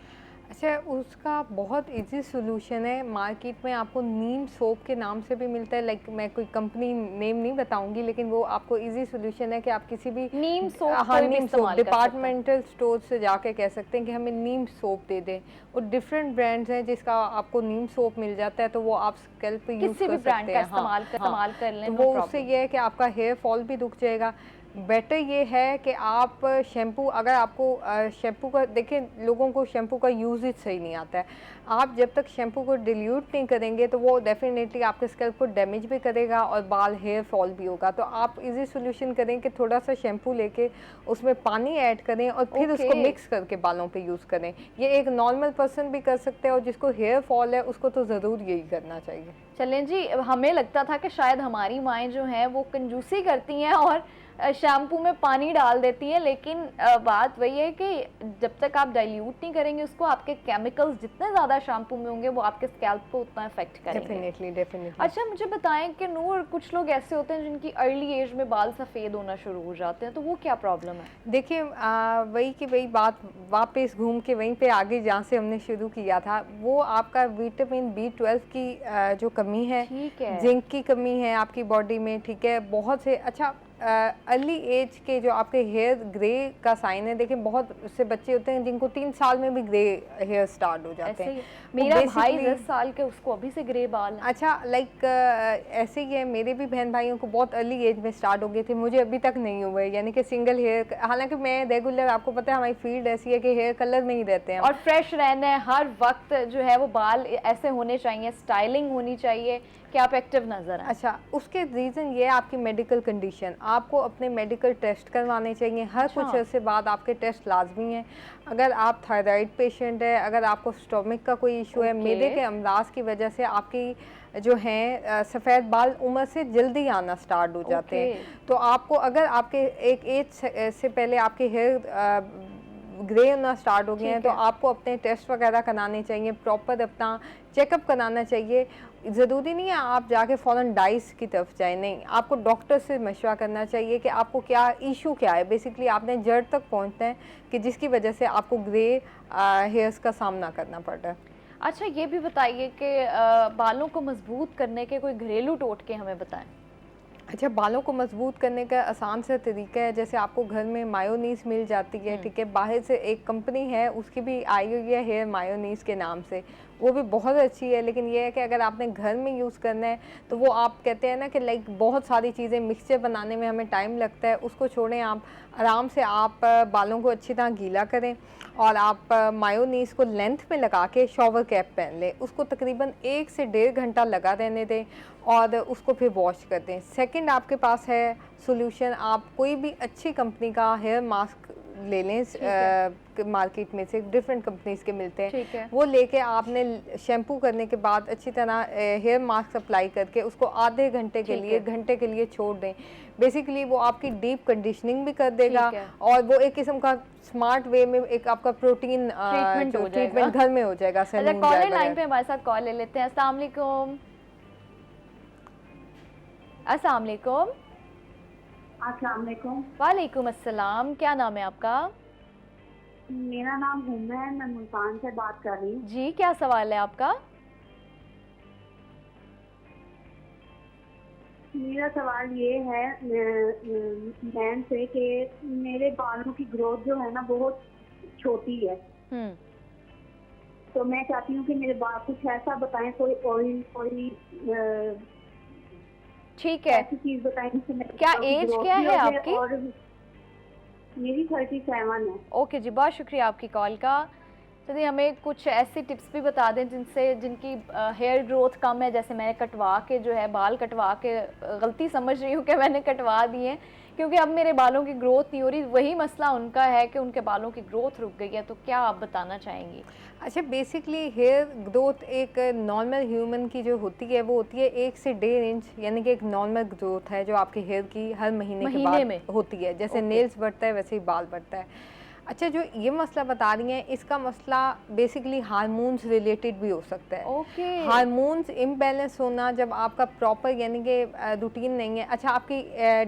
अच्छा, उसका बहुत इजी सोल्यूशन है। मार्केट में आपको नीम सोप के नाम से भी मिलता है, लाइक मैं कोई कंपनी नेम नहीं बताऊंगी, लेकिन वो आपको इजी सोल्यूशन है कि आप किसी भी नीम सोप, नीम सोप डिपार्टमेंटल स्टोर से जाके कह सकते हैं कि हमें नीम सोप दे दें, और डिफरेंट ब्रांड्स हैं जिसका आपको नीम सोप मिल जाता है, तो वो आप स्कैल्प पे यूज कर सकते हैं, इस्तेमाल कर लें। वो उससे ये है कि आपका हेयर फॉल भी रुक जाएगा। बेटर ये है कि आप शैम्पू, अगर आपको शैम्पू का, देखें लोगों को शैम्पू का यूज़ ही सही नहीं आता है, आप जब तक शैम्पू को डिल्यूट नहीं करेंगे तो वो डेफिनेटली आपके स्कैल्प को डैमेज भी करेगा और बाल हेयर फॉल भी होगा। तो आप इजी सोल्यूशन करें कि थोड़ा सा शैम्पू लेके उसमें पानी ऐड करें और फिर उसको मिक्स करके बालों पे यूज़ करें। ये एक नॉर्मल पर्सन भी कर सकते हैं, और जिसको हेयर फॉल है उसको तो ज़रूर यही करना चाहिए। चलें जी, हमें लगता था कि शायद हमारी माएँ जो हैं वो कंजूसी करती हैं और शैम्पू में पानी डाल देती हैं, लेकिन बात वही है कि जब तक आप डाइल्यूट नहीं करेंगे उसको, आपके केमिकल्स जितने ज़्यादा शैम्पू में होंगे वो आपके स्कैल्प को उतना इफेक्ट करेंगे। डेफिनेटली। अच्छा मुझे बताएं कि नूर, कुछ लोग ऐसे होते हैं जिनकी अर्ली एज में बाल सफ़ेद होना शुरू हो जाते हैं, तो वो क्या प्रॉब्लम है? देखिए, वही की वही बात वापस घूम के वहीं पे आगे जहाँ से हमने शुरू किया था, वो आपका विटामिन B12 की जो कमी है, जिंक की कमी है आपकी बॉडी में, ठीक है, बहुत से। अच्छा, अर्ली एज के जो आपके हेयर ग्रे का साइन है, देखिए बहुत से बच्चे होते हैं जिनको 3 साल में भी ग्रे हेयर स्टार्ट हो जाते हैं। मेरा भाई 10 साल के, उसको अभी से ग्रे बाल है। अच्छा, लाइक ऐसे ही है, मेरे भी बहन भाइयों को बहुत अर्ली एज में स्टार्ट हो गए थे, मुझे अभी तक नहीं हुए, यानी कि सिंगल हेयर। हालांकि मैं रेगुलर, आपको पता है हमारी फील्ड ऐसी है कि हेयर कलर में ही रहते हैं और फ्रेश रहना है हर वक्त, जो है वो बाल ऐसे होने चाहिए, स्टाइलिंग होनी चाहिए कि आप एक्टिव नजर आए। अच्छा, उसके रीज़न ये है आपकी मेडिकल कंडीशन, आपको अपने मेडिकल टेस्ट करवाने चाहिए हर कुछ अर्से बाद, आपके टेस्ट लाजमी हैं। अगर आप थायराइड पेशेंट है, अगर आपको स्टोमिक का कोई इशू है, मैदे के अमराज की वजह से आपकी जो हैं सफ़ेद बाल उम्र से जल्दी आना स्टार्ट हो जाते हैं, तो आपको अगर आपके एक एज से पहले आपके हेयर ग्रे होना स्टार्ट हो गए हैं तो आपको अपने टेस्ट वगैरह कराने चाहिए, प्रॉपर अपना चेकअप कराना चाहिए। ज़रूरी नहीं है आप जाके फ़ौरन डाइस की तरफ जाए, नहीं, आपको डॉक्टर से मशवरा करना चाहिए कि आपको क्या इशू क्या है। बेसिकली आपने जड़ तक पहुंचना है कि जिसकी वजह से आपको ग्रे हेयर्स का सामना करना पड़ रहा है। अच्छा, ये भी बताइए कि बालों को मजबूत करने के कोई घरेलू टोटके हमें बताएं। अच्छा, बालों को मजबूत करने का आसान सा तरीका है, जैसे आपको घर में मायोनीस मिल जाती है, ठीक है, बाहर से एक कंपनी है उसकी भी आई हुई है हेयर मायोनीस के नाम से, वो भी बहुत अच्छी है। लेकिन ये है कि अगर आपने घर में यूज़ करना है तो वो आप कहते हैं ना कि लाइक बहुत सारी चीज़ें मिक्सचर बनाने में हमें टाइम लगता है, उसको छोड़ें, आप आराम से आप बालों को अच्छी तरह गीला करें और आप मायोनीस को लेंथ में लगा के शॉवर कैप पहन लें, उसको तकरीबन 1 से 1.5 घंटा लगा रहने दें और उसको फिर वॉश कर दें। सेकंड, आपके पास है सोल्यूशन, आप कोई भी अच्छी कंपनी का हेयर मास्क ले लें, मार्केट में से डिफरेंट कंपनीज के मिलते हैं, वो लेके आपने शैम्पू करने के बाद अच्छी तरह हेयर मास्क अप्लाई करके उसको आधे घंटे के लिए, घंटे के लिए छोड़ दें। बेसिकली वो आपकी डीप कंडीशनिंग भी कर देगा और वो एक किस्म का स्मार्ट वे में एक आपका प्रोटीन ट्रीटमेंट घर में हो जाएगा। कॉलर लाइन पे हमारे साथ कॉल ले लेते हैं। अस्सलाम वालेकुम। अस्सलाम वालेकुम। अस्सलाम वालेकुम। वालेकुम अस्सलाम, क्या नाम है आपका? मेरा नाम हुमा है, मैं मुल्तान से बात कर रही हूँ। जी, क्या सवाल है आपका? मेरा सवाल ये है मैम से कि मेरे बालों की ग्रोथ जो है ना बहुत छोटी है, तो मैं चाहती हूँ कि मेरे बाल कुछ ऐसा बताएं, कोई ऑयल, कोई ठीक है, ऐसी चीज बताएं। क्या एज क्या है आपकी? और मेरी 37 है। ओके जी, बहुत शुक्रिया आपकी कॉल का। चलिए, हमें कुछ ऐसी टिप्स भी बता दें जिनकी हेयर ग्रोथ कम है, जैसे मैंने कटवा के जो है बाल कटवा के गलती समझ रही हूँ कि मैंने कटवा दिए क्योंकि अब मेरे बालों की ग्रोथ नहीं हो रही, वही मसला उनका है कि उनके बालों की ग्रोथ रुक गई है, तो क्या आप बताना चाहेंगी? अच्छा, बेसिकली हेयर ग्रोथ एक नॉर्मल ह्यूमन की जो होती है वो होती है 1 से 1.5 इंच, यानी कि एक नॉर्मल ग्रोथ है जो आपके हेयर की हर महीने के बाद होती है। जैसे नेल्स बढ़ता है वैसे ही बाल बढ़ता है। अच्छा, जो ये मसला बता रही हैं, इसका मसला बेसिकली हार्मोन्स रिलेटेड भी हो सकता है। हार्मोन्स इम्बैलेंस होना, जब आपका प्रॉपर यानी कि रूटीन नहीं है। अच्छा, आपकी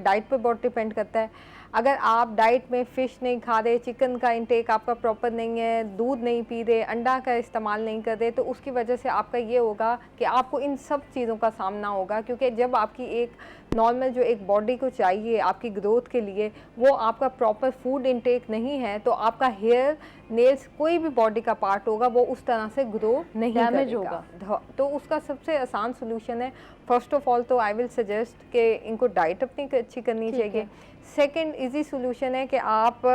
डाइट पे बहुत डिपेंड करता है। अगर आप डाइट में फ़िश नहीं खा रहे, चिकन का इंटेक आपका प्रॉपर नहीं है, दूध नहीं पी रहे, अंडा का इस्तेमाल नहीं कर रहे, तो उसकी वजह से आपका ये होगा कि आपको इन सब चीज़ों का सामना होगा। क्योंकि जब आपकी एक नॉर्मल जो एक बॉडी को चाहिए आपकी ग्रोथ के लिए, वो आपका प्रॉपर फूड इंटेक नहीं है, तो आपका हेयर, नेल्स, कोई भी बॉडी का पार्ट होगा वो उस तरह से ग्रो नहीं करेगा। तो उसका सबसे आसान सोल्यूशन है, फर्स्ट ऑफ ऑल तो आई विल सजेस्ट कि इनको डाइट अपनी अच्छी करनी चाहिए। सेकंड इजी सोल्यूशन है कि आप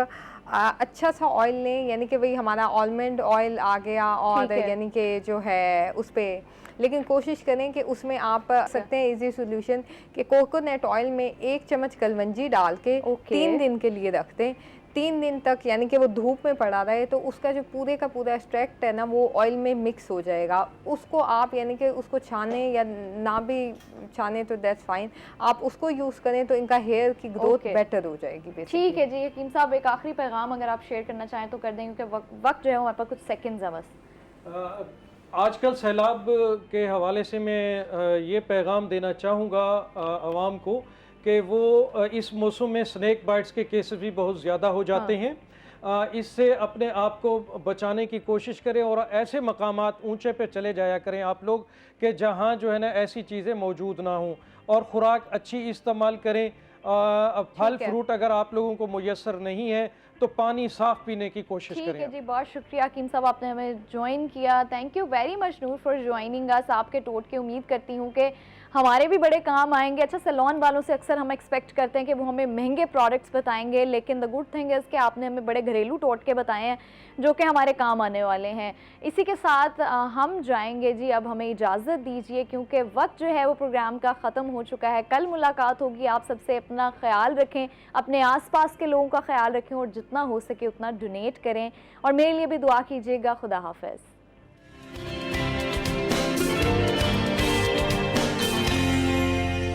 अच्छा सा ऑयल लें, यानी कि वही हमारा आलमंड ऑयल आ गया, और यानी कि जो है उस पर, लेकिन कोशिश करें कि उसमें आप सकते हैं इजी सोल्यूशन कि कोकोनट ऑयल में 1 चम्मच कलवंजी डाल के 3 दिन के लिए रख दें। 3 दिन तक यानी कि वो धूप में पड़ा रहे, तो उसका जो पूरे का पूरा एक्सट्रैक्ट है ना वो ऑयल में मिक्स हो जाएगा। उसको आप यानी कि उसको छाने या ना भी छाने तो दैट्स फाइन, आप उसको यूज़ करें तो इनका हेयर की ग्रोथ बेटर हो जाएगी। ठीक है जी, यकीन साहब एक आखिरी पैगाम अगर आप शेयर करना चाहें तो कर दें, क्योंकि वक्त जो है हमारे पास कुछ सेकेंड्स है बस। आजकल सैलाब के हवाले से मैं ये पैगाम देना चाहूँगा आवाम को कि वो इस मौसम में स्नेक बाइट्स के केसेस भी बहुत ज़्यादा हो जाते हैं। इससे अपने आप को बचाने की कोशिश करें और ऐसे मकामात ऊंचे पे चले जाया करें आप लोग कि जहां जो है ना ऐसी चीज़ें मौजूद ना हों, और ख़ुराक अच्छी इस्तेमाल करें। फल ठीक है। फ्रूट अगर आप लोगों को मुयस्सर नहीं है तो पानी साफ पीने की कोशिश ठीक करें है जी, बहुत शुक्रिया हकीम साहब, आपने हमें ज्वाइन किया। Thank you very much Noor for joining us. आपके टोटके उम्मीद करती हूँ कि हमारे भी बड़े काम आएंगे। अच्छा, सैलून वालों से अक्सर हम एक्सपेक्ट करते हैं कि वो हमें महंगे प्रोडक्ट्स बताएंगे, लेकिन द गुड थिंग इज़ कि आपने हमें बड़े घरेलू टोटके बताए हैं जो कि हमारे काम आने वाले हैं। इसी के साथ हम जाएंगे जी, अब हमें इजाज़त दीजिए क्योंकि वक्त जो है वो प्रोग्राम का ख़त्म हो चुका है। कल मुलाकात होगी। आप सबसे अपना ख्याल रखें, अपने आसपास के लोगों का ख्याल रखें और जितना हो सके उतना डोनेट करें और मेरे लिए भी दुआ कीजिएगा। खुदा हाफ़िज़।